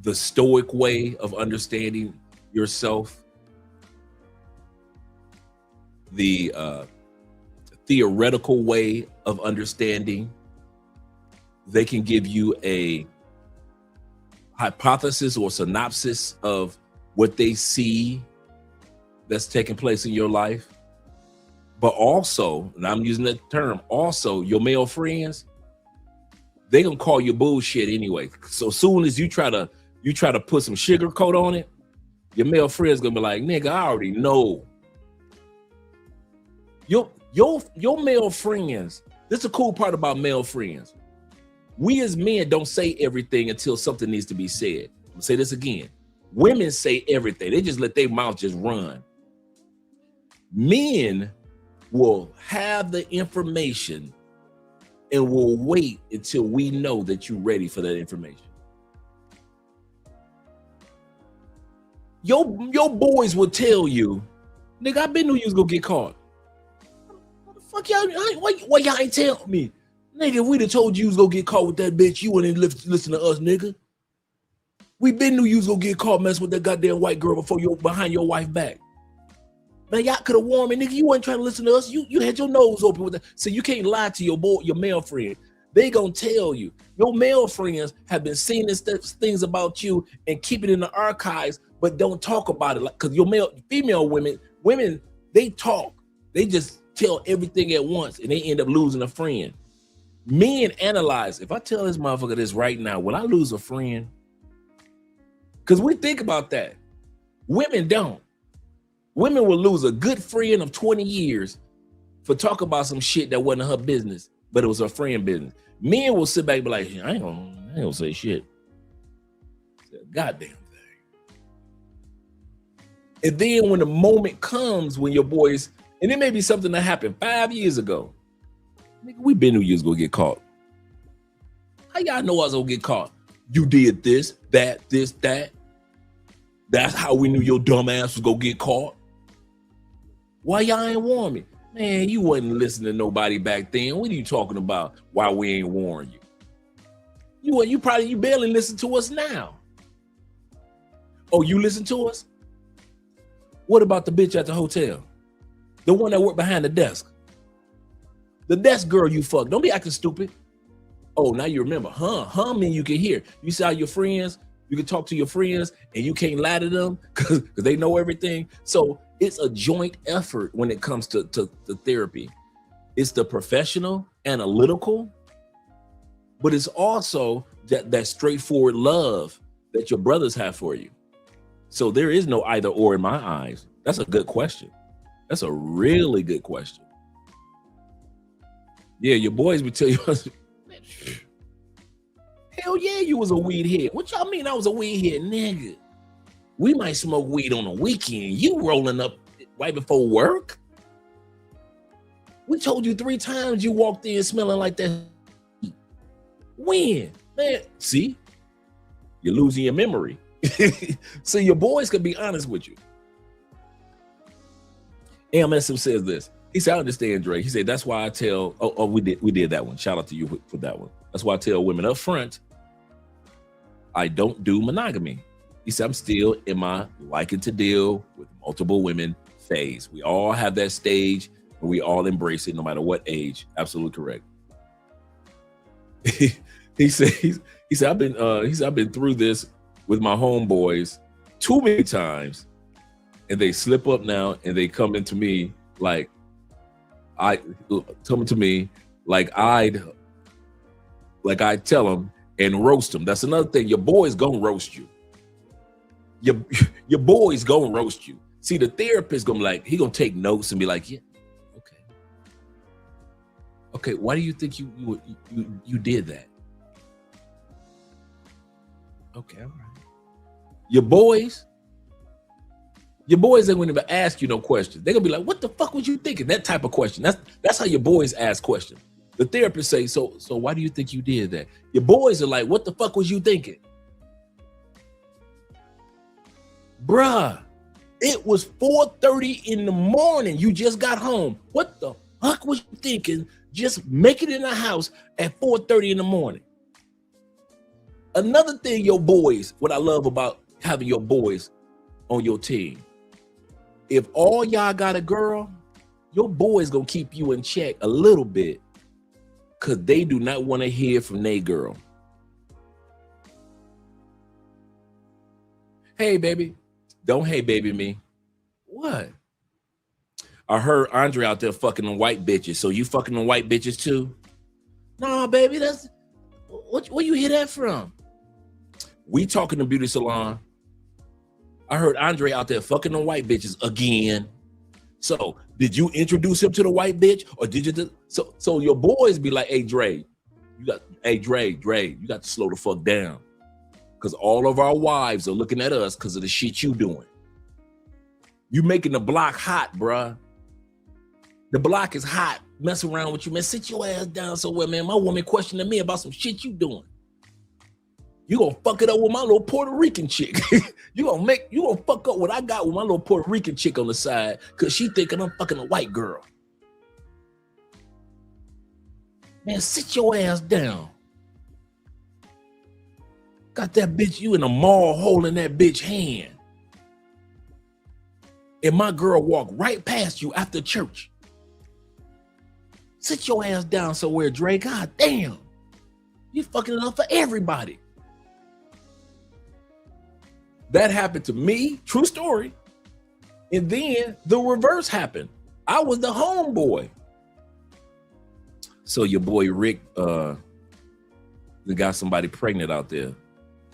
the stoic way of understanding yourself, the theoretical way of understanding. They can give you a hypothesis or synopsis of what they see that's taking place in your life. But also, and I'm using that term, also your male friends, they gonna call you bullshit anyway. So soon as you try to put some sugar coat on it, your male friend's gonna be like, nigga, I already know. Your male friends, this is the cool part about male friends. We as men don't say everything until something needs to be said. I'm gonna say this again. Women say everything. They just let their mouth just run. Men will have the information and will wait until we know that you're ready for that information. Your boys will tell you, nigga, I been knew you was gonna get caught. What the fuck y'all? Why y'all ain't tell me? Nigga, if we'd have told you was gonna get caught with that bitch, you wouldn't listen to us, nigga. We been knew you was gonna get caught messing with that goddamn white girl behind your wife back. Man, y'all could have warned me, nigga. You wasn't trying to listen to us. You had your nose open with that. So you can't lie to your male friend. They gonna tell you. Your male friends have been seeing things about you and keep it in the archives, but don't talk about it. Like, cause your female women, they talk. They just tell everything at once and they end up losing a friend. Men analyze. If I tell this motherfucker this right now, will I lose a friend? Because we think about that. Women don't. Women will lose a good friend of 20 years for talking about some shit that wasn't her business, but it was her friend business. Men will sit back and be like, I ain't gonna say shit. Goddamn thing. And then when the moment comes when your boys, and it may be something that happened 5 years ago. Nigga, we been knew you was gonna get caught. How y'all know I was gonna get caught? You did this, that, this, that. That's how we knew your dumb ass was gonna get caught. Why y'all ain't warn me? Man, you wasn't listening to nobody back then. What are you talking about? Why we ain't warn you? You barely listen to us now. Oh, you listen to us? What about the bitch at the hotel? The one that worked behind the desk? The desk girl you fucked. Don't be acting stupid. Oh, now you remember. Huh mean you can hear. You see how your friends, you can talk to your friends and you can't lie to them because they know everything. So it's a joint effort when it comes to therapy. It's the professional, analytical, but it's also that straightforward love that your brothers have for you. So there is no either or in my eyes. That's a good question. That's a really good question. Yeah, your boys would tell you, hell yeah, you was a weed head. What y'all mean I was a weed head, nigga? We might smoke weed on a weekend. You rolling up right before work? We told you 3 times you walked in smelling like that. When? Man, see? You're losing your memory. So your boys could be honest with you. AMSM says this. He said, I understand, Dre. He said, that's why I tell, we did that one. Shout out to you for that one. That's why I tell women up front, I don't do monogamy. He said, I'm still in my liking to deal with multiple women phase. We all have that stage and we all embrace it no matter what age. Absolutely correct. He said, I've been through this with my homeboys too many times, and they slip up now and they come into me like I'd tell them and roast them. That's another thing. Your boys gonna roast you. Your boys gonna roast you. See, the therapist gonna he gonna take notes and be like, yeah, okay. Why do you think you did that? Okay, all right. Your boys ain't gonna even ask you no questions. They're gonna be like, what the fuck was you thinking? That type of question. That's how your boys ask questions. The therapist say, so why do you think you did that? Your boys are like, what the fuck was you thinking? Bruh, it was 4:30 in the morning. You just got home. What the fuck was you thinking? Just make it in the house at 4:30 in the morning. Another thing, your boys, what I love about having your boys on your team, if all y'all got a girl, your boys gonna keep you in check a little bit because they do not want to hear from their girl. Hey, baby. Don't hey, baby me. What? I heard Andre out there fucking them white bitches. So you fucking them white bitches too? No, baby, that's... Where you hear that from? We talking to beauty salon. I heard Andre out there fucking them white bitches again. So did you introduce him to the white bitch, or did you? So your boys be like, hey Dre, you got to slow the fuck down, because all of our wives are looking at us because of the shit you doing. You making the block hot, bruh. The block is hot. Mess around with you, man. Sit your ass down somewhere, man. My woman questioning me about some shit you doing. You gonna fuck it up with my little Puerto Rican chick. you gonna fuck up what I got with my little Puerto Rican chick on the side because she thinking I'm fucking a white girl. Man, sit your ass down. Got that bitch, you in the mall holding that bitch hand. And my girl walked right past you after church. Sit your ass down somewhere, Dre. God damn. You're fucking it up for everybody. That happened to me, true story. And then the reverse happened. I was the homeboy. So your boy Rick got somebody pregnant out there.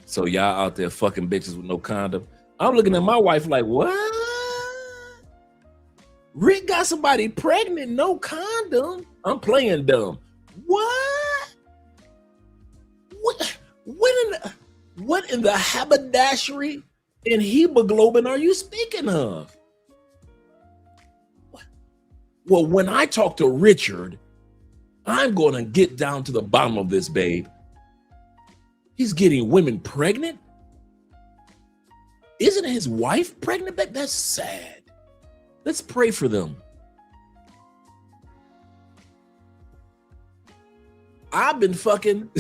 So y'all out there fucking bitches with no condom. I'm looking at my wife like, what? Rick got somebody pregnant, no condom. I'm playing dumb. What? What in the haberdashery and hemoglobin are you speaking of? Well, when I talk to Richard, I'm going to get down to the bottom of this, babe. He's getting women pregnant? Isn't his wife pregnant, babe? That's sad. Let's pray for them. I've been fucking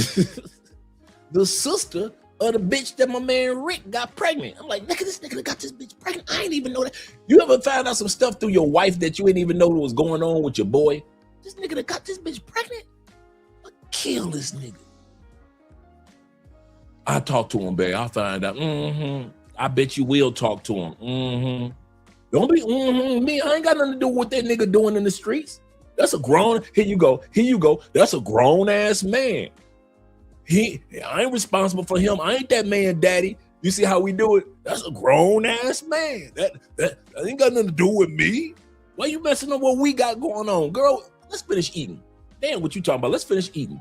the sister of the bitch that my man Rick got pregnant. I'm like, nigga, this nigga got this bitch pregnant. I ain't even know that. You ever found out some stuff through your wife that you didn't even know what was going on with your boy? This nigga that got this bitch pregnant? I'll kill this nigga. I talk to him, babe. I'll find out. I bet you will talk to him. Don't be me. I ain't got nothing to do with what that nigga doing in the streets. That's a grown, here you go. That's a grown ass man. I ain't responsible for him. I ain't that man daddy. You see how we do it? That's a grown ass man. That ain't got nothing to do with me. Why you messing up what we got going on? Girl, let's finish eating. Damn, what you talking about? Let's finish eating.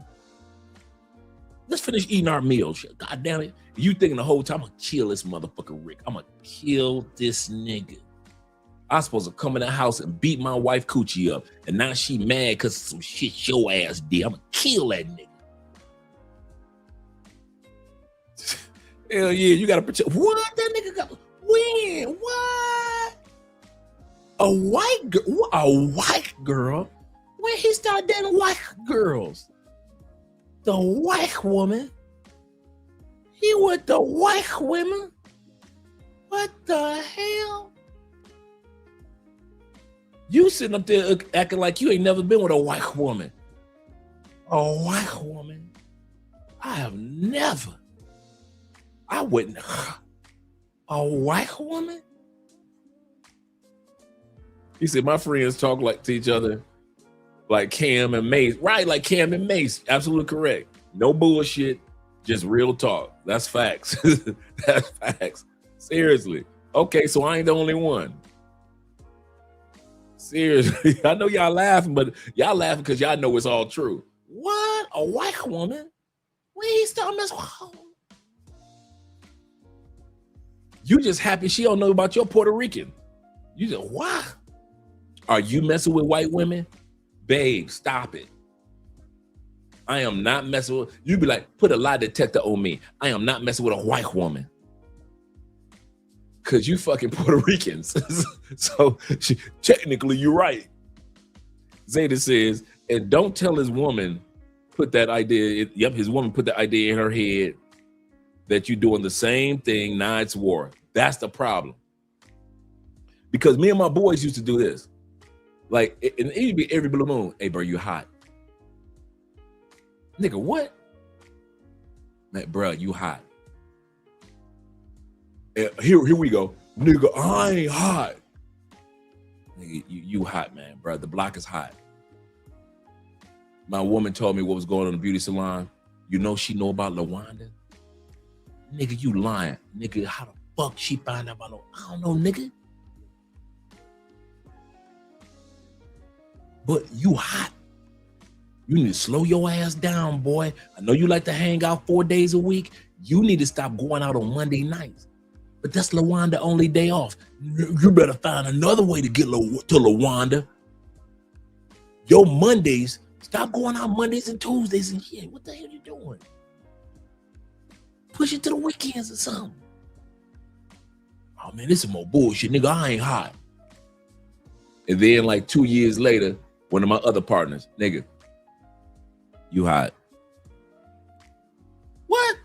Let's finish eating our meals. God damn it. You thinking the whole time, I'm gonna kill this motherfucker Rick. I'm gonna kill this nigga. I was supposed to come in the house and beat my wife coochie up. And now she mad because some shit your ass did. I'm gonna kill that nigga. Hell yeah, you gotta protect. What? That nigga got when? What? A white girl? When he started dating white girls? The white woman? He with the white women? What the hell? You sitting up there acting like you ain't never been with a white woman. A white woman? I have never. I wouldn't. A white woman? He said, my friends talk like to each other like Cam and Mace. Right, like Cam and Mace. Absolutely correct. No bullshit. Just real talk. That's facts. That's facts. Seriously. Okay, so I ain't the only one. Seriously. I know y'all laughing, but y'all laughing because y'all know it's all true. What? A white woman? When he start messing with her? You just happy she don't know about your Puerto Rican. You just, what? Are you messing with white women? Babe, stop it. I am not messing with, you be like, put a lie detector on me. I am not messing with a white woman. Cause you fucking Puerto Ricans. So technically you're right. Zeta says, and don't tell his woman, put that idea, his woman put the idea in her head that you're doing the same thing, now it's war. That's the problem. Because me and my boys used to do this. Like, and it would be every blue moon. Hey, bro, you hot. Nigga, what? Like, bro, you hot. And here we go. Nigga, I ain't hot. Nigga, you hot, man, bro. The block is hot. My woman told me what was going on in the beauty salon. You know she know about LaWanda? Nigga, you lying. Nigga, how the fuck she find out about I don't know, nigga. But you hot. You need to slow your ass down, boy. I know you like to hang out 4 days a week. You need to stop going out on Monday nights. But that's LaWanda only day off. You better find another way to get to LaWanda. Your Mondays, stop going out Mondays and Tuesdays and shit. What the hell you doing? Push it to the weekends or something. Oh man, this is more bullshit, nigga. I ain't hot. And then like 2 years later, one of my other partners, nigga, you hot. What?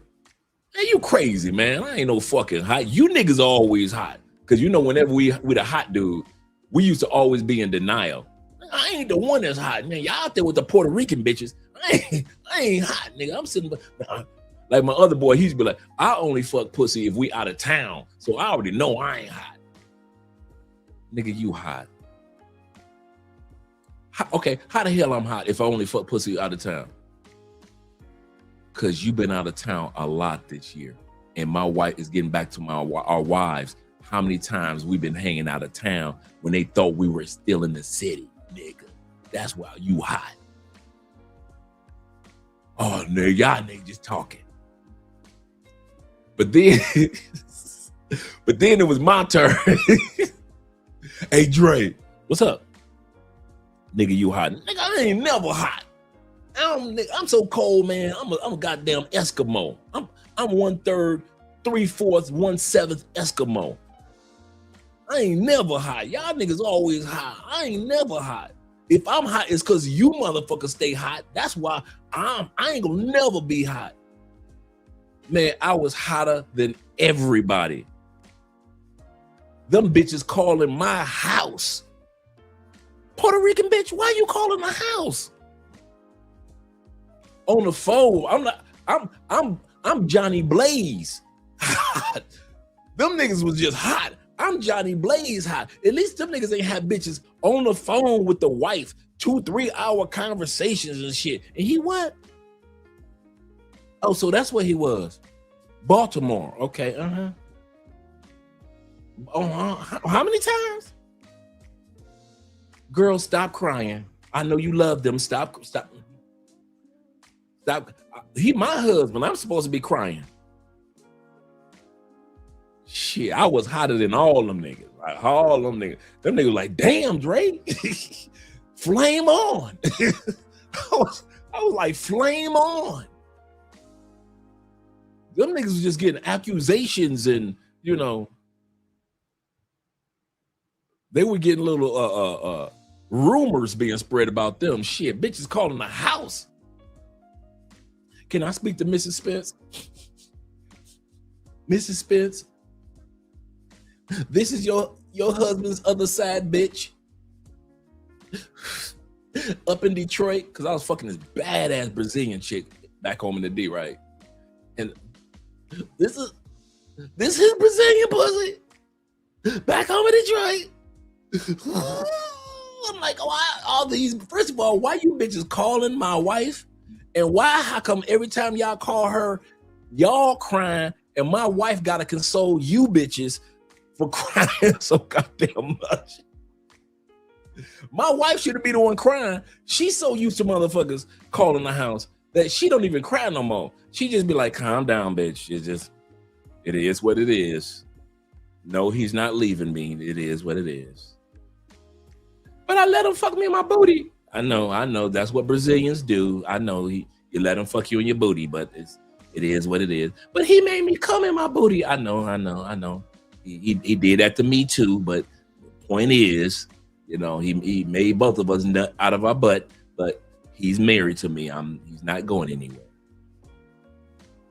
Man, you crazy, man. I ain't no fucking hot. You niggas are always hot. Cause you know, whenever we the hot dude, we used to always be in denial. I ain't the one that's hot, man. Y'all out there with the Puerto Rican bitches. I ain't hot, nigga. I'm sitting like my other boy, he's be like, I only fuck pussy if we out of town. So I already know I ain't hot. Nigga, you hot. Okay, how the hell I'm hot if I only fuck pussy out of town? Cause you been out of town a lot this year. And my wife is getting back to our wives. How many times we've been hanging out of town when they thought we were still in the city, nigga. That's why you hot. Oh, nigga, y'all niggas just talking. But then, it was my turn. Hey, Dre, what's up? Nigga, you hot. Nigga, I ain't never hot. I'm so cold, man. I'm a goddamn Eskimo. I'm 1/3, 3/4, 1/7 Eskimo. I ain't never hot. Y'all niggas always hot. I ain't never hot. If I'm hot, it's because you motherfuckers stay hot. That's why I ain't gonna never be hot. Man, I was hotter than everybody. Them bitches calling my house. Puerto Rican bitch, why you calling the house? On the phone, I'm Johnny Blaze. Them niggas was just hot. I'm Johnny Blaze hot. At least them niggas ain't have bitches on the phone with the wife, 2-3 hour conversations and shit. And he what? Oh, so that's what he was. Baltimore. Okay, how many times? Girl, stop crying. I know you love them. Stop. He my husband. I'm supposed to be crying. Shit, I was hotter than all them niggas. Like all them niggas. Them niggas like, damn, Dre. Flame on. I was like, flame on. Them niggas was just getting accusations and, you know, they were getting little rumors being spread about them. Shit, bitches calling the house. Can I speak to Mrs. Spence? Mrs. Spence, this is your husband's other side, bitch. Up in Detroit, because I was fucking this badass Brazilian chick back home in the D, right? And this is Brazilian pussy back home in Detroit. I'm like, why all these? First of all, why you bitches calling my wife? And how come every time y'all call her, y'all crying, and my wife gotta console you bitches for crying so goddamn much? My wife shouldn't be the one crying. She's so used to motherfuckers calling the house that she don't even cry no more. She just be like, calm down, bitch. It is what it is. No, he's not leaving me. It is what it is. But I let him fuck me in my booty. I know. That's what Brazilians do. I know you let him fuck you in your booty, but it is what it is. But he made me come in my booty. I know. He did that to me too. But the point is, you know, he made both of us nut out of our butt. But he's married to me. He's not going anywhere.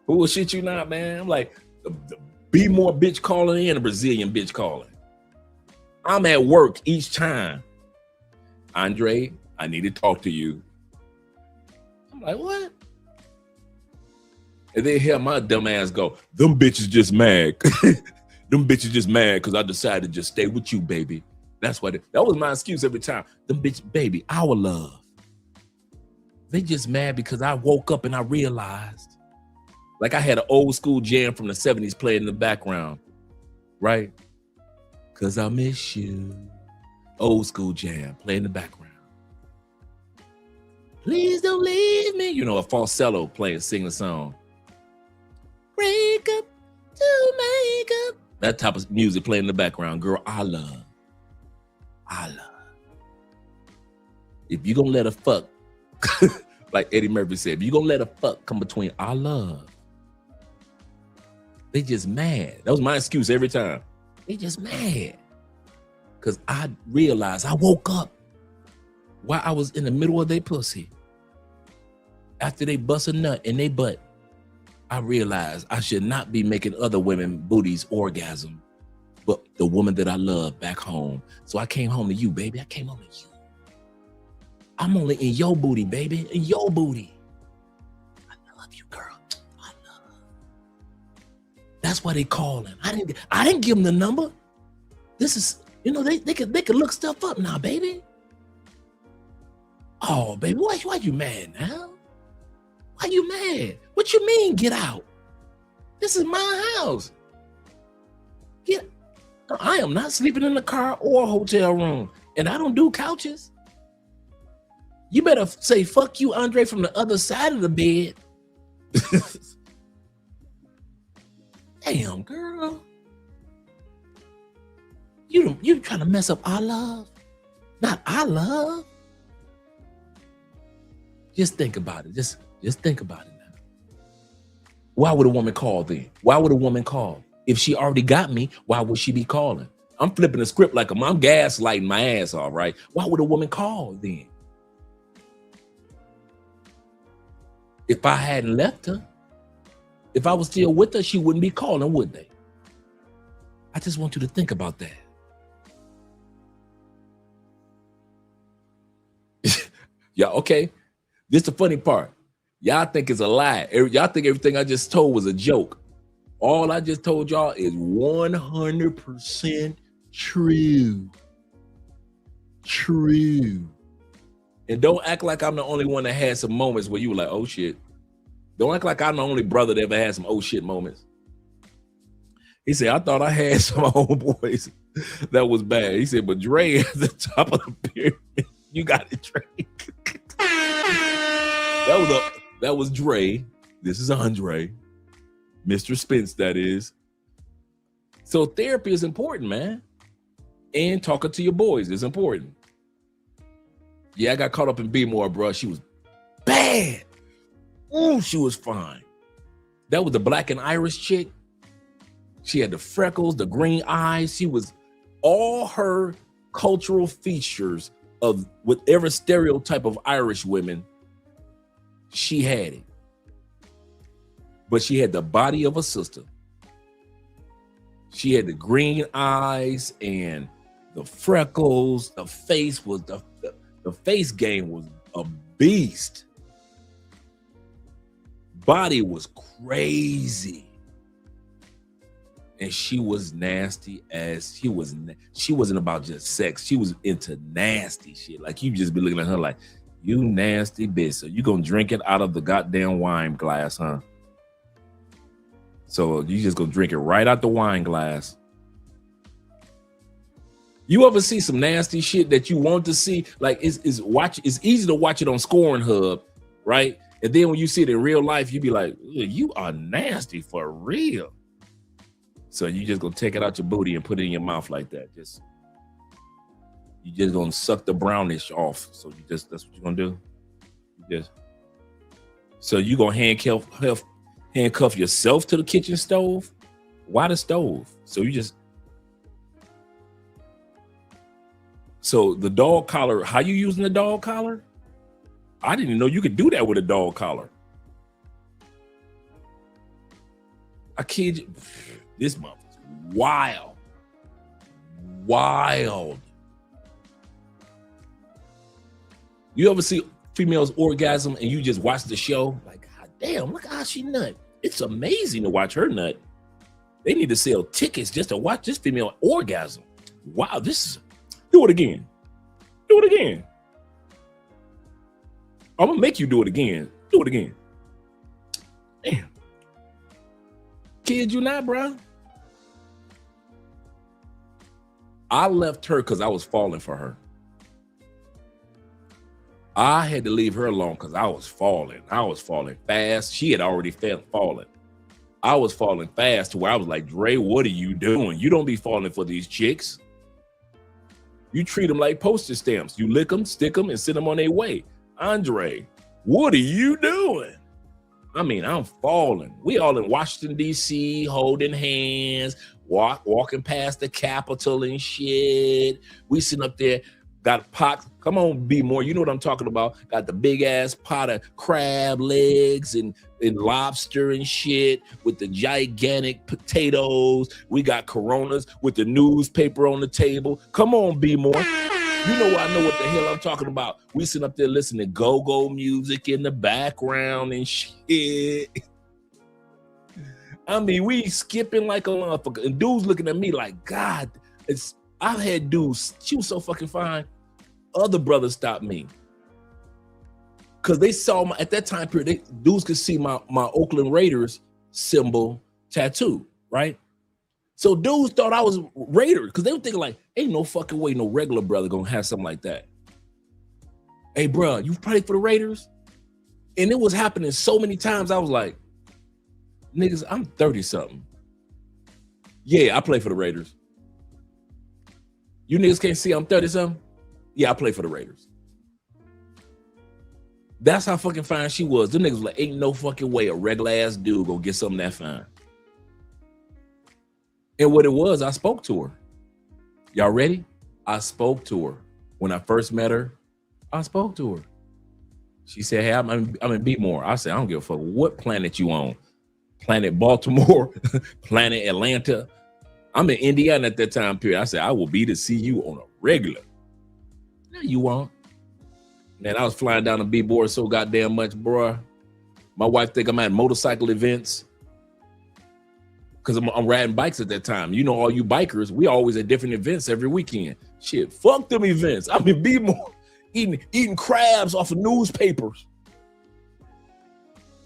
Who will shit you not, man? I'm like the be more bitch calling and a Brazilian bitch calling. I'm at work each time. Andre, I need to talk to you. I'm like, what? And they hear my dumb ass go, them bitches just mad. Them bitches just mad because I decided to just stay with you, baby. That's what that was my excuse every time. Them bitch, baby, our love. They just mad because I woke up and I realized. Like I had an old school jam from the 70s playing in the background, right? Cause I miss you. Old school jam playing in the background. Please don't leave me. You know, a falsetto playing, sing the song. Break up to make up. That type of music playing in the background. Girl, I love. If you gonna let a fuck, like Eddie Murphy said, if you gonna let a fuck come between our love, they just mad. That was my excuse every time. They just mad. Cause I realized I woke up while I was in the middle of their pussy. After they bust a nut in their butt, I realized I should not be making other women booties orgasm, but the woman that I love back home. So I came home to you, baby. I came home to you. I'm only in your booty, baby, in your booty. girl, I love her. That's why they calling. I didn't give them the number. This is, you know, they could look stuff up now, baby. Oh, baby, why you mad now? Why you mad? What you mean, get out? This is my house. I am not sleeping in the car or a hotel room, and I don't do couches. You better say, fuck you, Andre, from the other side of the bed. Damn, girl. You trying to mess up our love? Not our love. Just think about it. Just think about it now. Why would a woman call then? Why would a woman call? If she already got me, why would she be calling? I'm flipping the script like I'm gaslighting my ass off, right? Why would a woman call then? If I hadn't left her, if I was still with her, she wouldn't be calling, would they? I just want you to think about that. Yeah, okay. This is the funny part. Y'all think it's a lie. Y'all think everything I just told was a joke. All I just told y'all is 100% true. True. And don't act like I'm the only one that had some moments where you were like, oh shit. Don't act like I'm the only brother that ever had some oh shit moments. He said, I thought I had some homeboys that was bad. He said, but Dre at the top of the pyramid. You got it, Dre. That was Dre. This is Andre. Mr. Spence, that is. So therapy is important, man. And talking to your boys is important. Yeah, I got caught up in B-More, bro. She was bad. Ooh, she was fine. That was the black and Irish chick. She had the freckles, the green eyes. She was all her cultural features of whatever stereotype of Irish women, she had it. But she had the body of a sister. She had the green eyes and the freckles. The face was the face game was a beast. Body was crazy. And she was nasty as she wasn't about just sex. She was into nasty shit. Like you just be looking at her like, you nasty bitch. So you gonna drink it out of the goddamn wine glass, huh? So you just gonna drink it right out the wine glass. You ever see some nasty shit that you want to see? Like it's easy to watch it on Scoring Hub, right? And then when you see it in real life, you be like, you are nasty for real. So you just gonna take it out your booty and put it in your mouth like that. You just gonna suck the brownish off. So that's what you're gonna do. So you gonna handcuff yourself to the kitchen stove? Why the stove? So the dog collar, how you using the dog collar? I didn't even know you could do that with a dog collar. I kid you, this month is wild. Wild. You ever see females orgasm and you just watch the show? Like, God damn, look how she nut. It's amazing to watch her nut. They need to sell tickets just to watch this female orgasm. Wow, do it again. Do it again. I'm gonna make you do it again. Do it again. Damn. Kid you not, bro. I left her because I was falling for her. I had to leave her alone because I was falling. I was falling fast. She had already fallen. I was falling fast to where I was like, Dre, what are you doing? You don't be falling for these chicks. You treat them like postage stamps. You lick them, stick them, and send them on their way. Andre, what are you doing? I mean, I'm falling. We all in Washington, D.C., holding hands, walking past the Capitol and shit. We sitting up there, got a pot. Come on, B-More. You know what I'm talking about. Got the big ass pot of crab legs and lobster and shit with the gigantic potatoes. We got Coronas with the newspaper on the table. Come on, B-More. You know I know what the hell I'm talking about. We sit up there listening to go-go music in the background and shit. I mean, we skipping like a motherfucker. And dudes looking at me like, God, I've had dudes, she was so fucking fine. Other brothers stopped me. Because they saw at that time period, dudes could see my Oakland Raiders symbol tattoo, right? So dudes thought I was Raider because they were thinking like, ain't no fucking way no regular brother gonna have something like that. Hey, bro, you played for the Raiders? And it was happening so many times. I was like, niggas, I'm 30 something. Yeah, I play for the Raiders. You niggas can't see I'm 30 something? Yeah, I play for the Raiders. That's how fucking fine she was. Them niggas was like, ain't no fucking way a regular ass dude gonna get something that fine. And what it was, I spoke to her. Y'all ready? I spoke to her. When I first met her, I spoke to her. She said, hey, I'm in Beatmore. I said, I don't give a fuck what planet you on. Planet Baltimore, planet Atlanta. I'm in Indiana at that time period. I said, I will be to see you on a regular. No, you won't. Man, I was flying down to B-board so goddamn much, bro. My wife think I'm at motorcycle events. Because I'm riding bikes at that time. You know, all you bikers, we always at different events every weekend. Shit, fuck them events. I'm in B-more eating crabs off of newspapers.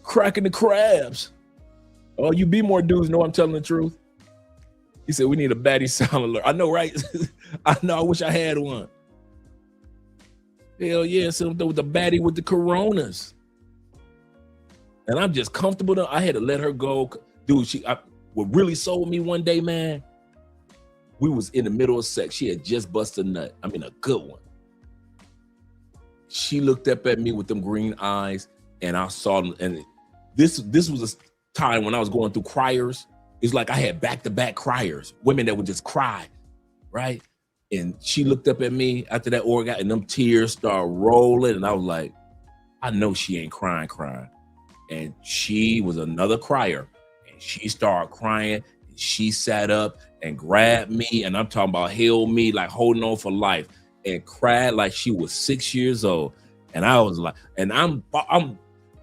Cracking the crabs. Oh, you B-more dudes know I'm telling the truth. He said, we need a baddie sound alert. I know, right? I know, I wish I had one. Hell yeah, something with the baddie with the coronas. And I'm just comfortable. I had to let her go. Dude, what really sold me one day, man, we was in the middle of sex. She had just busted a nut. I mean, a good one. She looked up at me with them green eyes, and I saw them. And this was a time when I was going through criers. It's like I had back-to-back criers, women that would just cry, right? And she looked up at me after that orgasm, and them tears started rolling. And I was like, I know she ain't crying. And she was another crier. She started crying. And she sat up and grabbed me, and I'm talking about held me like holding on for life, and cried like she was 6 years old. And I was like, and I'm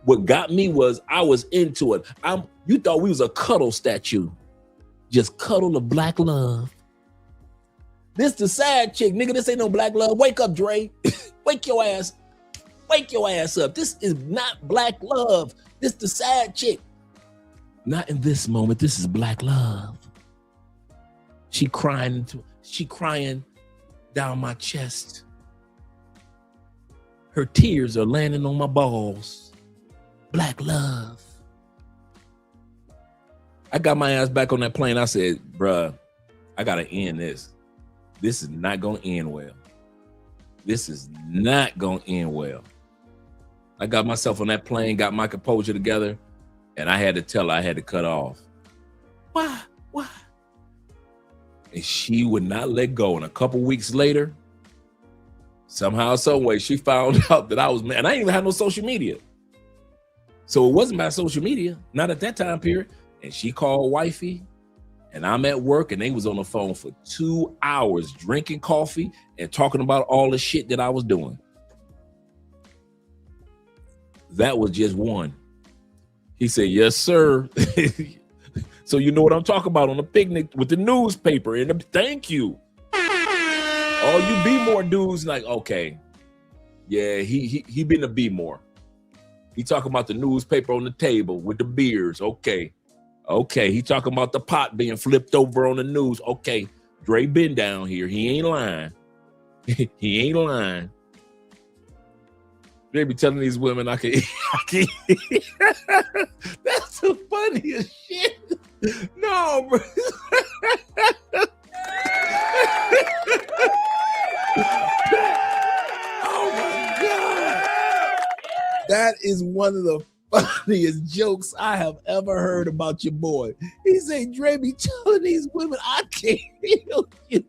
what got me was I was into it. You thought we was a cuddle statue, just cuddle of black love. This the sad chick, nigga. This ain't no black love. Wake up, Dre. Wake your ass up. This is not black love. This the sad chick. Not in this moment. This is black love. She crying down my chest. Her tears are landing on my balls. Black love. I got my ass back on that plane. I said, bruh, I gotta end this. This is not gonna end well. This is not gonna end well. I got myself on that plane, got my composure together, and I had to tell her I had to cut off. Why? And she would not let go. And a couple weeks later, somehow, some way, she found out that I was mad. And I didn't even have no social media. So it wasn't my social media, not at that time period. And she called wifey, and I'm at work, and they was on the phone for 2 hours drinking coffee and talking about all the shit that I was doing. That was just one. He said, yes, sir. So you know what I'm talking about on the picnic with the newspaper. And thank you. All you B-more dudes like, okay. Yeah, he been a B-more. He talking about the newspaper on the table with the beers. Okay. He talking about the pot being flipped over on the news. Okay. Dre been down here. He ain't lying. He ain't lying. They be telling these women I can That's the funniest shit. No, bro. Oh my God. That is one of the funniest jokes I have ever heard about your boy. He said, Dre be telling these women I can't heal you.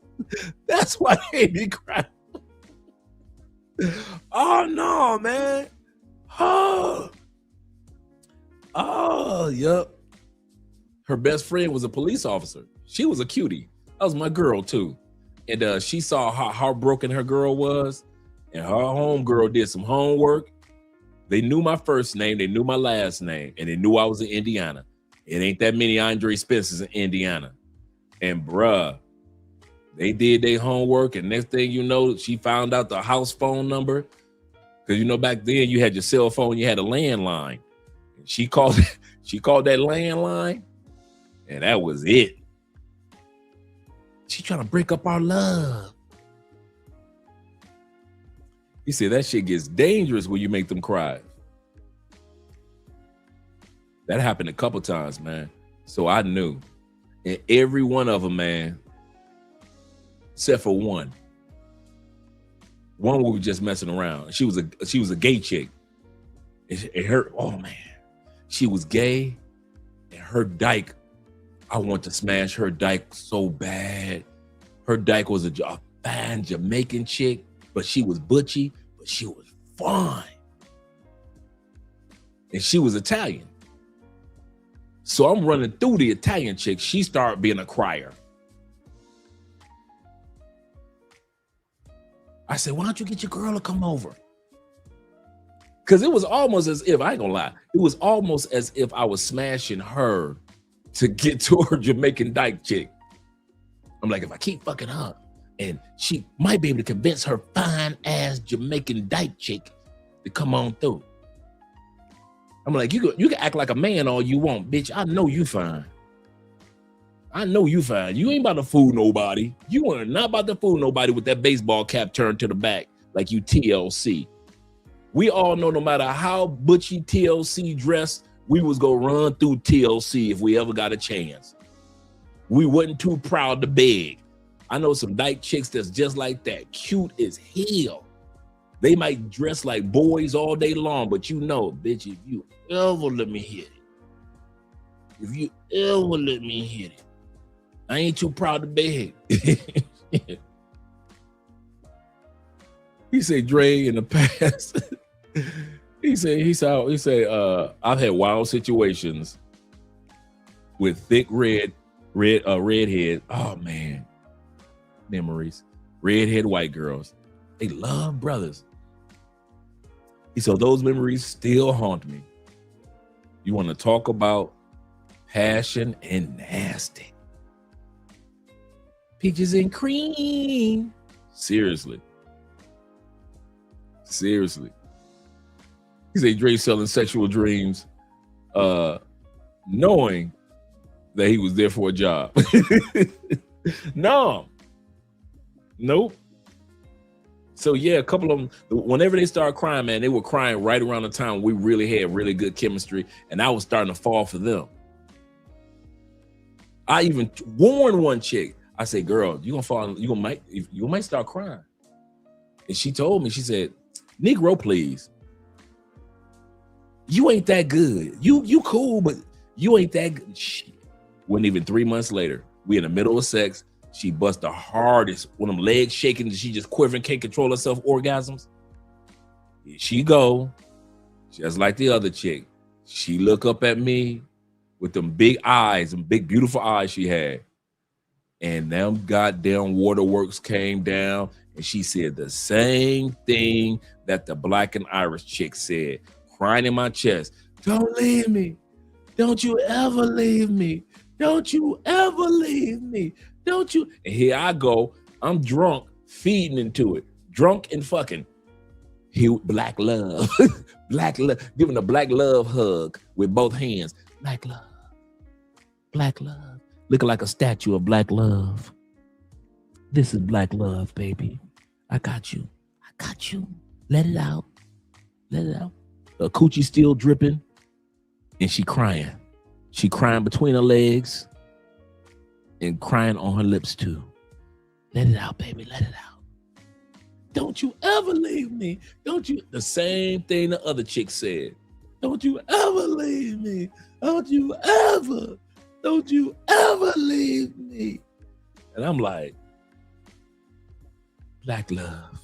That's why they be crying. Oh no, man. Yep. Her best friend was a police officer. She was a cutie. That was my girl too. And she saw how heartbroken her girl was. and her homegirl did some homework. They knew my first name, they knew my last name, and they knew I was in Indiana. It ain't that many Andre Spencers in Indiana. And bruh, they did their homework, and next thing you know, she found out the house phone number. Because you know, back then you had your cell phone, you had a landline. And she called that landline, and that was it. She trying to break up our love. He said that shit gets dangerous when you make them cry. That happened a couple times, man. So I knew. And every one of them, man, except for one. One we were just messing around. She was a gay chick. It hurt. Oh man. She was gay, and her dyke, I want to smash her dyke so bad. Her dyke was a fine Jamaican chick, but she was butchy, but she was fine. And she was Italian. So I'm running through the Italian chick. She started being a crier. I said, why don't you get your girl to come over? Because it was almost as if, I ain't gonna lie, it was almost as if I was smashing her to get to her Jamaican dyke chick. I'm like, if I keep fucking her, and she might be able to convince her fine ass Jamaican dyke chick to come on through. I'm like, you can act like a man all you want, bitch. I know you fine. I know you fine. You ain't about to fool nobody. You are not about to fool nobody with that baseball cap turned to the back like you TLC. We all know no matter how butchy TLC dressed, we was gonna run through TLC if we ever got a chance. We wasn't too proud to beg. I know some dyke chicks that's just like that, cute as hell. They might dress like boys all day long, but you know, bitch, if you ever let me hit it, if you ever let me hit it, I ain't too proud to beg. He said, Dre, in the past, he said, I've had wild situations with thick redhead. Oh man, memories. Redhead white girls. They love brothers. So those memories still haunt me. You want to talk about passion and nasty. Peaches and cream. Seriously. He said Dre selling sexual dreams, knowing that he was there for a job. No. Nope. So yeah, a couple of them, whenever they started crying, man, they were crying right around the time we really had really good chemistry, and I was starting to fall for them. I even warned one chick. I said, "Girl, you might start crying." And she told me, she said, "Negro, please. You ain't that good. You cool, but you ain't that good." Shit. Wasn't even 3 months later. We in the middle of sex. She bust the hardest, when them legs shaking, she just quivering, can't control herself, orgasms. Here she go, just like the other chick. She look up at me with them big eyes, them big, beautiful eyes she had. And them goddamn waterworks came down, and she said the same thing that the black and Irish chick said, crying in my chest. Don't leave me. Don't you ever leave me. Don't you ever leave me. Don't you? And here I go. I'm drunk, feeding into it. Drunk and fucking. Black love. Black love. Giving a black love hug with both hands. Black love. Black love. Looking like a statue of black love. This is black love, baby. I got you. I got you. Let it out. Let it out. The coochie still dripping. And she crying. She crying between her legs. And crying on her lips too. Let it out, baby. Let it out. Don't you ever leave me. Don't you? The same thing the other chick said. Don't you ever leave me. Don't you ever. Don't you ever leave me. And I'm like, black love.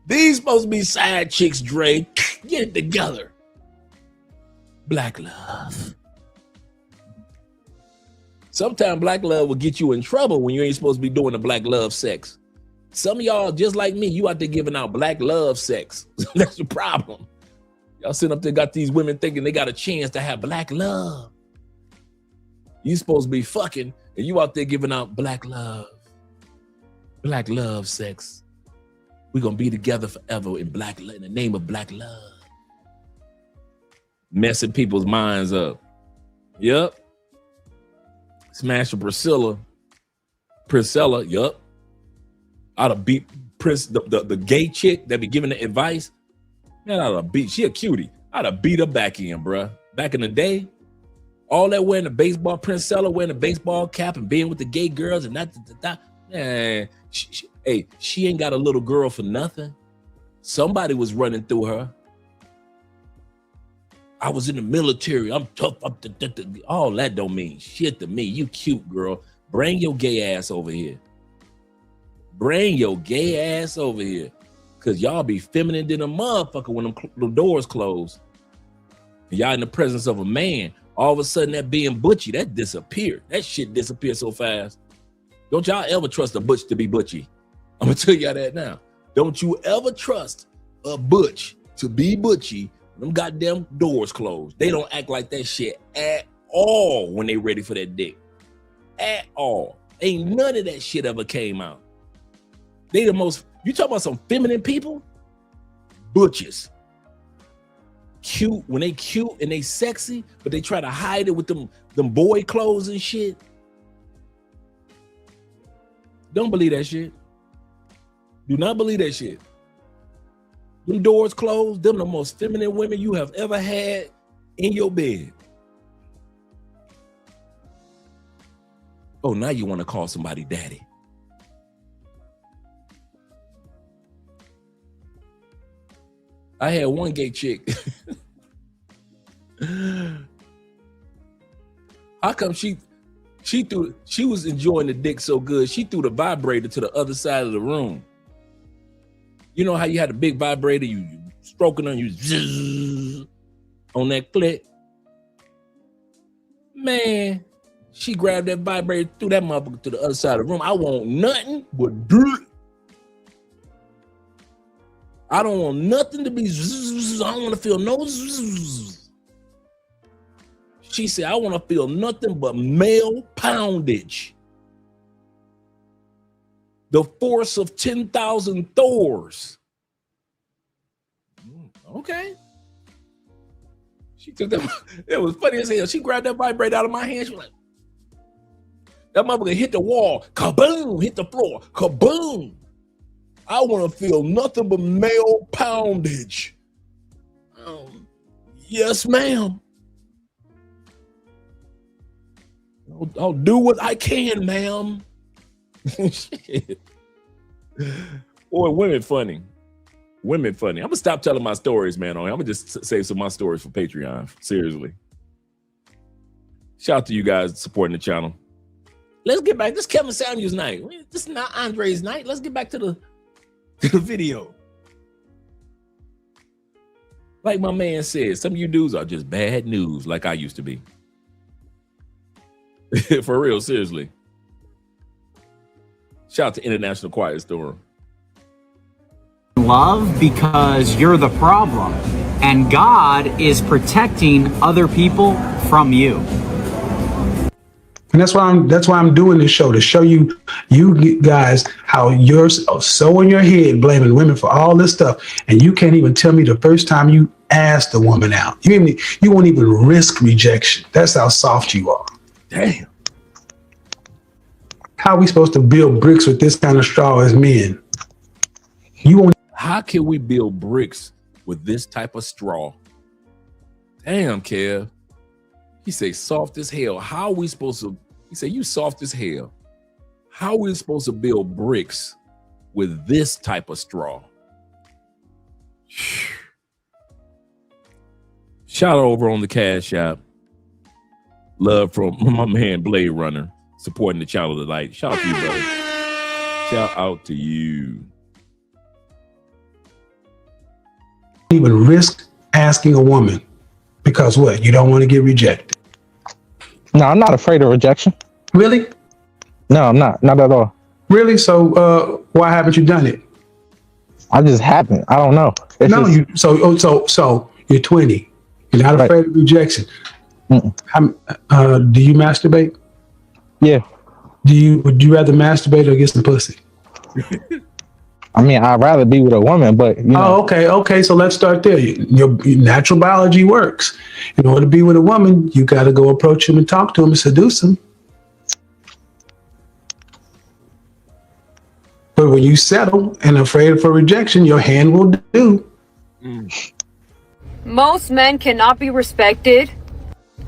These supposed to be side chicks, Dre. Get it together. Black love. Sometimes black love will get you in trouble when you ain't supposed to be doing the black love sex. Some of y'all, just like me, you out there giving out black love sex. That's the problem. Y'all sitting up there, got these women thinking they got a chance to have black love. You supposed to be fucking, and you out there giving out black love sex. We're gonna be together forever in the name of black love. Messing people's minds up. Yep. Smashing Priscilla. Yup. I'd have beat Prince, the gay chick that be giving the advice. Man, I'd have beat, she a cutie. I'd have beat her back in, bruh. Back in the day, all that wearing the baseball, Princella wearing the baseball cap and being with the gay girls and that. Man, she ain't got a little girl for nothing. Somebody was running through her. I was in the military. I'm tough. All that don't mean shit to me. You cute, girl. Bring your gay ass over here. Bring your gay ass over here. Because y'all be feminine than a motherfucker when the doors close. And y'all in the presence of a man. All of a sudden that being butchy, that disappeared. That shit disappeared so fast. Don't y'all ever trust a butch to be butchy. I'm going to tell y'all that now. Don't you ever trust a butch to be butchy. Them goddamn doors closed. They don't act like that shit at all when they ready for that dick. At all. Ain't none of that shit ever came out. They the most, you talk about some feminine people? Butches. Cute, when they cute and they sexy, but they try to hide it with them boy clothes and shit. Don't believe that shit. Do not believe that shit. Them doors closed, them the most feminine women you have ever had in your bed. Oh, now you want to call somebody daddy. I had one gay chick. How come she was enjoying the dick so good, she threw the vibrator to the other side of the room. You know how you had a big vibrator, you stroking on you zzz, on that clit? Man, she grabbed that vibrator, threw that motherfucker to the other side of the room. I want nothing but dirt. I don't want nothing to be zzz, I don't want to feel no zzz. She said, I want to feel nothing but male poundage. The force of 10,000 Thors. Okay. She took that. It was funny as hell. She grabbed that vibrator out of my hand. She was like, that motherfucker hit the wall. Kaboom! Hit the floor. Kaboom! I want to feel nothing but male poundage. Yes, ma'am. I'll do what I can, ma'am. Shit. Boy, women funny. Women funny. I'm gonna stop telling my stories, man. I'm gonna just save some of my stories for Patreon. Seriously. Shout out to you guys supporting the channel. Let's get back. This is Kevin Samuels night. This is not Andre's night. Let's get back to the video. Like my man said, some of you dudes are just bad news, like I used to be. For real, seriously. Shout out to International Quiet Storm. Love because you're the problem, and God is protecting other people from you. And that's why I'm doing this show, to show you guys how you're so in your head blaming women for all this stuff, and you can't even tell me the first time you asked a woman out. You won't even risk rejection. That's how soft you are. Damn. How are we supposed to build bricks with this kind of straw as men? You won't. How can we build bricks with this type of straw? Damn, Kev. He say soft as hell. How are we supposed to? He say you soft as hell. How are we supposed to build bricks with this type of straw? Shout out over on the Cash App. Love from my man Blade Runner supporting the channel tonight. Shout out to you, brother. Shout out to you. Even risk asking a woman because what? You don't want to get rejected. No, I'm not afraid of rejection. Really? No, I'm not. Not at all. Really? So why haven't you done it? I just haven't. I don't know. So you're 20. You're not afraid of rejection. Do you masturbate? Yeah. Would you rather masturbate or get some pussy? I mean, I'd rather be with a woman, but you know. Okay. So let's start there. Your natural biology works. In order to be with a woman, you got to go approach him and talk to him and seduce him. But when you settle and afraid for rejection, your hand will do. Most men cannot be respected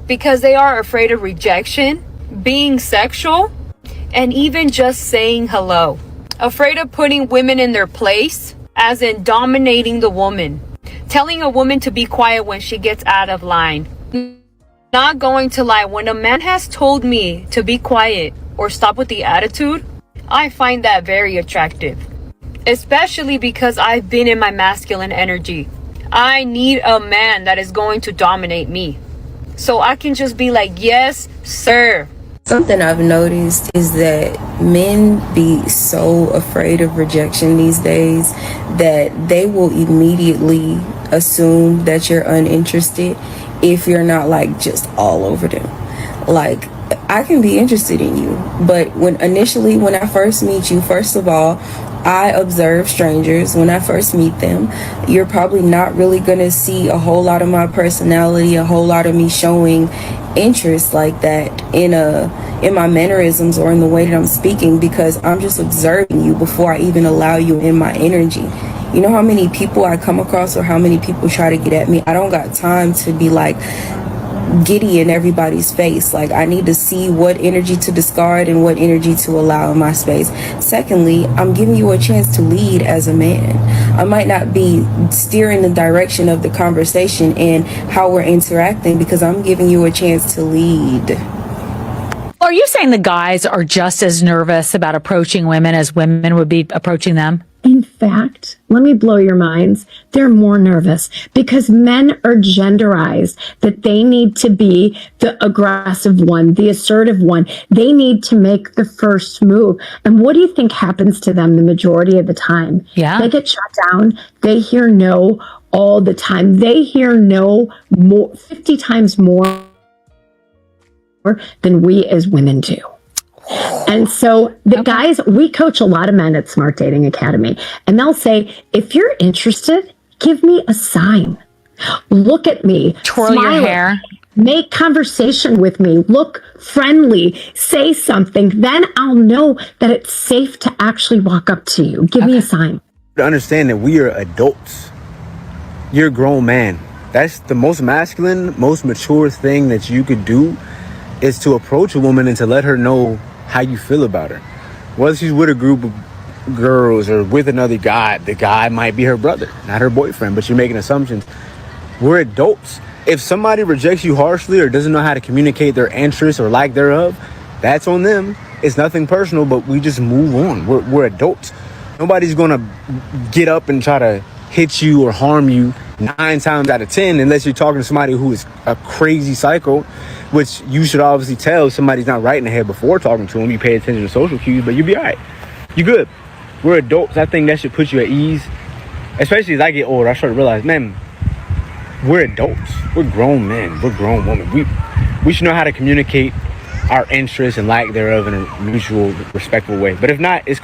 because they are afraid of rejection, being sexual, and even just saying hello. Afraid of putting women in their place, as in dominating the woman. Telling a woman to be quiet when she gets out of line. Not going to lie, when a man has told me to be quiet or stop with the attitude, I find that very attractive. Especially because I've been in my masculine energy. I need a man that is going to dominate me. So I can just be like, yes, sir. Something I've noticed is that men be so afraid of rejection these days that they will immediately assume that you're uninterested if you're not like just all over them. Like, I can be interested in you, but when I first meet you, first of all, I observe strangers. When I first meet them, you're probably not really gonna see a whole lot of my personality, a whole lot of me showing interest like that in my mannerisms or in the way that I'm speaking, because I'm just observing you before I even allow you in my energy. You know how many people I come across or how many people try to get at me? I don't got time to be like giddy in everybody's face. Like, I need to see what energy to discard and what energy to allow in my space. Secondly, I'm giving you a chance to lead as a man. I might not be steering the direction of the conversation and how we're interacting because I'm giving you a chance to lead. Are you saying the guys are just as nervous about approaching women as women would be approaching them? In fact, let me blow your minds. They're more nervous because men are genderized, that they need to be the aggressive one, the assertive one. They need to make the first move. And what do you think happens to them the majority of the time? Yeah. They get shut down. They hear no all the time. They hear no more, 50 times more than we as women do. And so the guys, we coach a lot of men at Smart Dating Academy, and they'll say, if you're interested, give me a sign. Look at me. Twirl your smile, hair. Make conversation with me. Look friendly. Say something. Then I'll know that it's safe to actually walk up to you. Give me a sign. To understand that we are adults. You're a grown man. That's the most masculine, most mature thing that you could do, is to approach a woman and to let her know how you feel about her. Whether she's with a group of girls or with another guy, the guy might be her brother, not her boyfriend, but you're making assumptions. We're adults. If somebody rejects you harshly or doesn't know how to communicate their interests or lack thereof, that's on them. It's nothing personal, but we just move on. We're adults. Nobody's gonna get up and try to hit you or harm you 9 times out of 10 unless you're talking to somebody who is a crazy psycho, which you should obviously tell somebody's not right in the head before talking to them. You pay attention to social cues, but you'll be all right. You're good. We're adults. I think that should put you at ease, especially as I get older. I start to realize, man, we're adults. We're grown men. We're grown women. We should know how to communicate our interests and lack thereof in a mutual, respectful way. But if not, it's...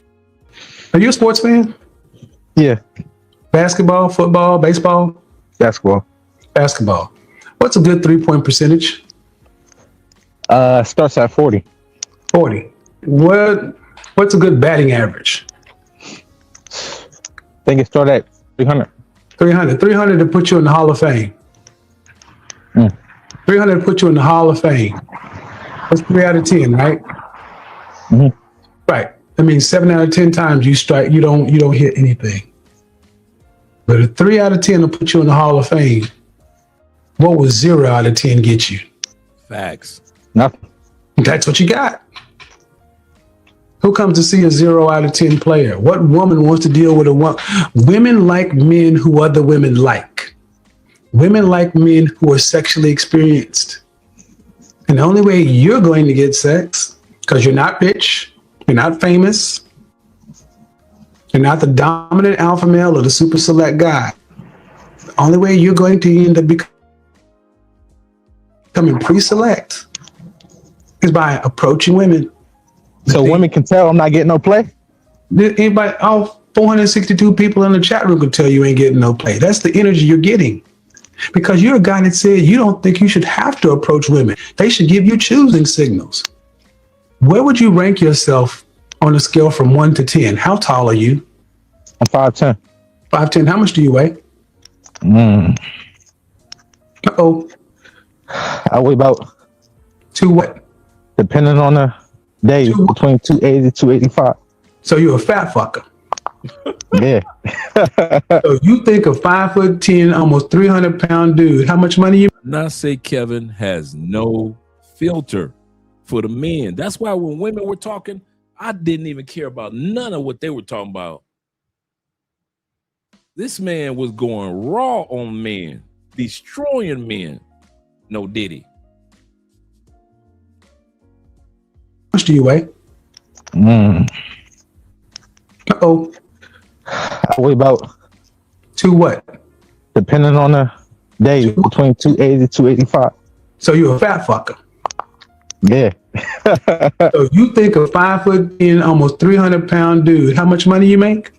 Are you a sports fan? Yeah. Basketball, football, baseball? Basketball. Basketball. What's a good 3-point percentage? Starts at 40. 40. What's a good batting average? I think it started at 300. 300 to put you in the Hall of Fame. 300 to put you in the Hall of Fame. That's 3 out of 10, right? Mm-hmm. Right. That means 7 out of 10 times you strike, you don't hit anything. But a 3 out of 10 will put you in the Hall of Fame. What would 0 out of 10 get you? Facts. Nothing. That's what you got. Who comes to see a 0 out of 10 player? What woman wants to deal with a woman? Women like men who other women like. Women like men who are sexually experienced. And the only way you're going to get sex, because you're not rich, you're not famous, You're not the dominant alpha male or the super select guy. The only way you're going to end up becoming pre-select is by approaching women. So women can tell I'm not getting no play? Anybody, all 462 people in the chat room can tell you ain't getting no play. That's the energy you're getting. Because you're a guy that said you don't think you should have to approach women. They should give you choosing signals. Where would you rank yourself on a scale from 1 to 10? How tall are you? I'm 5'10". 5'10". How much do you weigh? Uh-oh. I weigh about... Two what? Depending on the day, between 280 to 285. So you're a fat fucker. Yeah. So you think a 5'10", almost 300-pound dude, how much money you... Not say Kevin has no filter for the men. That's why when women were talking, I didn't even care about none of what they were talking about. This man was going raw on men, destroying men. No Diddy. How much do you weigh? Uh-oh. I weigh about... Two what? Depending on the day, between 280 to 285. So you're a fat fucker. Yeah. So you think a 5'10", almost 300-pound dude, how much money you make?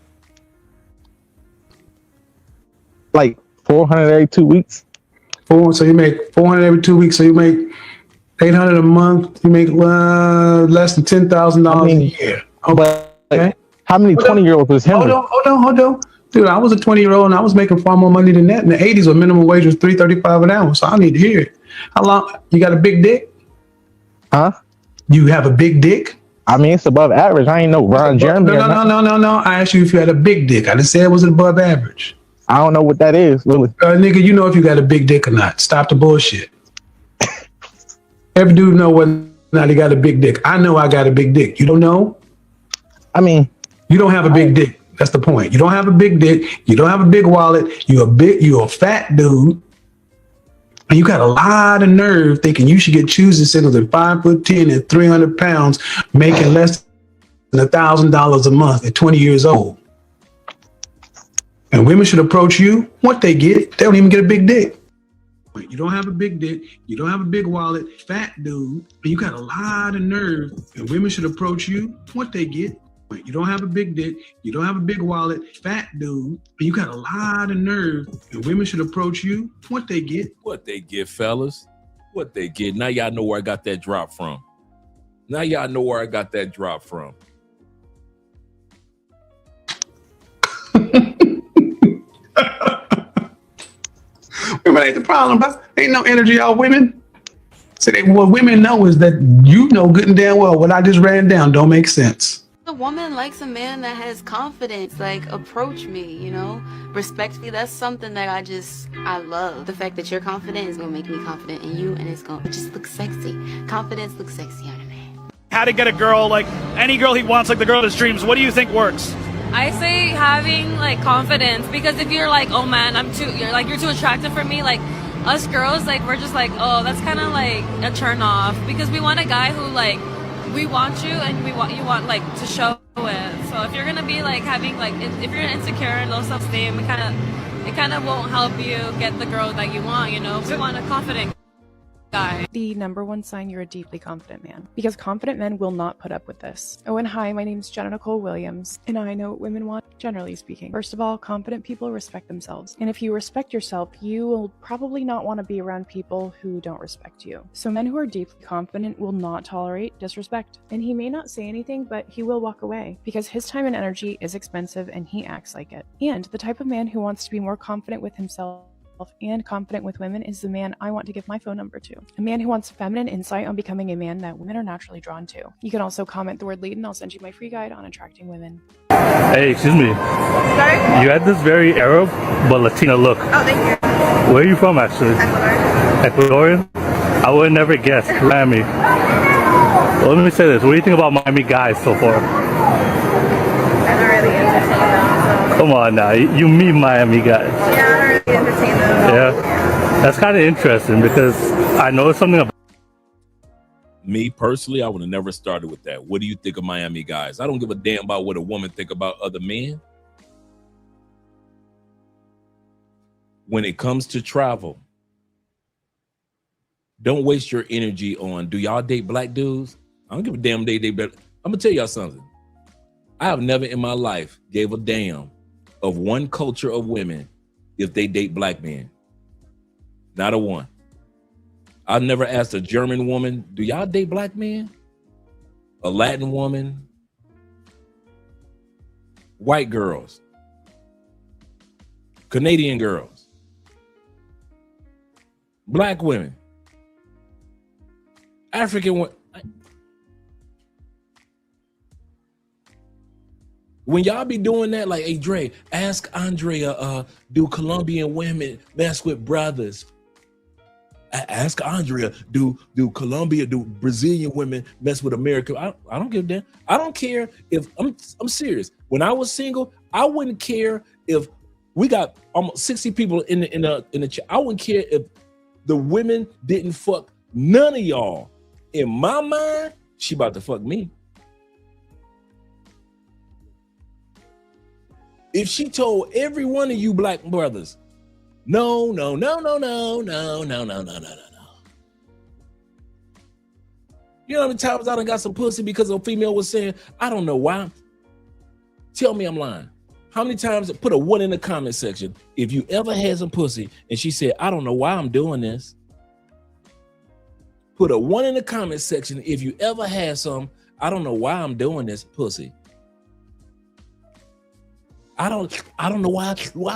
Like 400 every 2 weeks. So you make 400 every 2 weeks. So you make 800 a month. You make less than $10,000 a year. Okay. How many 20-year-olds was him? Hold on. Dude, I was a 20-year-old and I was making far more money than that. In the 80s, when minimum wage was $3.35 an hour. So I need to hear it. How long? You got a big dick? Huh? You have a big dick? I mean, it's above average. I ain't no Ron Jeremy. No. I asked you if you had a big dick. I didn't say it was above average. I don't know what that is, really. Nigga, you know if you got a big dick or not. Stop the bullshit. Every dude know whether or not he got a big dick. I know I got a big dick. You don't know? I mean, you don't have a big dick. That's the point. You don't have a big dick. You don't have a big wallet. You're a fat dude. And you got a lot of nerve thinking you should get choosing signals at 5'10" and 300 pounds, making less than $1,000 a month at 20 years old. And women should approach you. What they get, they don't even get a big dick. You don't have a big dick. You don't have a big wallet. Fat dude. And you got a lot of nerve. And women should approach you. What they get. You don't have a big dick. You don't have a big wallet. Fat dude. And you got a lot of nerve. And women should approach you. What they get. What they get, fellas. What they get. Now y'all know where I got that drop from. Women ain't the problem, but ain't no energy out women. So what women know is that you know good and damn well what I just ran down don't make sense. A woman likes a man that has confidence, like approach me, you know, respectfully. That's something that I love. The fact that you're confident is gonna make me confident in you, and it's gonna just look sexy. Confidence looks sexy on a man. How to get a girl, like any girl he wants, like the girl of his dreams. What do you think works? I say having like confidence, because if you're like, oh man, you're too attractive for me, like us girls, like we're just like, oh, that's kind of like a turn off, because we want a guy who like, we want you and you want like to show it. So if you're gonna be like having like, if you're insecure and low self-esteem, it kind of won't help you get the girl that you want, you know. We want a confident guy. The number one sign you're a deeply confident man, because confident men will not put up with this. Oh, and hi, my name's Jenna Nicole Williams, and I know what women want, generally speaking. First of all, confident people respect themselves, and if you respect yourself, you will probably not want to be around people who don't respect you. So men who are deeply confident will not tolerate disrespect, and he may not say anything, but he will walk away, because his time and energy is expensive and he acts like it. And the type of man who wants to be more confident with himself and confident with women is the man I want to give my phone number to. A man who wants feminine insight on becoming a man that women are naturally drawn to. You can also comment the word lead and I'll send you my free guide on attracting women. Hey, excuse me. Sorry? You had this very Arab but Latina look. Oh, thank you. Where are you from, actually? Ecuadorian? I would never guess. Miami. Well, let me say this. What do you think about Miami guys so far? I'm not really entertaining them. Come on now. You meet Miami guys. Yeah, I'm not really entertaining them. Yeah. That's kind of interesting because I know something about... Me personally, I would have never started with that. What do you think of Miami guys? I don't give a damn about what a woman think about other men. When it comes to travel, don't waste your energy on, do y'all date black dudes? I don't give a damn they date. I'm gonna tell y'all something. I have never in my life gave a damn of one culture of women if they date black men. Not a one. I've never asked a German woman, do y'all date black men? A Latin woman? White girls? Canadian girls? Black women? African women? When y'all be doing that, like, hey, Dre, ask Andrea, do Colombian women mess with brothers? Ask Andrea, do Brazilian women mess with American? I don't give a damn. I don't care if, I'm serious. When I was single, I wouldn't care if we got almost 60 people in the chat. I wouldn't care if the women didn't fuck none of y'all. In my mind, she about to fuck me. If she told every one of you black brothers, no. You know how many times I done got some pussy because a female was saying, I don't know why. Tell me I'm lying. How many times, put a 1 in the comment section, if you ever had some pussy and she said, I don't know why I'm doing this. Put a 1 in the comment section if you ever had some, I don't know why I'm doing this pussy. I don't know why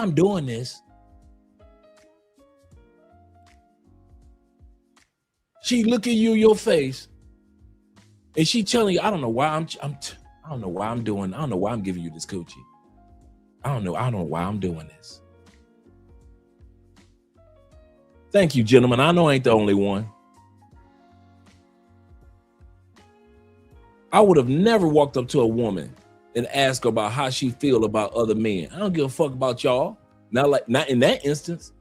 I'm doing this. She looking you in your face and she telling you, I don't know why I'm giving you this coochie. I don't know why I'm doing this. Thank you, gentlemen. I know I ain't the only one. I would have never walked up to a woman and ask her about how she feel about other men. I don't give a fuck about y'all. Not in that instance.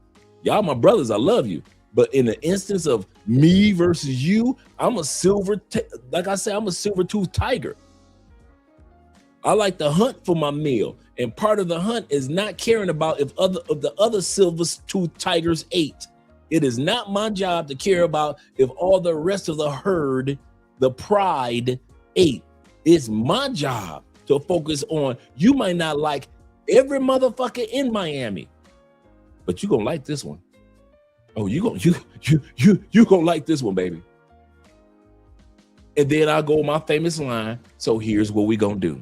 Y'all my brothers, I love you. But in the instance of me versus you, I'm a silver-toothed tiger. I like to hunt for my meal. And part of the hunt is not caring about if the other silver-toothed tigers ate. It is not my job to care about if all the rest of the herd, the pride, ate. It's my job to focus on, you might not like every motherfucker in Miami, but you gonna like this one. Oh, you gonna like this one, baby. And then I'll go with my famous line. So here's what we gonna do.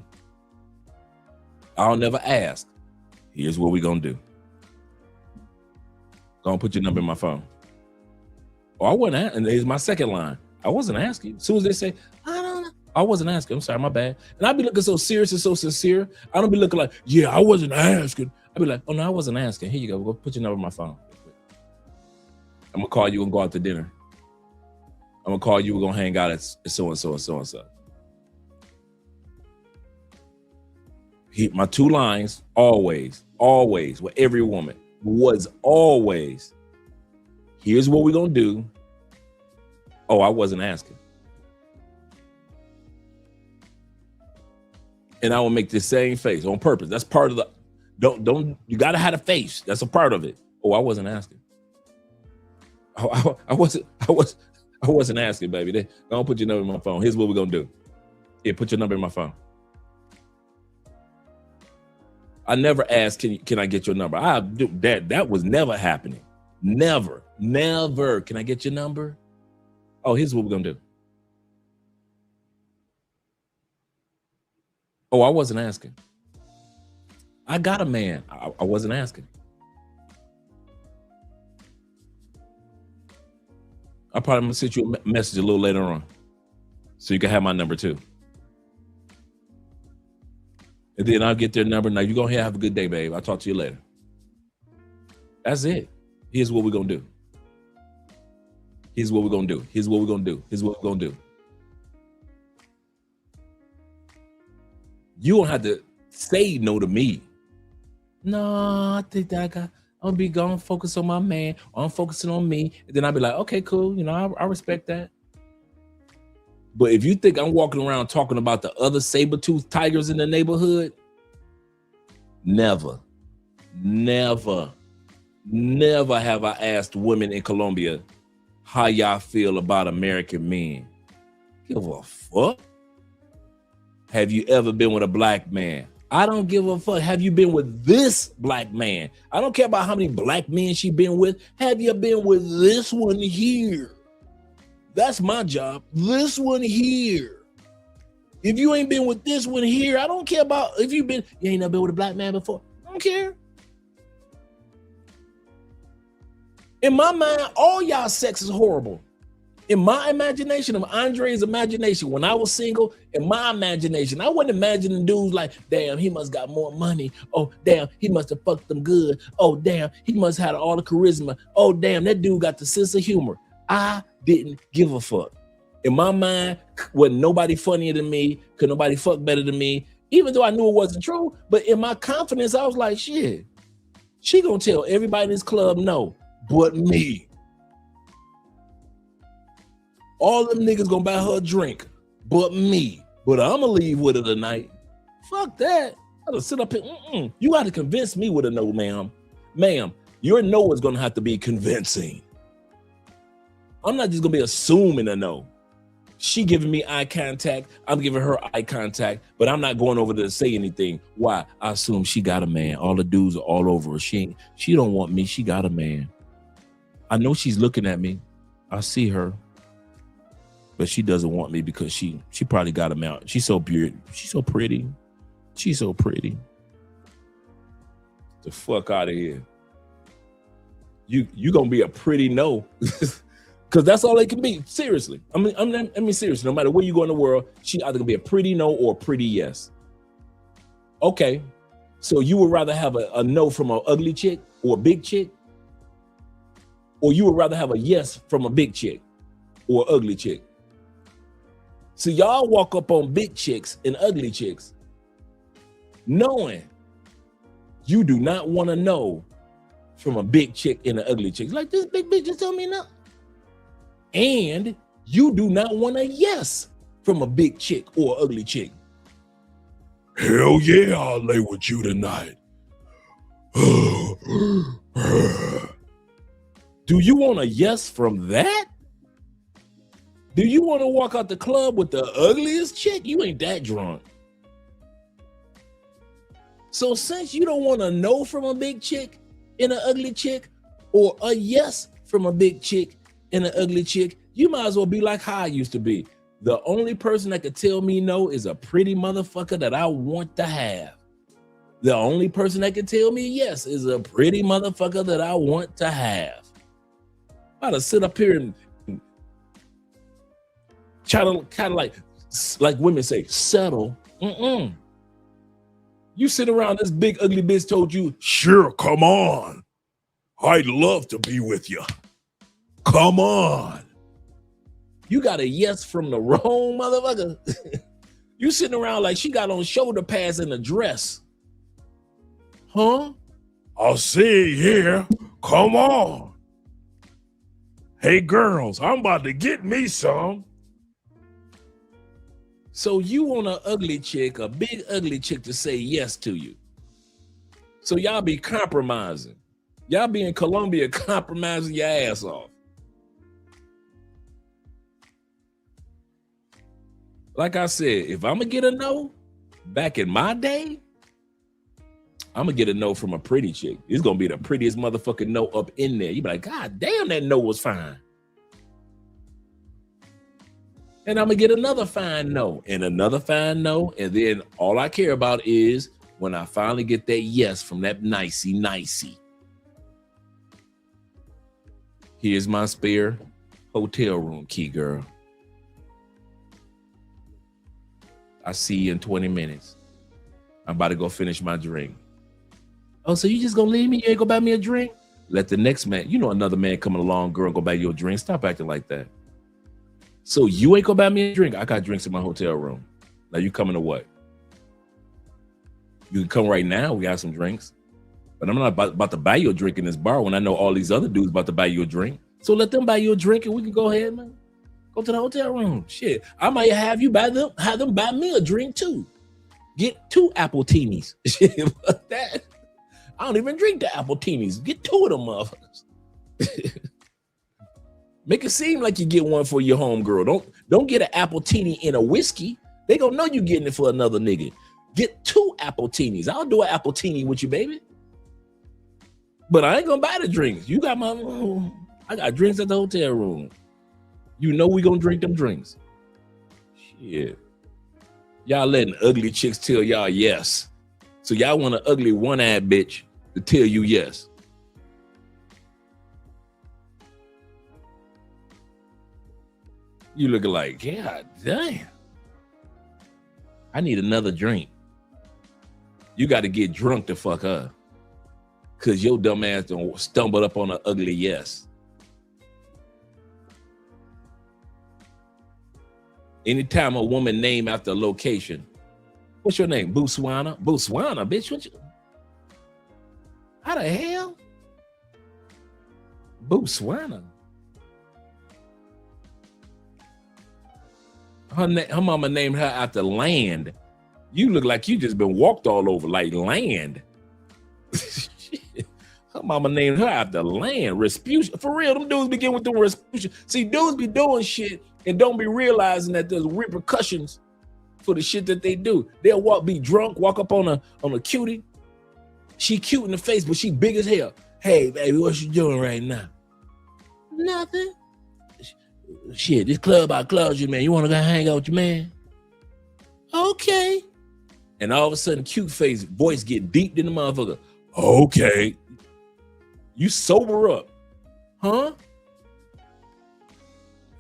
I'll never ask. Here's what we gonna do. Gonna put your number in my phone. Oh, I wasn't asking. And here's my second line. I wasn't asking. As soon as they say, I don't know. I wasn't asking. I'm sorry, my bad. And I'd be looking so serious and so sincere. I don't be looking like, yeah, I wasn't asking. I'd be like, oh no, I wasn't asking. Here you go. Go put your number in my phone. I'm gonna call you and go out to dinner. I'm gonna call you. We're gonna hang out at so and so and so and so. My 2 lines, always, with every woman was always, here's what we're gonna do. Oh, I wasn't asking. And I will make the same face on purpose. That's part of the, don't, you gotta have a face. That's a part of it. Oh, I wasn't asking. I wasn't asking, baby. Don't put your number in my phone. Here's what we're gonna do. Here, put your number in my phone. I never asked, can I get your number? That was never happening. Never. Can I get your number? Oh, here's what we're gonna do. Oh, I wasn't asking. I got a man. I wasn't asking. I'll probably send you a message a little later on so you can have my number too. And then I'll get their number. Now you're going to have a good day, babe. I'll talk to you later. That's it. Here's what we're going to do. Here's what we're going to do. Here's what we're going to do. Here's what we're going to do. You don't have to say no to me. No, I think I I'm gonna be gone, focus on my man, or I'm focusing on me. And then I'll be like, okay, cool, you know, I respect that. But if you think I'm walking around talking about the other saber-toothed tigers in the neighborhood, never have I asked women in Colombia how y'all feel about American men. Give a fuck. Have you ever been with a black man? I don't give a fuck. Have you been with this black man? I don't care about how many black men she been with. Have you been with this one here? That's my job. This one here. If you ain't been with this one here, I don't care about if you ain't never been with a black man before. I don't care. In my mind, all y'all sex is horrible. In my imagination, of Andre's imagination, when I was single, in my imagination, I wasn't imagining dudes like, damn, he must got more money. Oh, damn, he must have fucked them good. Oh, damn, he must have had all the charisma. Oh, damn, that dude got the sense of humor. I didn't give a fuck. In my mind, wasn't nobody funnier than me, could nobody fuck better than me, even though I knew it wasn't true. But in my confidence, I was like, shit, she gonna tell everybody in this club no, but me. All them niggas gonna buy her a drink, but me. But I'ma leave with her tonight. Fuck that. I gotta sit up here. You gotta convince me with a no, ma'am. Ma'am, your no is gonna have to be convincing. I'm not just gonna be assuming a no. She giving me eye contact, I'm giving her eye contact, but I'm not going over there to say anything. Why? I assume she got a man. All the dudes are all over her. She don't want me. She got a man. I know she's looking at me. I see her. But she doesn't want me because she probably got him out. She's so beautiful. She's so pretty. She's so pretty. The fuck out of here. You gonna be a pretty no. Because that's all they can be. Seriously. I mean, seriously, no matter where you go in the world, she either gonna be a pretty no or a pretty yes. Okay. So you would rather have a no from an ugly chick or a big chick? Or you would rather have a yes from a big chick or ugly chick? So y'all walk up on big chicks and ugly chicks knowing you do not want to know from a big chick and an ugly chick. Like, this big bitch just tell me no. And you do not want a yes from a big chick or ugly chick. Hell yeah, I'll lay with you tonight. Do you want a yes from that? Do you want to walk out the club with the ugliest chick? You ain't that drunk. So since you don't want a no from a big chick and an ugly chick, or a yes from a big chick and an ugly chick, you might as well be like how I used to be. The only person that could tell me no is a pretty motherfucker that I want to have. The only person that can tell me yes is a pretty motherfucker that I want to have. I gotta sit up here and try to kind of like women say, settle. You sit around, this big ugly bitch told you, sure, come on. I'd love to be with you. Come on. You got a yes from the wrong motherfucker. You sitting around like she got on shoulder pads and a dress. Huh? I'll see you here. Come on. Hey girls, I'm about to get me some. So you want an ugly chick, a big ugly chick to say yes to you. So y'all be compromising. Y'all be in Colombia compromising your ass off. Like I said, if I'm gonna get a no, back in my day, I'm gonna get a no from a pretty chick. It's gonna be the prettiest motherfucking no up in there. You be like, God damn, that no was fine. And I'm gonna get another fine no and another fine no. And then all I care about is when I finally get that yes from that nicey. Here's my spare hotel room key, girl. I see you in 20 minutes. I'm about to go finish my drink. Oh, so you just gonna leave me? You ain't gonna buy me a drink? Let the next man, you know, another man coming along, girl, go buy you a drink. Stop acting like that. So you ain't gonna buy me a drink? I got drinks in my hotel room. Now you coming to what? You can come right now. We got some drinks. But But I'm not about to buy you a drink in this bar when I know all these other dudes about to buy you a drink. So let them buy you a drink and we can go ahead, man. Go to the hotel room. Shit, I might have them buy me a drink too. Get 2 appletinis. Shit, that. I don't even drink the appletinis. Get 2 of them motherfuckers. Make it seem like you get one for your homegirl. Don't get an appletini in a whiskey. They gonna know you getting it for another nigga. Get 2 appletinis. I'll do an appletini with you, baby. But I ain't gonna buy the drinks. You got I got drinks at the hotel room. You know we gonna drink them drinks. Shit. Y'all letting ugly chicks tell y'all yes. So y'all want an ugly one-eyed bitch to tell you yes. You looking like, God damn. I need another drink. You got to get drunk to fuck her. Cause your dumb ass done stumbled up on an ugly yes. Anytime a woman name after a location, what's your name? Botswana? Botswana, bitch. What you? How the hell? Botswana. Her mama named her after land. You look like you just been walked all over like land. Her mama named her after land. Respucia. For real, them dudes begin with the Respucia. See, dudes be doing shit and don't be realizing that there's repercussions for the shit that they do. They'll be drunk, walk up on a cutie. She cute in the face, but she big as hell. Hey, baby, what you doing right now? Nothing. Shit, this club I closed you, man. You want to go hang out with your man? Okay. And all of a sudden, cute face voice get deep in the motherfucker. Okay. You sober up. Huh?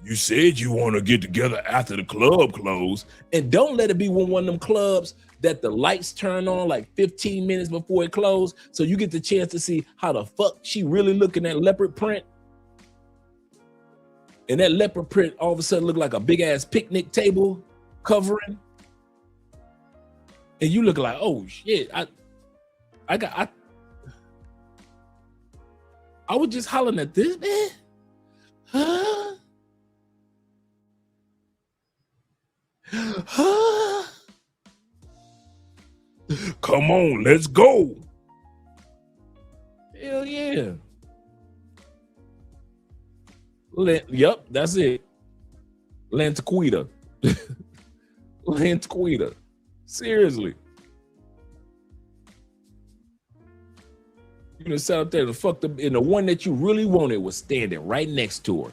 You said you want to get together after the club closed. And don't let it be one of them clubs that the lights turn on like 15 minutes before it closed. So you get the chance to see how the fuck she really looking at leopard print. And that leopard print all of a sudden look like a big ass picnic table covering. And you look like, oh shit, I was just hollering at this man. Huh? Huh? Come on, let's go. Hell yeah. Yep, that's it. Lantaquita. Lantaquita. Seriously. You done sat up there and fucked up, and the one that you really wanted was standing right next to her.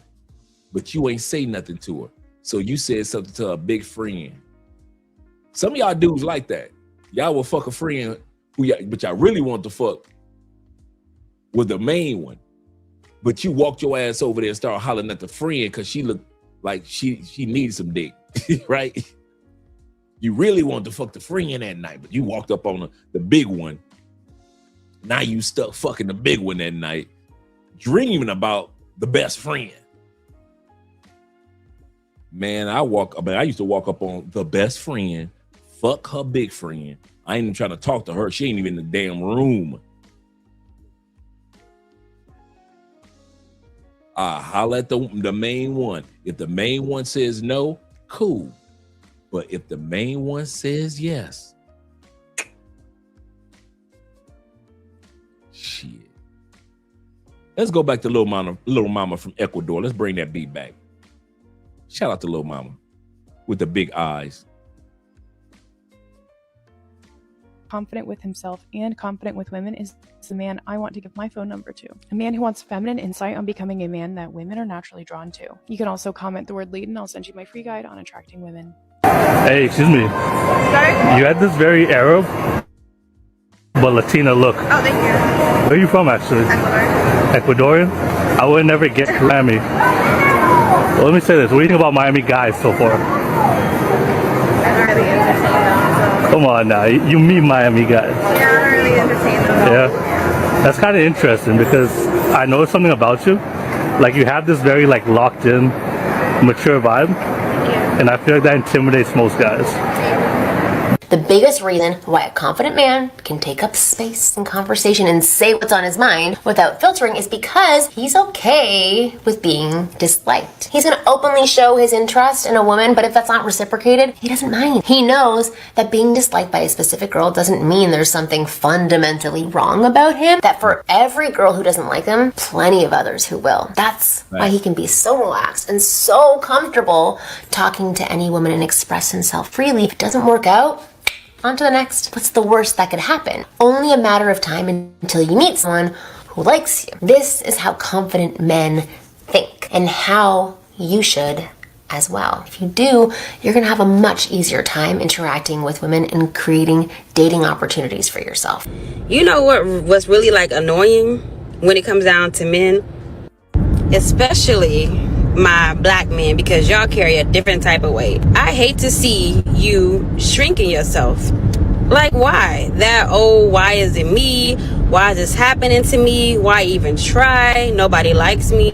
But you ain't say nothing to her. So you said something to a big friend. Some of y'all dudes like that. Y'all will fuck a friend but y'all really want to fuck with the main one. But you walked your ass over there and started hollering at the friend because she looked like she needed some dick, right? You really wanted to fuck the friend that night, but you walked up on the big one. Now you stuck fucking the big one that night, dreaming about the best friend. Man, I used to walk up on the best friend, fuck her big friend. I ain't even trying to talk to her. She ain't even in the damn room. I holler at the main one. If the main one says no, cool. But if the main one says yes, shit. Let's go back to Little Mama from Ecuador. Let's bring that beat back. Shout out to Little Mama with the big eyes. Confident with himself and confident with women is the man I want to give my phone number to. A man who wants feminine insight on becoming a man that women are naturally drawn to. You can also comment the word lead and I'll send you my free guide on attracting women. Hey, excuse me. Sorry? You had this very Arab but Latina look. Oh, thank you. Where are you from, actually? Ecuador. Ecuadorian? I would never get to Miami. Well, let me say this. What do you think about Miami guys so far? I don't really entertain them, so. Come on now. You meet Miami guys. Yeah, I don't really entertain them. Yeah. That's kind of interesting because I noticed something about you. Like you have this very like locked in, mature vibe. Yeah. And I feel like that intimidates most guys. The biggest reason why a confident man can take up space in conversation and say what's on his mind without filtering is because he's okay with being disliked. He's gonna openly show his interest in a woman, but if that's not reciprocated, he doesn't mind. He knows that being disliked by a specific girl doesn't mean there's something fundamentally wrong about him, that for every girl who doesn't like him, plenty of others who will. That's why he can be so relaxed and so comfortable talking to any woman and express himself freely. If it doesn't work out, on to the next. What's the worst that could happen? Only a matter of time until you meet someone who likes you. This is how confident men think, and how you should as well. If you do, you're gonna have a much easier time interacting with women and creating dating opportunities for yourself. You know what's really like annoying when it comes down to men? Especially my black men, because y'all carry a different type of weight. I hate to see you shrinking yourself. Like, why? Why is it me? Why is this happening to me? Why even try? Nobody likes me.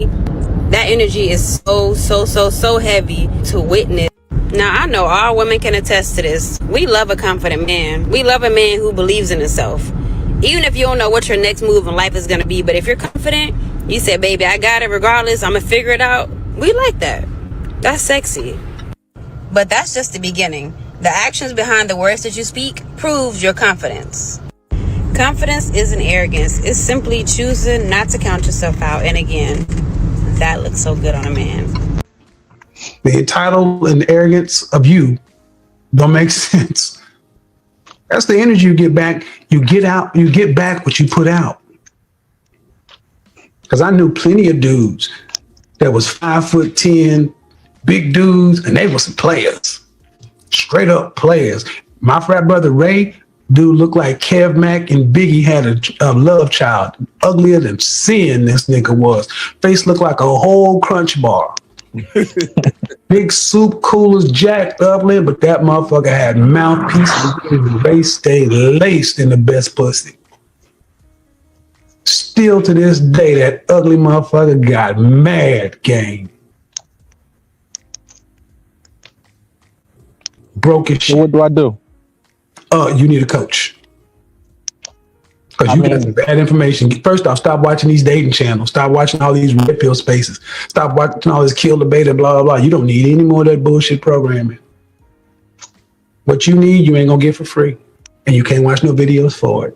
That energy is so heavy to witness. Now, I know all women can attest to this. We love a confident man. We love a man who believes in himself. Even if you don't know what your next move in life is going to be, but if you're confident, you say, baby, I got it regardless. I'm going to figure it out. We like that. That's sexy. But that's just the beginning. The actions behind the words that you speak proves your confidence. Confidence isn't arrogance. It's simply choosing not to count yourself out. And again, that looks so good on a man. The entitlement and arrogance of you don't make sense. That's the energy you get back. You get back what you put out. Because I knew plenty of dudes that was 5'10", big dudes, and they were some players. Straight up players. My frat brother Ray, dude looked like Kev Mack and Biggie had a love child. Uglier than sin, this nigga was. Face looked like a whole Crunch bar. Big soup coolers jacked up, but that motherfucker had mouthpieces. Ray stayed laced in the best pussy. Still to this day, that ugly motherfucker got mad game. Broke his shit. What do I do? You need a coach. Because you got some bad information. First off, stop watching these dating channels. Stop watching all these red pill spaces. Stop watching all this kill the beta, blah, blah, blah. You don't need any more of that bullshit programming. What you need, you ain't gonna get for free. And you can't watch no videos for it.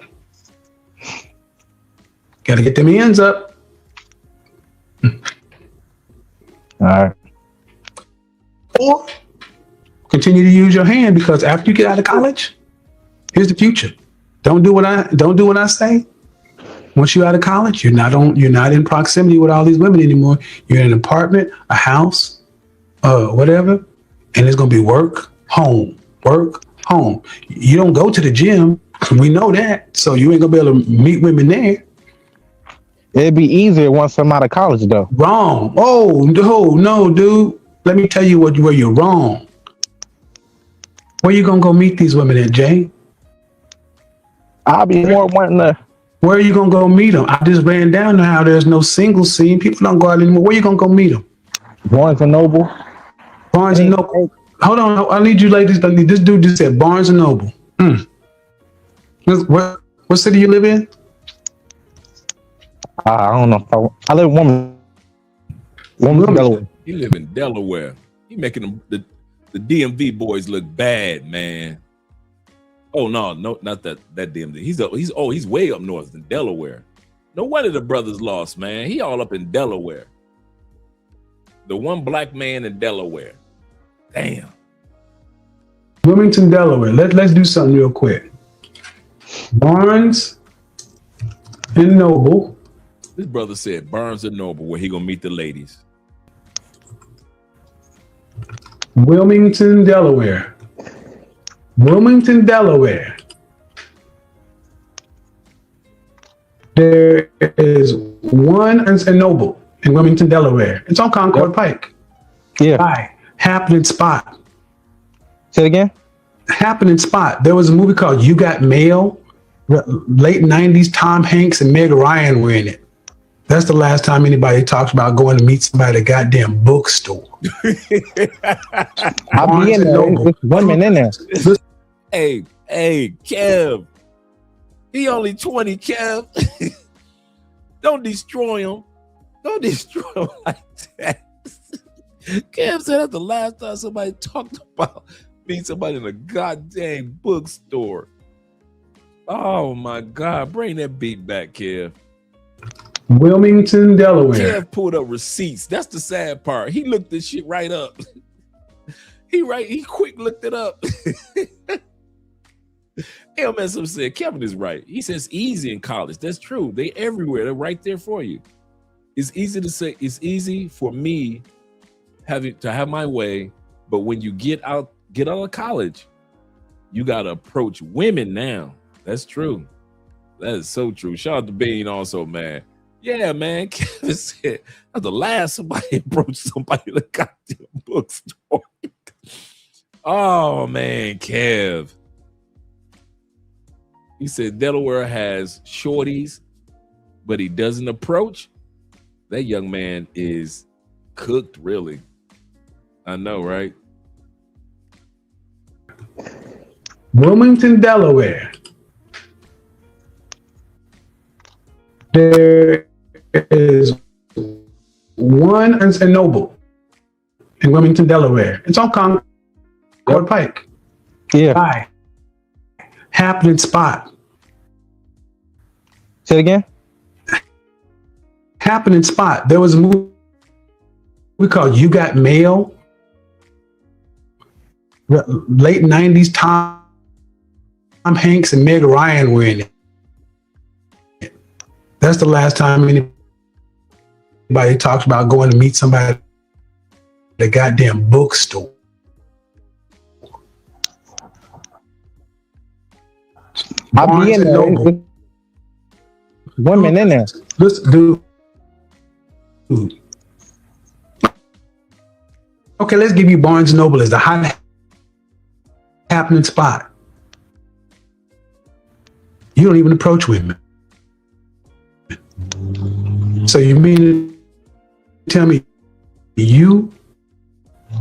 Gotta get them ends up. All right. Or continue to use your hand, because after you get out of college, here's the future. Don't do what I say. Once you're out of college, you're not in proximity with all these women anymore. You're in an apartment, a house, whatever, and it's gonna be work, home, work, home. You don't go to the gym. We know that, so you ain't gonna be able to meet women there. It'd be easier once I'm out of college, though. Wrong. Oh no, dude. Let me tell you where you're wrong. Where you gonna go meet these women at, Jay? I'll be more wanting to. Where are you gonna go meet them? I just ran down to how there's no single scene. People don't go out anymore. Where you gonna go meet them? Barnes and Noble. Barnes and Noble. Hold on, I need you ladies. This dude just said Barnes and Noble. What city you live in? I don't know. I live in Delaware. He live in Delaware. He making the DMV boys look bad, man. Oh no, not that DMV. He's way up north in Delaware. No wonder the brothers lost, man. He all up in Delaware. The one black man in Delaware. Damn. Wilmington, Delaware. Let's do something real quick. Barnes and Noble. This brother said Barnes and Noble, where he gonna meet the ladies. Wilmington, Delaware. Wilmington, Delaware. There is one Barnes and Noble in Wilmington, Delaware. It's on Concord Pike. Yeah. Right. Happening spot. Say it again? Happening spot. There was a movie called You Got Mail. Late 90s, Tom Hanks and Meg Ryan were in it. That's the last time anybody talks about going to meet somebody at a goddamn bookstore. I'll be in there. There's women in there. Hey, Hey, Kev. He only 20, Kev. Don't destroy him. Don't destroy him like that. Kev said that's the last time somebody talked about being somebody in a goddamn bookstore. Oh my God. Bring that beat back, Kev. Wilmington, Delaware. Kev pulled up receipts. That's the sad part. He looked this shit right up. He quick looked it up. LMSM said Kevin is right. He says easy in college. That's true. They everywhere. They're right there for you. It's easy to say. It's easy for me having to have my way, but when you get out of college, you gotta approach women now. That's true. That is so true. Shout out to Bean also, man. Yeah, man. Kevin said that's the last somebody approached somebody in a goddamn bookstore. Oh man, Kev. He said Delaware has shorties, but he doesn't approach. That young man is cooked, really. I know, right? Wilmington, Delaware. There is one and Noble in Wilmington, Delaware. It's on Concord Pike. Yeah. Hi. Happening spot. Say it again. Happening spot. There was a movie called You Got Mail. Late 90s, Tom Hanks and Meg Ryan were in it. That's the last time anybody talks about going to meet somebody at the goddamn bookstore. I'll be in there. Women in there. Let's do. Okay, let's give you Barnes & Noble as the hot happening spot. You don't even approach women. So you mean to tell me you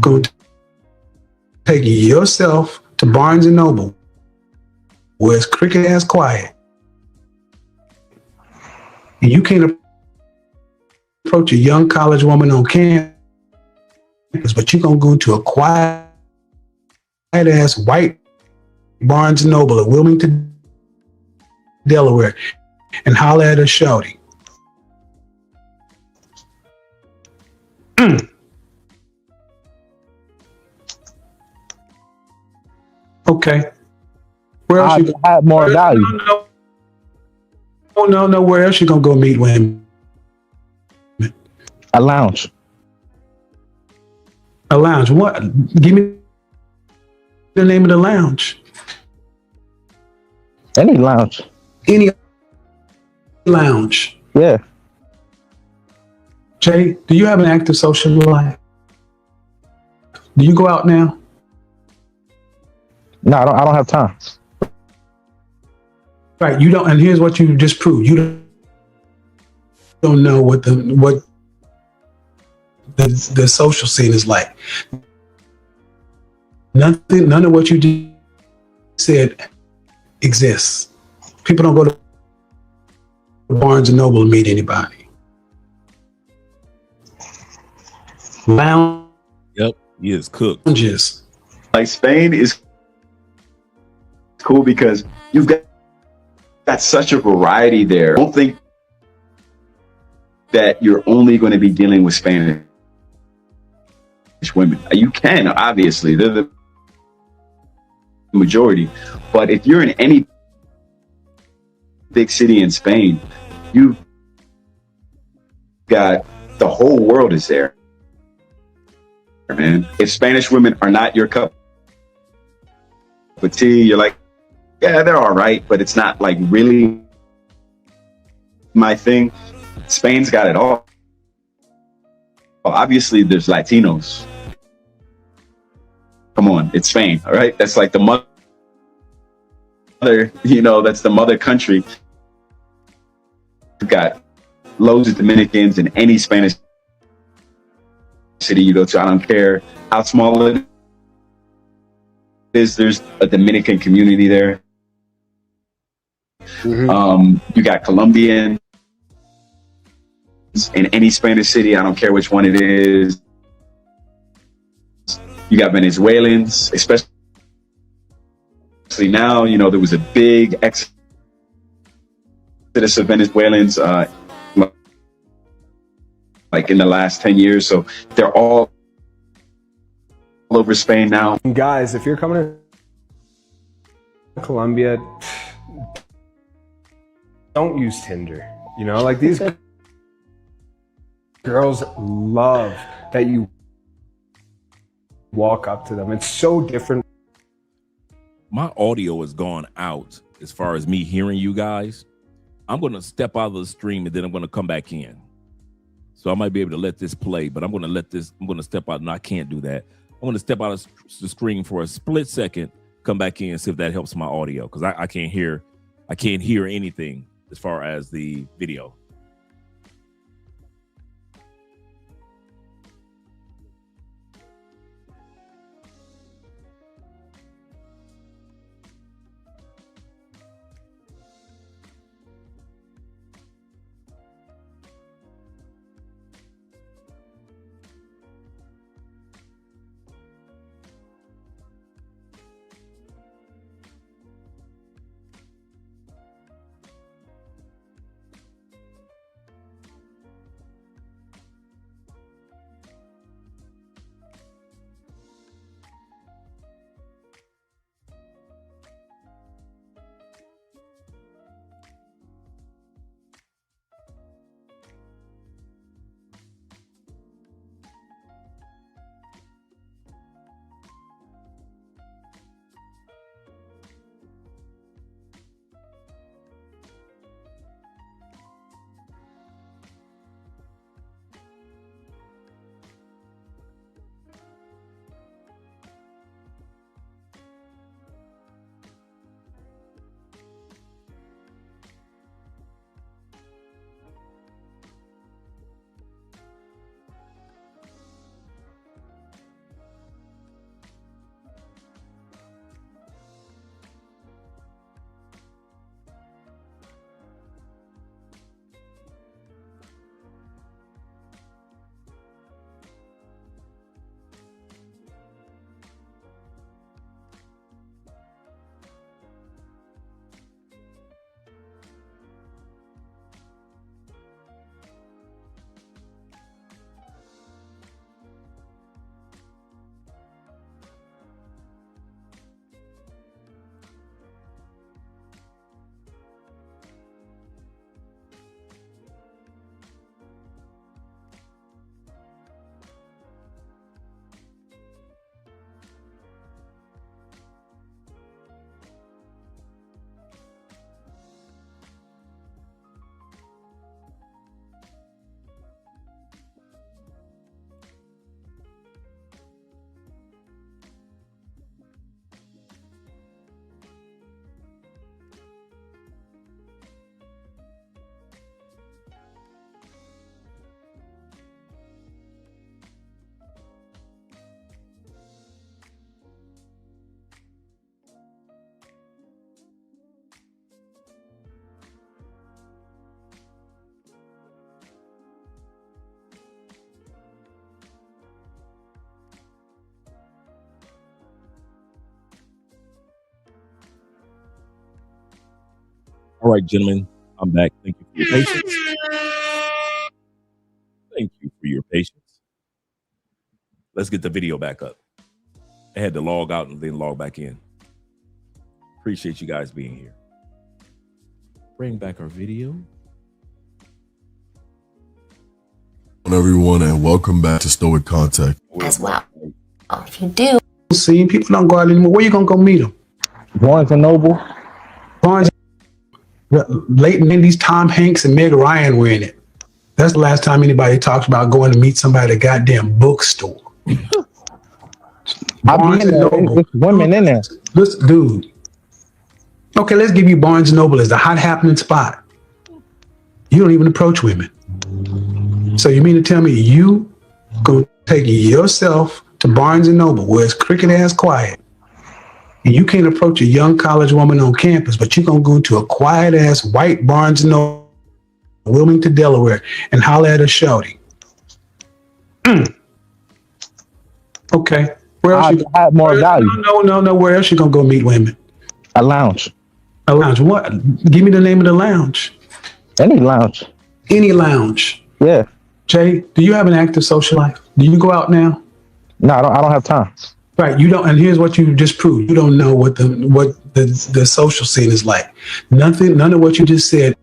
going to take yourself to Barnes & Noble where it's cricket ass quiet and you can't approach a young college woman on campus, but you're going to go into a quiet ass white Barnes & Noble at Wilmington, Delaware and holler at a shawty. Okay. Where else you have more value? No. Where else you gonna go meet women? A lounge. A lounge. What? Give me the name of the lounge. Any lounge. Any lounge. Yeah. Jay, do you have an active social life? Do you go out now? No, I don't have time. Right, you don't, and here's what you just proved. You don't know what the social scene is like. None of what you just said exists. People don't go to Barnes & Noble to meet anybody. Lounges. Yep, he is cooked. Like Spain is cool because you've got such a variety there. I don't think that you're only going to be dealing with Spanish women. You can, obviously, they're the majority. But if you're in any big city in Spain, you've got the whole world is there, man. If Spanish women are not your cup of tea, you're like, yeah, they're all right, but it's not like really my thing. Spain's got it all. Obviously, there's Latinos. Come on, it's Spain, all right? That's like the mother, that's the mother country. You've got loads of Dominicans in any Spanish city you go to. I don't care how small it there's a Dominican community there. You got Colombians in any Spanish city. I don't care which one it is. You got Venezuelans, especially now. You know, there was a big exodus of Venezuelans like in the last 10 years. So they're all over Spain now. Guys, if you're coming to Colombia, don't use Tinder. You know, like these girls love that you walk up to them. It's so different. My audio has gone out as far as me hearing you guys. I'm going to step out of the stream and then I'm going to come back in. So I might be able to let this play, but I'm going to step out and I can't do that. I'm going to step out of the screen for a split second, come back in and see if that helps my audio, because I can't hear anything as far as the video. All right, gentlemen, I'm back. Thank you for your patience. Thank you for your patience. Let's get the video back up. I had to log out and then log back in. Appreciate you guys being here. Bring back our video. Hello, everyone, and welcome back to Stoic Contact. As well. If you do. See, people don't go out anymore. Where you going to go meet them? Barnes and Noble. Barnes. Late 90s, Tom Hanks and Meg Ryan were in it. That's the last time anybody talks about going to meet somebody at a goddamn bookstore. Barnes and Noble. There's women in there. Listen, dude. Okay, let's give you Barnes and Noble as the hot happening spot. You don't even approach women. So you mean to tell me you gonna take yourself to Barnes and Noble where it's cricket ass quiet and you can't approach a young college woman on campus, but you're going to go into a quiet ass white Barnes & Noble, Wilmington, Delaware, and holler at a shorty. Okay. Where else you have more value. No. Where else you going to go meet women? A lounge. A lounge. What? Give me the name of the lounge. Any lounge. Any lounge. Yeah. Jay, do you have an active social life? Do you go out now? No, I don't have time. Right. You don't. And here's what you just proved. You don't know what the social scene is like. None of what you just said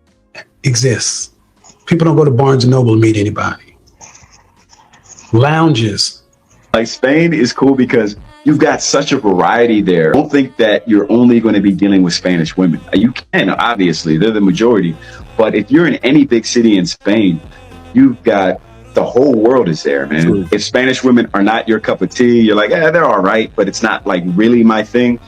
exists. People don't go to Barnes & Noble to meet anybody. Lounges. Like Spain is cool because you've got such a variety there. Don't think that you're only going to be dealing with Spanish women. You can, obviously, they're the majority. But if you're in any big city in Spain, you've got the whole world is there, man. True. If Spanish women are not your cup of tea, you're like, they're all right, but it's not like really my thing.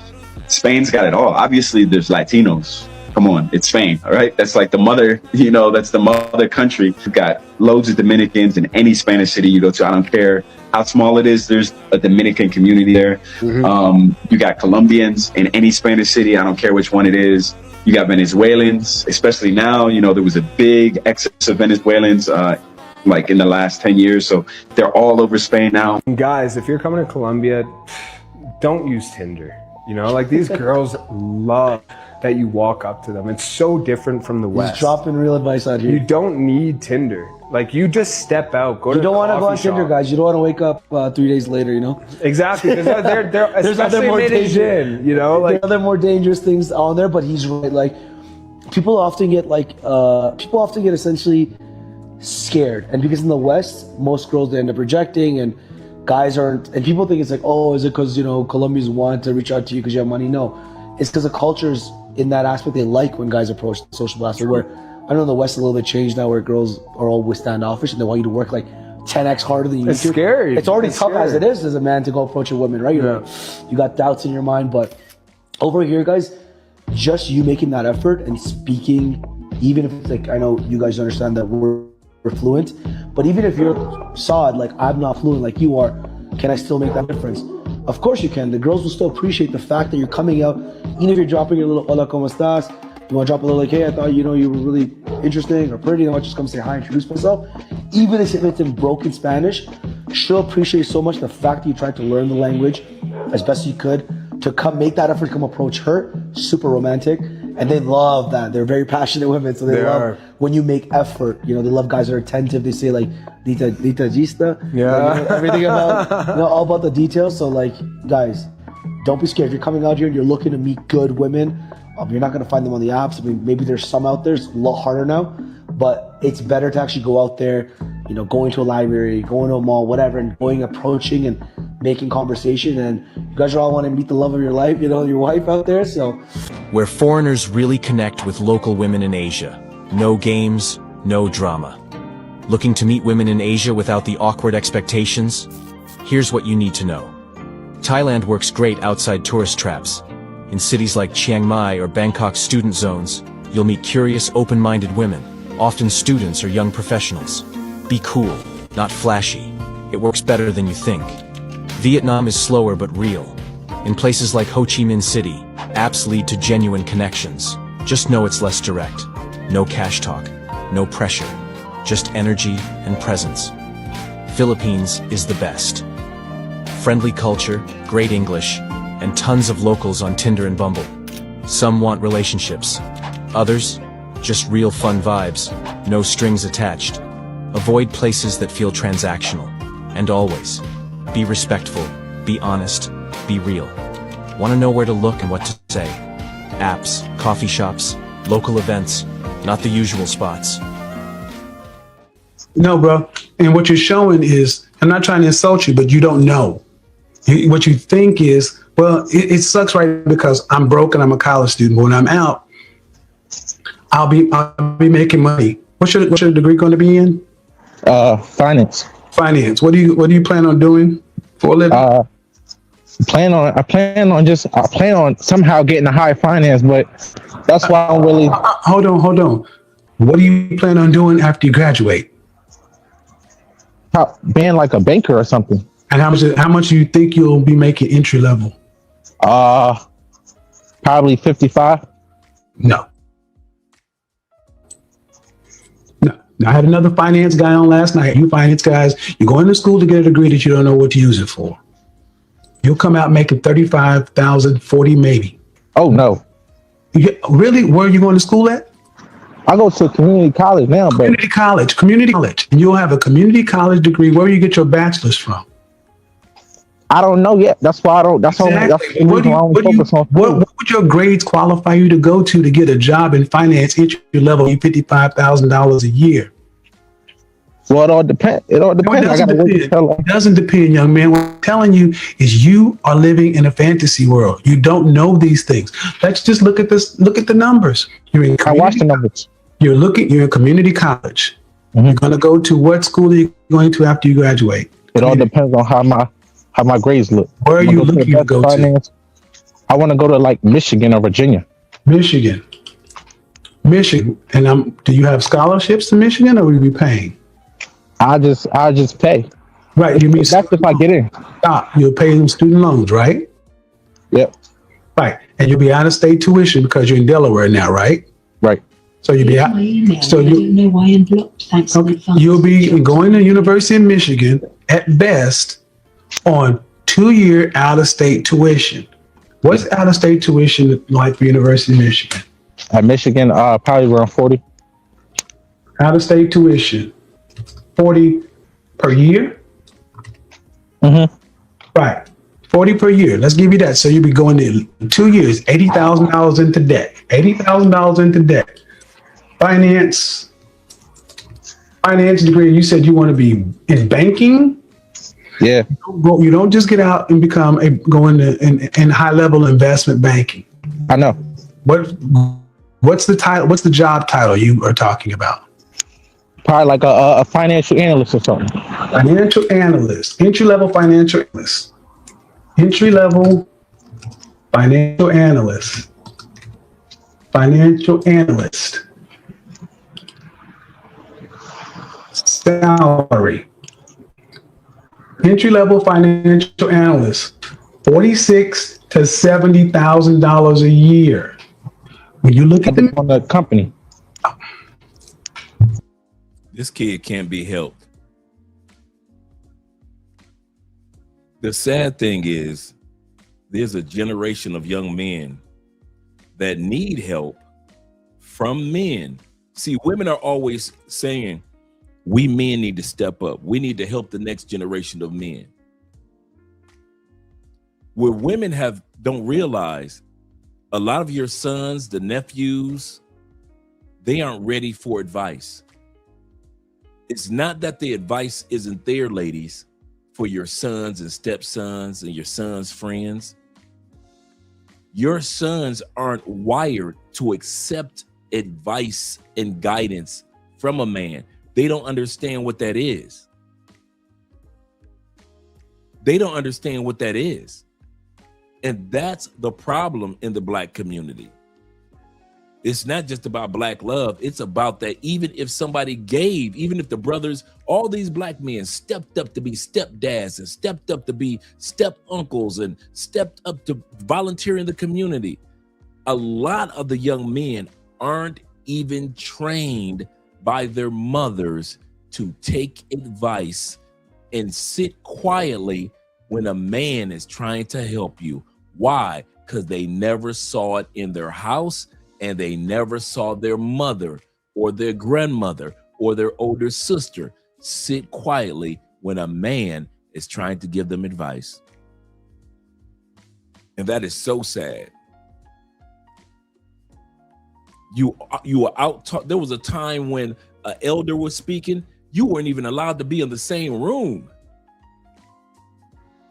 Spain's got it all. Obviously, there's Latinos. Come on, it's Spain, all right? That's like the mother, that's the mother country. You've got loads of Dominicans in any Spanish city you go to. I don't care how small it is. There's a Dominican community there. Mm-hmm. You got Colombians in any Spanish city. I don't care which one it is. You got Venezuelans, especially now. There was a big excess of Venezuelans like in the last 10 years. So they're all over Spain now. Guys, if you're coming to Colombia, don't use Tinder. Like these girls love that you walk up to them. It's so different from the West. He's dropping real advice out here. You don't need Tinder. Like you just step out, go to You don't want to go on shop. Tinder, guys. You don't want to wake up 3 days later, Exactly. There's There's other more Medellin, there are other more dangerous things on there, but he's right. Like people often get essentially scared, and because in the West, most girls they end up rejecting, and guys aren't. And people think it's like, oh, is it because Colombians want to reach out to you because you have money? No, it's because the cultures in that aspect they like when guys approach the social aspect. Where I know the West is a little bit changed now, where girls are always standoffish and they want you to work like 10x harder than you need to. It's scary. It's already tough as it is as a man to go approach a woman, right? You got doubts in your mind, but over here, guys, just you making that effort and speaking, even if it's like, I know you guys understand that we're fluent, but even if you're sod, like I'm not fluent like you are, can I still make that difference? Of course you can. The girls will still appreciate the fact that you're coming out, even if you're dropping your little hola, ¿cómo estás? You want to drop a little like, hey, I thought you were really interesting or pretty, and I just come say hi, introduce myself. Even if it's in broken Spanish, she'll appreciate so much the fact that you tried to learn the language as best you could to come make that effort to come approach her. Super romantic. And they love that. They're very passionate women, so they love when you make effort. They love guys that are attentive. They say like detallista. Yeah. Like, everything about all about the details. So like, guys, don't be scared. If you're coming out here and you're looking to meet good women, you're not gonna find them on the apps. I mean, maybe there's some out there. It's a lot harder now, but it's better to actually go out there. Going to a library, going to a mall, whatever, and approaching and making conversation. And you guys all want to meet the love of your life, your wife out there. So, where foreigners really connect with local women in Asia. No games, no drama. Looking to meet women in Asia without the awkward expectations? Here's what you need to know. Thailand works great outside tourist traps. In cities like Chiang Mai or Bangkok student zones, you'll meet curious, open-minded women, often students or young professionals. Be cool, not flashy. It works better than you think. Vietnam is slower but real. In places like Ho Chi Minh City, apps lead to genuine connections. Just know it's less direct. No cash talk, no pressure, just energy and presence. Philippines is the best. Friendly culture, great English, and tons of locals on Tinder and Bumble. Some want relationships. Others, just real fun vibes, no strings attached. Avoid places that feel transactional. And always, be respectful, be honest, be real. Want to know where to look and what to say? Apps, coffee shops, local events, not the usual spots. No, bro. And what you're showing is, I'm not trying to insult you, but you don't know. What you think is, well, it sucks, right? Because I'm broke and I'm a college student. But when I'm out, I'll be making money. What's your degree going to be in? Finance. Finance. What do you plan on doing for a living? I plan on somehow getting a high finance, but that's why I'm really. Hold on. What do you plan on doing after you graduate? Being like a banker or something. And how much do you think you'll be making entry level? Probably 55. No. I had another finance guy on last night. You finance guys, you're going to school to get a degree that you don't know what to use it for. You'll come out making 35,000, 40 maybe. Oh no. Really? Where are you going to school at? I go to community college now, but community college. And you'll have a community college degree. Where do you get your bachelor's from? I don't know yet. That's why I don't. That's Exactly. what What would your grades qualify you to go to get a job in finance entry level $55,000 a year? Well, it all depends. It all depends. It doesn't depend, young man. What I'm telling you is you are living in a fantasy world. You don't know these things. Let's just look at this. Look at the numbers. I watch the numbers. You're in community college. Mm-hmm. You're going to go to what school are you going to after you graduate? It all depends on how my grades look. Where are you looking to go to? I want to go to like Michigan or Virginia. Michigan. And do you have scholarships to Michigan, or will you be paying? I just pay. Right. You mean that's if I get in. You'll pay them student loans, right? Yep. Right. And you'll be out of state tuition because you're in Delaware now, right? Right. So you'll be out. So you'll be going to University of Michigan at best on 2-year out-of-state tuition. What's out-of-state tuition like for University of Michigan? At Michigan, probably around 40. Out-of-state tuition. 40 per year? Mm-hmm. Right. 40 per year. Let's give you that. So you'll be going in 2 years, $80,000 into debt. $80,000 into debt. Finance degree. You said you want to be in banking? Yeah. You don't just get out and go in high level investment banking. I know. What's the title? What's the job title you are talking about? Probably like a financial analyst or something. Financial analyst, entry-level financial analyst. Entry-level financial analyst. Financial analyst. Salary. Entry-level financial analyst, $46,000 to $70,000 a year. When you look at the company. This kid can't be helped. The sad thing is, there's a generation of young men that need help from men. See, women are always saying, we men need to step up. We need to help the next generation of men. Where women don't realize, a lot of your sons, the nephews, they aren't ready for advice. It's not that the advice isn't there, ladies, for your sons and stepsons and your sons' friends. Your sons aren't wired to accept advice and guidance from a man. They don't understand what that is. They don't understand what that is. And that's the problem in the Black community. It's not just about Black love. It's about that even if somebody even if the brothers, all these Black men stepped up to be stepdads and stepped up to be step uncles and stepped up to volunteer in the community, a lot of the young men aren't even trained by their mothers to take advice and sit quietly when a man is trying to help you. Why? Because they never saw it in their house, and they never saw their mother or their grandmother or their older sister sit quietly when a man is trying to give them advice. And that is so sad. You were out. There was a time when an elder was speaking, you weren't even allowed to be in the same room.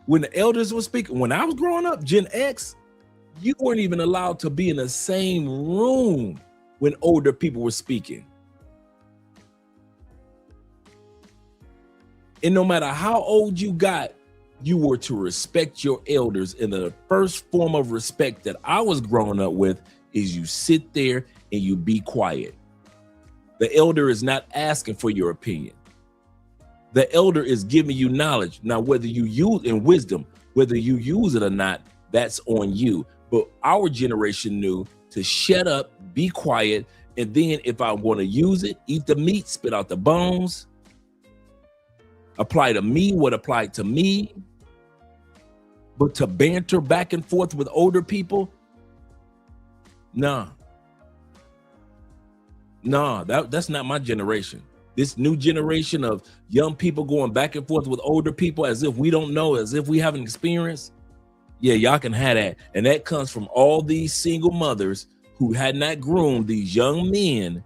When the elders were speaking, when I was growing up, Gen X, you weren't even allowed to be in the same room when older people were speaking. And no matter how old you got, you were to respect your elders. And the first form of respect that I was growing up with is you sit there and you be quiet. The elder is not asking for your opinion. The elder is giving you knowledge. Now, whether you use in wisdom, whether you use it or not, that's on you. But our generation knew to shut up, be quiet, and then if I want to use it, eat the meat, spit out the bones, apply to me what applied to me. But to banter back and forth with older people, nah, that's not my generation. This new generation of young people going back and forth with older people as if we don't know, as if we haven't experienced. Yeah, y'all can have that. And that comes from all these single mothers who had not groomed these young men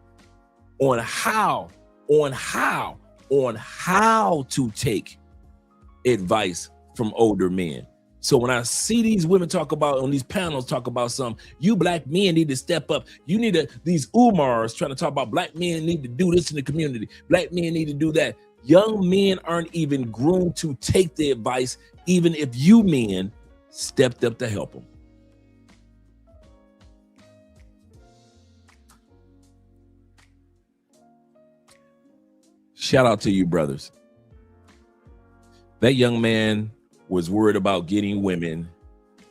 on how to take advice from older men. So when I see these women talk about on these panels, talk about you black men need to step up. You need to, these Umars trying to talk about black men need to do this in the community. Black men need to do that. Young men aren't even groomed to take the advice, even if you men stepped up to help them. Shout out to you, brothers. That young man was worried about getting women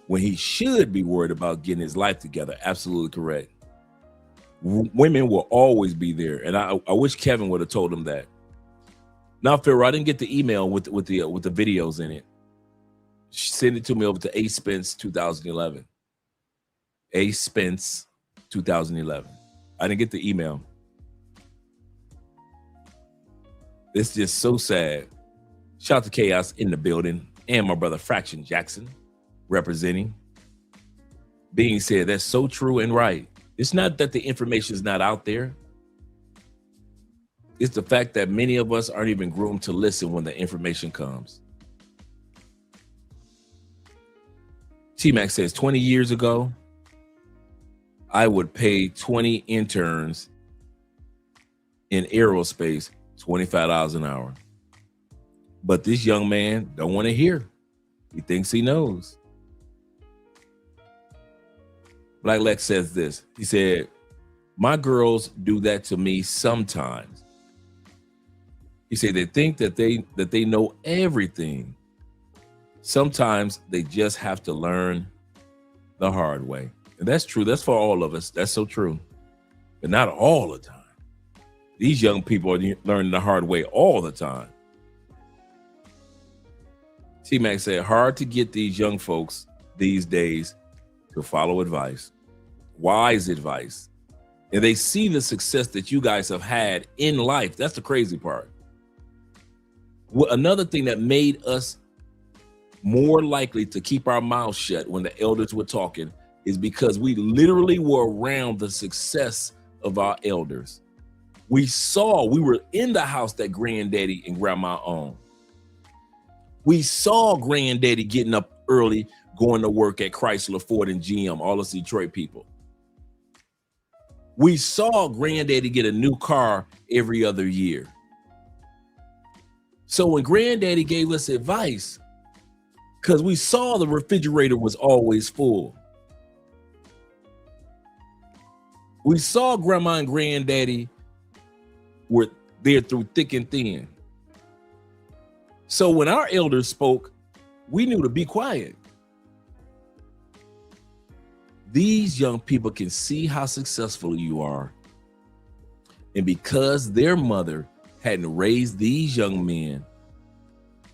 when he should be worried about getting his life together. Absolutely correct. Women will always be there. And I wish Kevin would have told him that. Now, Pharaoh, I didn't get the email with the videos in it. Send it to me over to A Spence 2011. A Spence 2011. I didn't get the email. It's just so sad. Shout out to Chaos in the building. And my brother Fraction Jackson representing. Being said, that's so true and right. It's not that the information is not out there. It's the fact that many of us aren't even groomed to listen when the information comes. T-Mac says 20 years ago, I would pay 20 interns in aerospace $25 an hour. But this young man don't want to hear. He thinks he knows. Black Lex says this. He said, my girls do that to me sometimes. He said they think that they know everything. Sometimes they just have to learn the hard way. And that's true. That's for all of us. That's so true. But not all the time. These young people are learning the hard way all the time. T-Mac said, hard to get these young folks these days to follow advice, wise advice. And they see the success that you guys have had in life. That's the crazy part. Another thing that made us more likely to keep our mouths shut when the elders were talking is because we literally were around the success of our elders. We were in the house that granddaddy and grandma owned. We saw granddaddy getting up early, going to work at Chrysler, Ford, and GM, all us Detroit people. We saw granddaddy get a new car every other year. So when granddaddy gave us advice, because we saw the refrigerator was always full. We saw grandma and granddaddy were there through thick and thin. So when our elders spoke, we knew to be quiet. These young people can see how successful you are. And because their mother hadn't raised these young men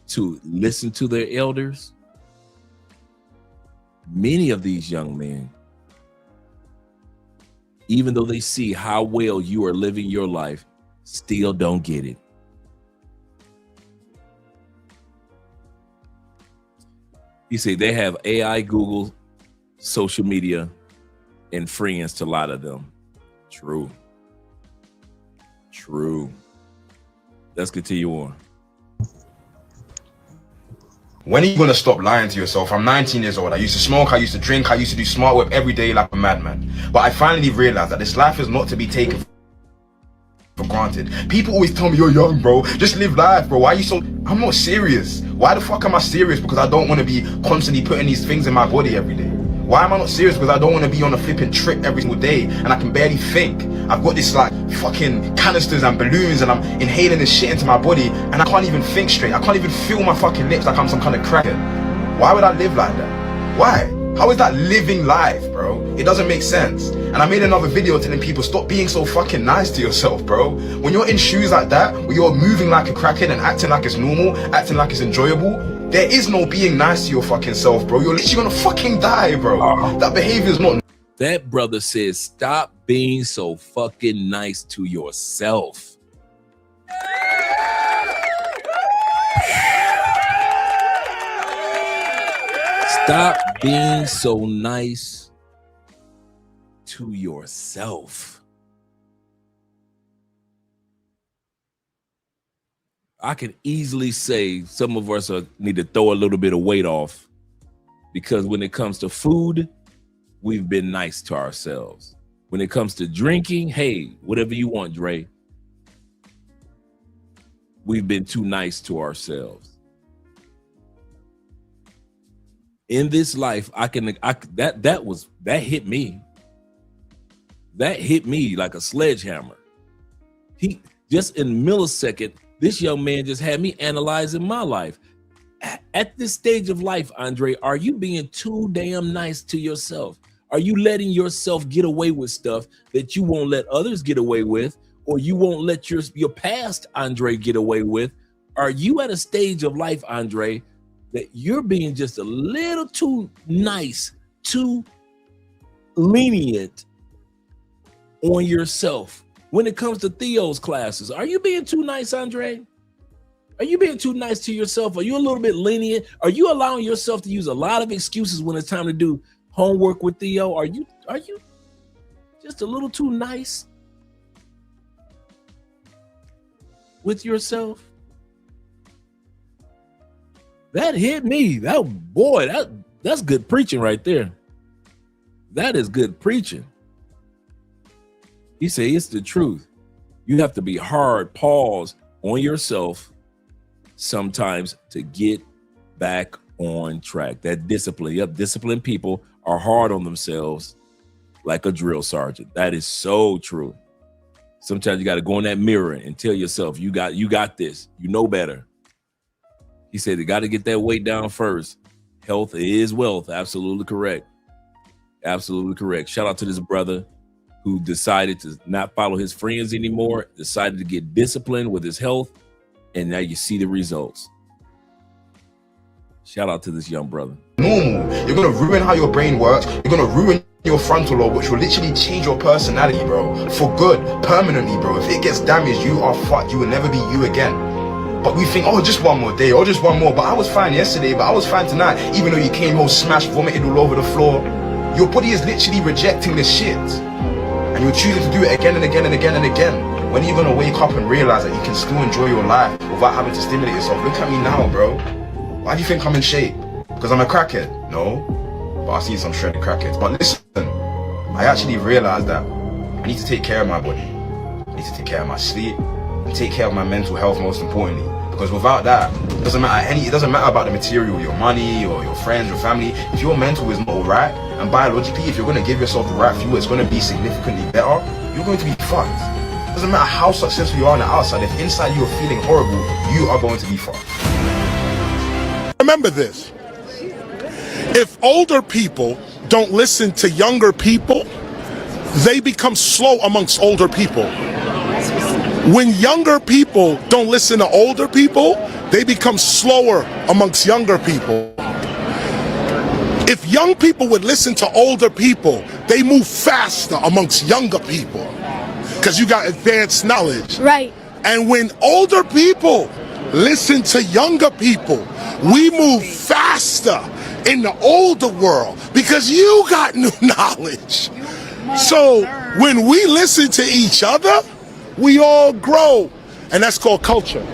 to listen to their elders, many of these young men, even though they see how well you are living your life, still don't get it. You see, they have AI, Google, social media, and friends to a lot of them. True. True. Let's continue on. When are you gonna stop lying to yourself? I'm 19 years old. I used to smoke, I used to drink, I used to do smart work every day like a madman. But I finally realized that this life is not to be taken for granted. People always tell me, you're young, bro. Just live life, bro. Why are you so... I'm not serious. Why the fuck am I serious? Because I don't want to be constantly putting these things in my body every day. Why am I not serious? Because I don't want to be on a flipping trip every single day and I can barely think. I've got this like fucking canisters and balloons and I'm inhaling this shit into my body and I can't even think straight. I can't even feel my fucking lips like I'm some kind of crackhead. Why would I live like that? Why? How is that living life, bro? It doesn't make sense. And I made another video telling people, stop being so fucking nice to yourself, bro. When you're in shoes like that, where you're moving like a crackhead and acting like it's normal, acting like it's enjoyable, there is no being nice to your fucking self, bro. You're literally gonna fucking die, bro. That behavior is not. That brother says, stop being so fucking nice to yourself. Stop being so nice to yourself. I can easily say some of us need to throw a little bit of weight off, because when it comes to food, we've been nice to ourselves. When it comes to drinking, hey, whatever you want, Dre. We've been too nice to ourselves. In this life, that hit me. That hit me like a sledgehammer. He just in a millisecond, this young man just had me analyzing my life. At this stage of life, Andre, are you being too damn nice to yourself? Are you letting yourself get away with stuff that you won't let others get away with, or you won't let your past, Andre, get away with? Are you at a stage of life, Andre, that you're being just a little too nice, too lenient on yourself? When it comes to Theo's classes, are you being too nice, Andre? Are you being too nice to yourself? Are you a little bit lenient? Are you allowing yourself to use a lot of excuses when it's time to do homework with Theo? Are you just a little too nice with yourself? That hit me. That's good preaching right there. That is good preaching. He said it's the truth. You have to be hard, pause on yourself sometimes to get back on track. That discipline. Yep, disciplined people are hard on themselves like a drill sergeant. That is so true. Sometimes you got to go in that mirror and tell yourself, you got this. You know better. He said you got to get that weight down first. Health is wealth. Absolutely correct. Absolutely correct. Shout out to this brother who decided to not follow his friends anymore, decided to get disciplined with his health, and now you see the results. Shout out to this young brother. Normal. You're gonna ruin how your brain works. You're gonna ruin your frontal lobe, which will literally change your personality, bro. For good, permanently, bro. If it gets damaged, you are fucked. You will never be you again. But we think, oh, just one more day, or just one more. But I was fine yesterday, but I was fine tonight. Even though you came home smashed, vomited all over the floor. Your body is literally rejecting this shit. And you're choosing to do it again and again and again and again. When are you gonna wake up and realize that you can still enjoy your life without having to stimulate yourself? Look at me now, bro. Why do you think I'm in shape? Because I'm a crackhead? No. But I've seen some shredded crackheads. But listen, I actually realized that I need to take care of my body. I need to take care of my sleep and take care of my mental health, most importantly. Because without that, it doesn't matter about the material, your money or your friends, your family. If your mental is not alright, and biologically, if you're going to give yourself the right fuel, it's going to be significantly better, you're going to be fucked. It doesn't matter how successful you are on the outside, if inside you are feeling horrible, you are going to be fucked. Remember this. If older people don't listen to younger people, they become slow amongst older people. When younger people don't listen to older people, they become slower amongst younger people. If young people would listen to older people, they move faster amongst younger people because you got advanced knowledge. Right. And when older people listen to younger people, we move faster in the older world because you got new knowledge. So when we listen to each other, we all grow, and that's called culture.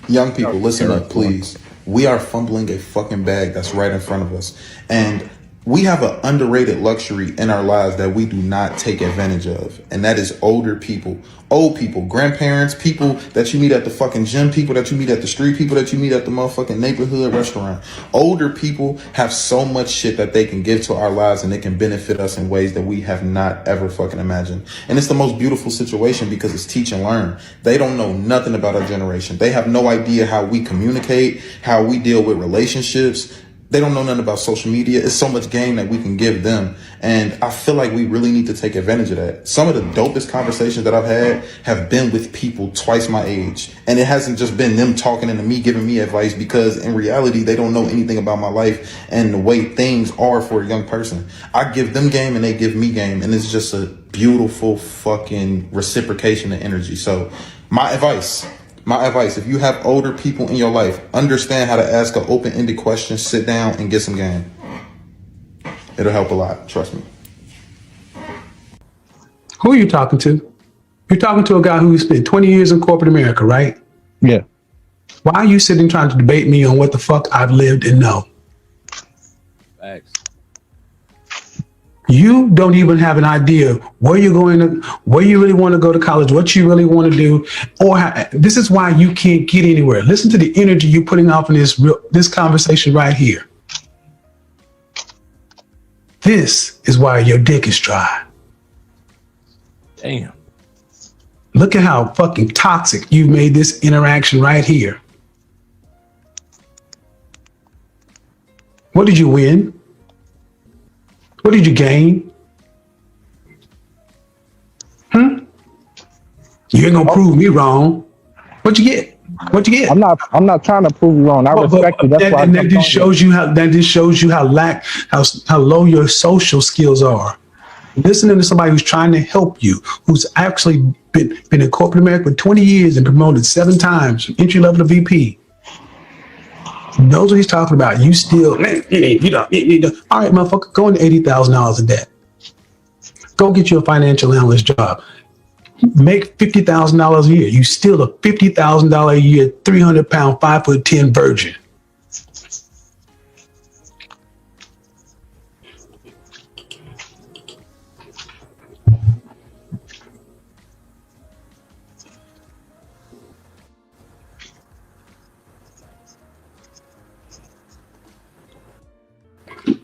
Young people, listen up, please. We are fumbling a fucking bag that's right in front of us. And we have an underrated luxury in our lives that we do not take advantage of. And that is older people, old people, grandparents, people that you meet at the fucking gym, people that you meet at the street, people that you meet at the motherfucking neighborhood restaurant. Older people have so much shit that they can give to our lives, and it can benefit us in ways that we have not ever fucking imagined. And it's the most beautiful situation because it's teach and learn. They don't know nothing about our generation. They have no idea how we communicate, how we deal with relationships. They don't know nothing about social media. It's so much game that we can give them. And I feel like we really need to take advantage of that. Some of the dopest conversations that I've had have been with people twice my age. And it hasn't just been them talking into me, giving me advice, because in reality, they don't know anything about my life and the way things are for a young person. I give them game and they give me game. And it's just a beautiful fucking reciprocation of energy. So my advice, if you have older people in your life, understand how to ask an open-ended question, sit down and get some game. It'll help a lot, trust me. Who are you talking to? You're talking to a guy who spent 20 years in corporate America, right? Yeah. Why are you sitting trying to debate me on what the fuck I've lived and know? Thanks. You don't even have an idea where you're going to, where you really want to go to college, what you really want to do, or how, this is why you can't get anywhere. Listen to the energy you're putting off in this conversation right here. This is why your dick is dry. Damn. Look at how fucking toxic you've made this interaction right here. What did you win? What did you gain? You ain't gonna prove me wrong. What you get? What you get? I'm not trying to prove you wrong. I respect you. That's why that just shows you how low your social skills are. Listening to somebody who's trying to help you, who's actually been in corporate America for 20 years and promoted 7 times from entry level to VP. Knows what he's talking about. You still, all right, motherfucker, go into $80,000 of debt. Go get you a financial analyst job. Make $50,000 a year. You still a $50,000 a year, 300-pound, 5'10" virgin.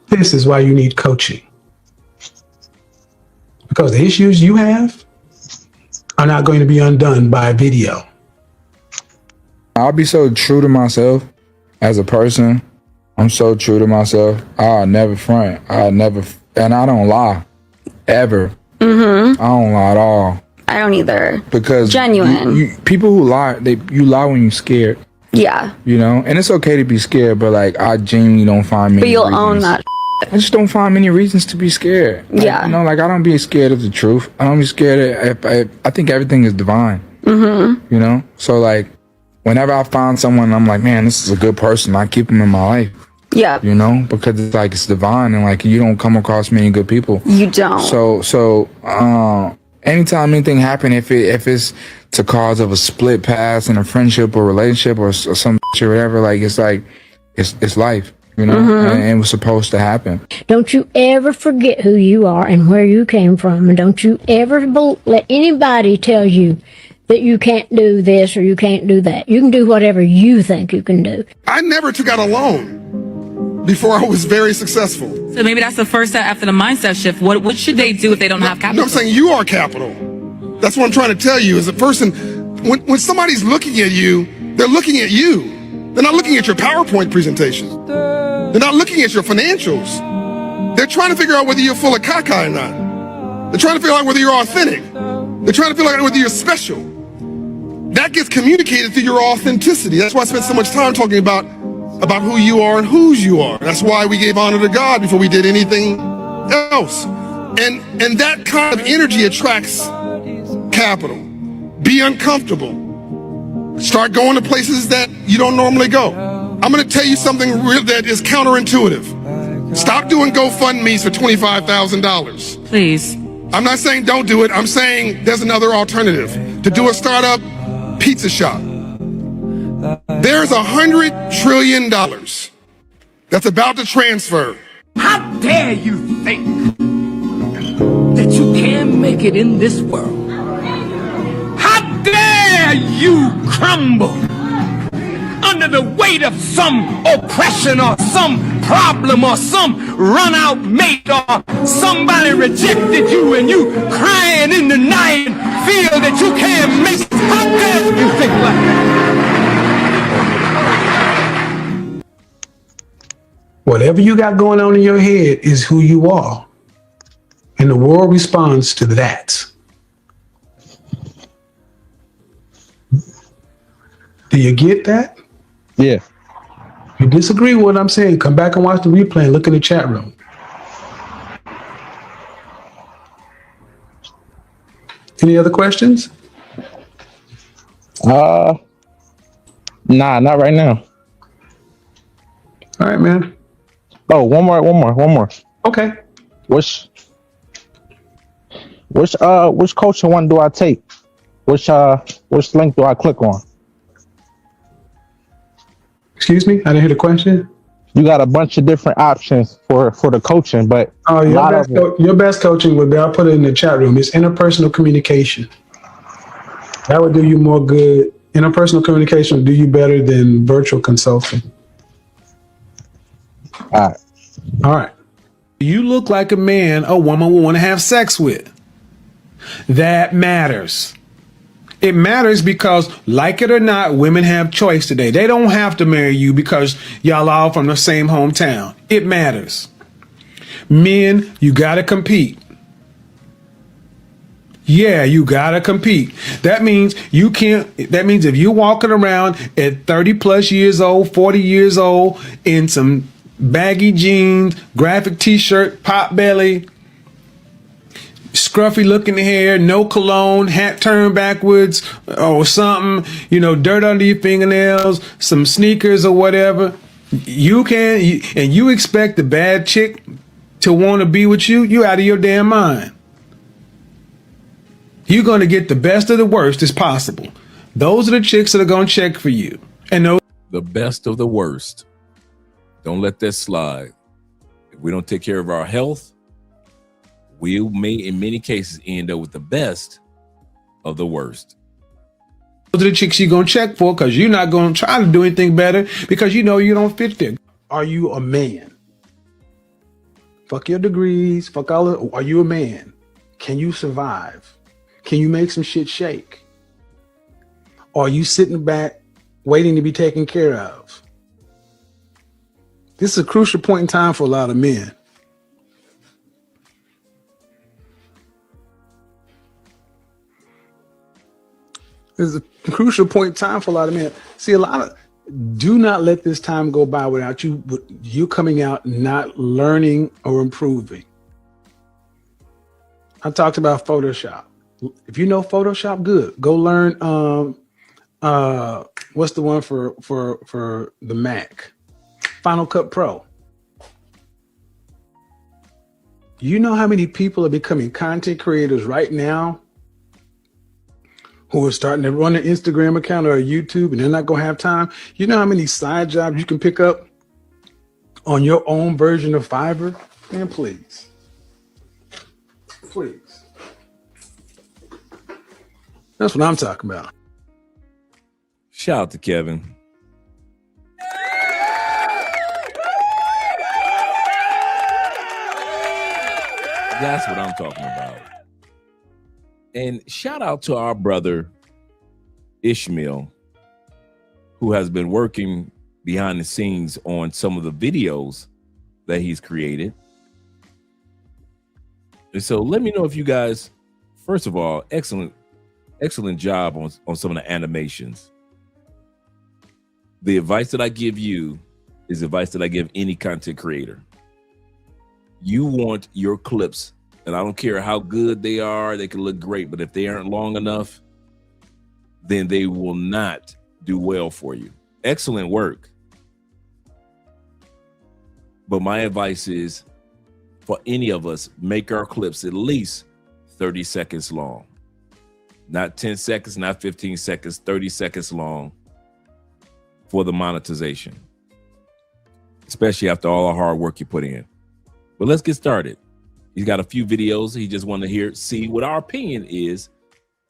This is why you need coaching. Because the issues you have are not going to be undone by a video. I'll be so true to myself as a person. I'm so true to myself. I'll never front. And I don't lie. Ever. Mm-hmm. I don't lie at all. I don't either. Because genuine. People who lie, you lie when you're scared. Yeah. You know? And it's okay to be scared, but like I genuinely don't find many reasons. But you'll own that. I just don't find many reasons to be scared. Like, yeah. You know, like I don't be scared of the truth. I don't be scared of, I think everything is divine. Mm-hmm. You know? So like, whenever I find someone, I'm like, man, this is a good person. I keep them in my life. Yeah. You know? Because it's like, it's divine and like, you don't come across many good people. You don't. So, anytime anything happen, if it's to cause of a split path in a friendship or relationship or some shit or whatever, like, it's life. You know, and it was supposed to happen. Don't you ever forget who you are and where you came from. And don't you ever let anybody tell you that you can't do this or you can't do that. You can do whatever you think you can do. I never took out a loan before I was very successful. So maybe that's the first step after the mindset shift. What should they do if they don't have capital? No, I'm saying you are capital. That's what I'm trying to tell you. As a person, when somebody's looking at you, they're looking at you. They're not looking at your PowerPoint presentation. They're not looking at your financials. They're trying to figure out whether you're full of caca or not. They're trying to figure out whether you're authentic. They're trying to figure out whether you're special. That gets communicated through your authenticity. That's why I spent so much time talking about who you are and whose you are. That's why we gave honor to God before we did anything else. And that kind of energy attracts capital. Be uncomfortable. Start going to places that you don't normally go. I'm going to tell you something that is counterintuitive. Stop doing GoFundMe's for $25,000. Please. I'm not saying don't do it. I'm saying there's another alternative. To do a startup pizza shop. There's $100 trillion that's about to transfer How dare you think that you can make it in this world? How dare you crumble under the weight of some oppression or some problem or some run-out mate or somebody rejected you and you crying in the night and feel that you can't make it. How dare you think like that? Whatever you got going on in your head is who you are. And the world responds to that. Do you get that? Yeah. If you disagree with what I'm saying, come back and watch the replay and look in the chat room. Any other questions? Nah, not right now. All right, man. Oh, one more. Okay. Which coaching one do I take? Which link do I click on? Excuse me, I didn't hear the question. You got a bunch of different options for the coaching, but your best coaching would be, I'll put it in the chat room, it's interpersonal communication. That would do you more good. Interpersonal communication would do you better than virtual consulting. All right. You look like a man a woman will want to have sex with. That matters. It matters because, like it or not, women have choice today. They don't have to marry you because y'all all from the same hometown. It matters. Men, you gotta compete. Yeah, you gotta compete. That means if you're walking around at 30 plus years old, 40 years old, in some baggy jeans, graphic t-shirt, pot belly, scruffy looking hair, no cologne, hat turned backwards or something, dirt under your fingernails, some sneakers or whatever, and you expect the bad chick to want to be with you, you out of your damn mind. You're going to get the best of the worst as possible. Those are the chicks that are going to check for you. And the best of the worst. Don't let that slide. If we don't take care of our health, we may, in many cases, end up with the best of the worst. Those are the chicks you're going to check for because you're not going to try to do anything better because you know you don't fit there. Are you a man? Fuck your degrees. Fuck all of, are you a man? Can you survive? Can you make some shit shake? Or are you sitting back waiting to be taken care of? This is a crucial point in time for a lot of men. This is a crucial point in time for a lot of men. See, do not let this time go by without you coming out not learning or improving. I talked about Photoshop. If you know Photoshop, good. Go learn what's the one for the Mac? Final Cut Pro. You know how many people are becoming content creators right now who are starting to run an Instagram account or a YouTube and they're not going to have time? You know how many side jobs you can pick up on your own version of Fiverr? Man, please. Please. That's what I'm talking about. Shout out to Kevin. That's what I'm talking about. And shout out to our brother Ishmael, who has been working behind the scenes on some of the videos that he's created. And so let me know if you guys, first of all, excellent job on some of the animations. The advice that I give you is advice that I give any content creator. You want your clips, and I don't care how good they are, they can look great, but if they aren't long enough, then they will not do well for you. Excellent work. But my advice is, for any of us, make our clips at least 30 seconds long. Not 10 seconds, not 15 seconds, 30 seconds long for the monetization, especially after all the hard work you put in. But let's get started. He's got a few videos. He just wanted to see what our opinion is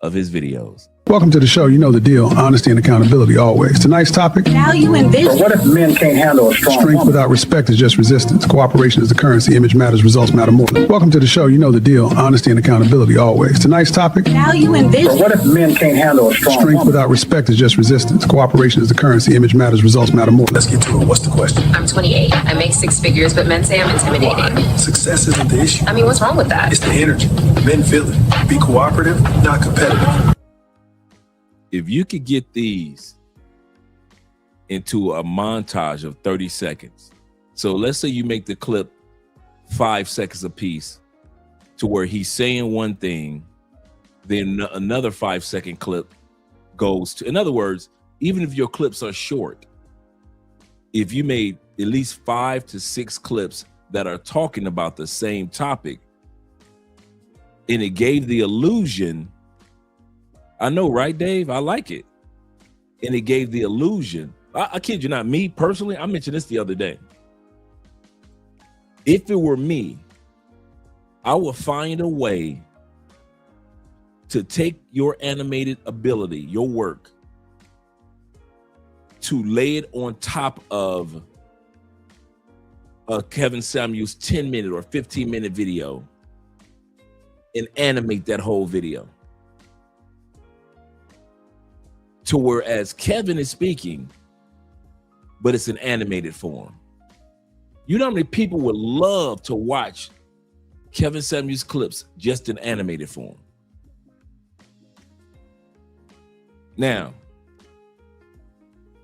of his videos. Welcome to the show. You know the deal. Honesty and accountability always. Tonight's topic. Value and vision. But what if men can't handle a strong Strength without respect is just resistance. Cooperation is the currency. Image matters. Results matter more. Welcome to the show. You know the deal. Honesty and accountability always. Tonight's topic. Value and vision. But what if men can't handle a strong Strength without respect is just resistance. Cooperation is the currency. Image matters. Results matter more. Let's get to it. What's the question? I'm 28. I make 6 figures, but men say I'm intimidating. Why? Success isn't the issue. I mean, what's wrong with that? It's the energy. Men feel it. Be cooperative, not competitive. If you could get these into a montage of 30 seconds. So let's say you make the clip 5 seconds a piece to where he's saying one thing, then another 5-second clip goes to, in other words, even if your clips are short, if you made at least 5 to 6 clips that are talking about the same topic, and it gave the illusion, I know, right, Dave? I like it. And it gave the illusion. I kid you not, me personally, I mentioned this the other day. If it were me, I would find a way to take your animated ability, your work, to lay it on top of a Kevin Samuels 10-minute or 15-minute video and animate that whole video. To whereas Kevin is speaking, but it's an animated form. You know how many people would love to watch Kevin Samuels clips just in animated form? Now,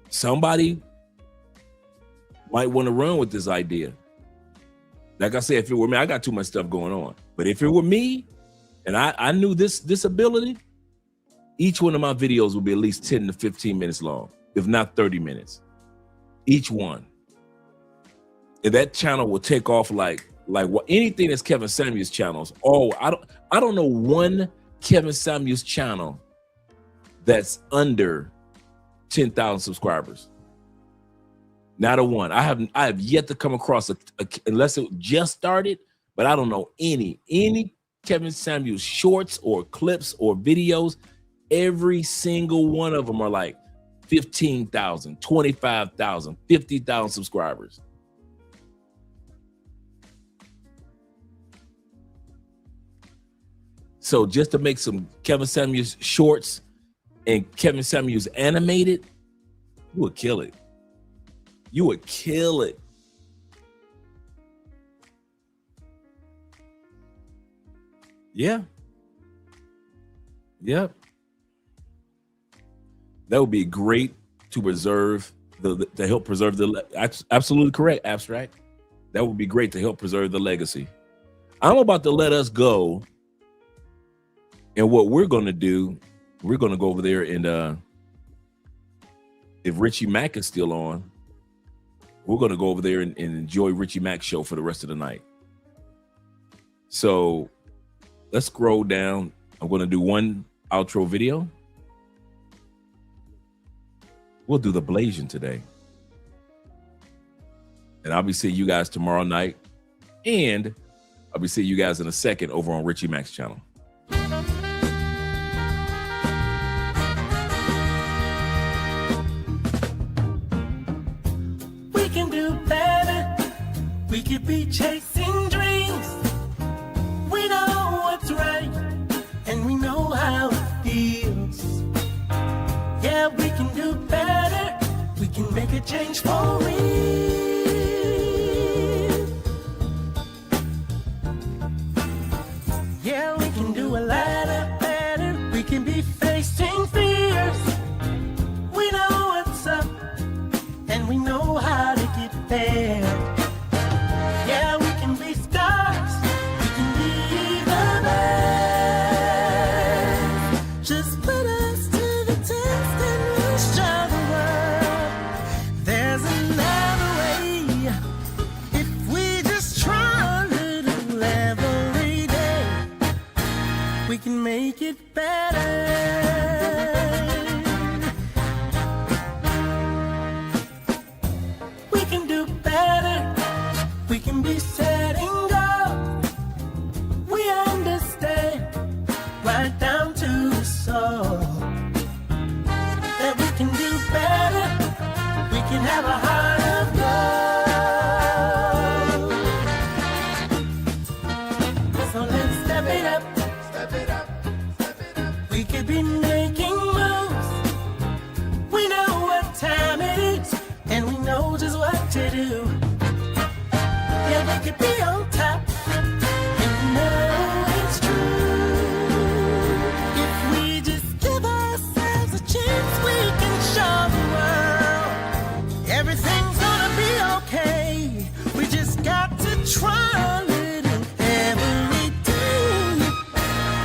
somebody might want to run with this idea. Like I said, if it were me, I got too much stuff going on. But if it were me, and I knew this ability, each one of my videos will be at least 10 to 15 minutes long, if not 30 minutes. Each one. And that channel will take off like what anything that's Kevin Samuels channels. Oh, I don't know one Kevin Samuels channel that's under 10,000 subscribers. Not a one. I have yet to come across unless it just started, but I don't know any Kevin Samuels shorts or clips or videos. Every single one of them are like 15,000, 25,000, 50,000 subscribers. So just to make some Kevin Samuels shorts and Kevin Samuels animated, you would kill it. You would kill it. Yeah. Yep. That would be great to preserve to help preserve the absolutely correct, Abstract. That would be great to help preserve the legacy. I'm about to let us go. And what we're going to do, we're going to go over there and if Richie Mack is still on, we're going to go over there and enjoy Richie Mack's show for the rest of the night. So let's scroll down. I'm going to do one outro video. We'll do the Blasian today. And I'll be seeing you guys tomorrow night. And I'll be seeing you guys in a second over on Richie Mack's channel. We can do better. We could be chasing dreams. We know what's right. And we know how it feels. Yeah, we can do better. We can make a change for real. Yeah, we can do a lot better. We can be facing fears. We know what's up, and we know how to get there. Yeah, we can be stars. We can be the best. Just put us to the test and we'll show the world there's another way. If we just try a little every day, we can make it better. We can do better. We can be setting goals. heart of gold. So let's step it up. We could be making moves. We know what time it is, and we know just what to do. Yeah, we could be on top. You know it's true. If we just give ourselves a chance, we can show the world everything's gonna be okay. We just got to try a little every day,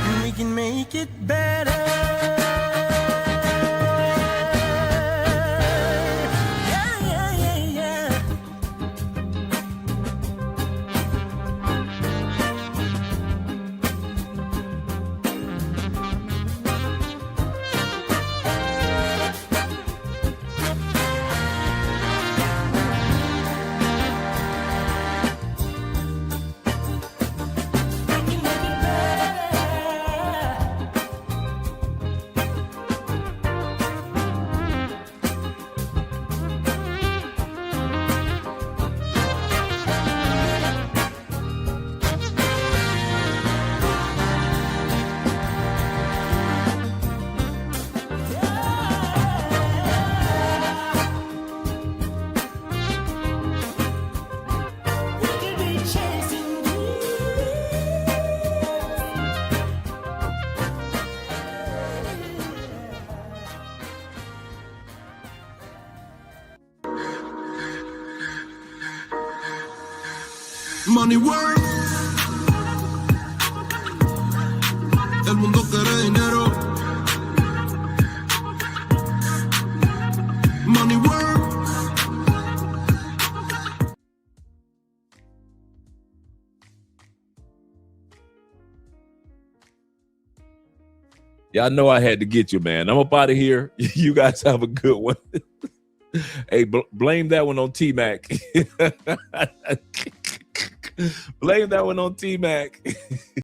and we can make it better. Yeah, yeah, yeah, yeah. Money work. El mundo quiere dinero. Money work. Y'all know I had to get you, man. I'm up out of here. You guys have a good one. Hey, blame that one on T-Mac. Blame that one on T-Mac.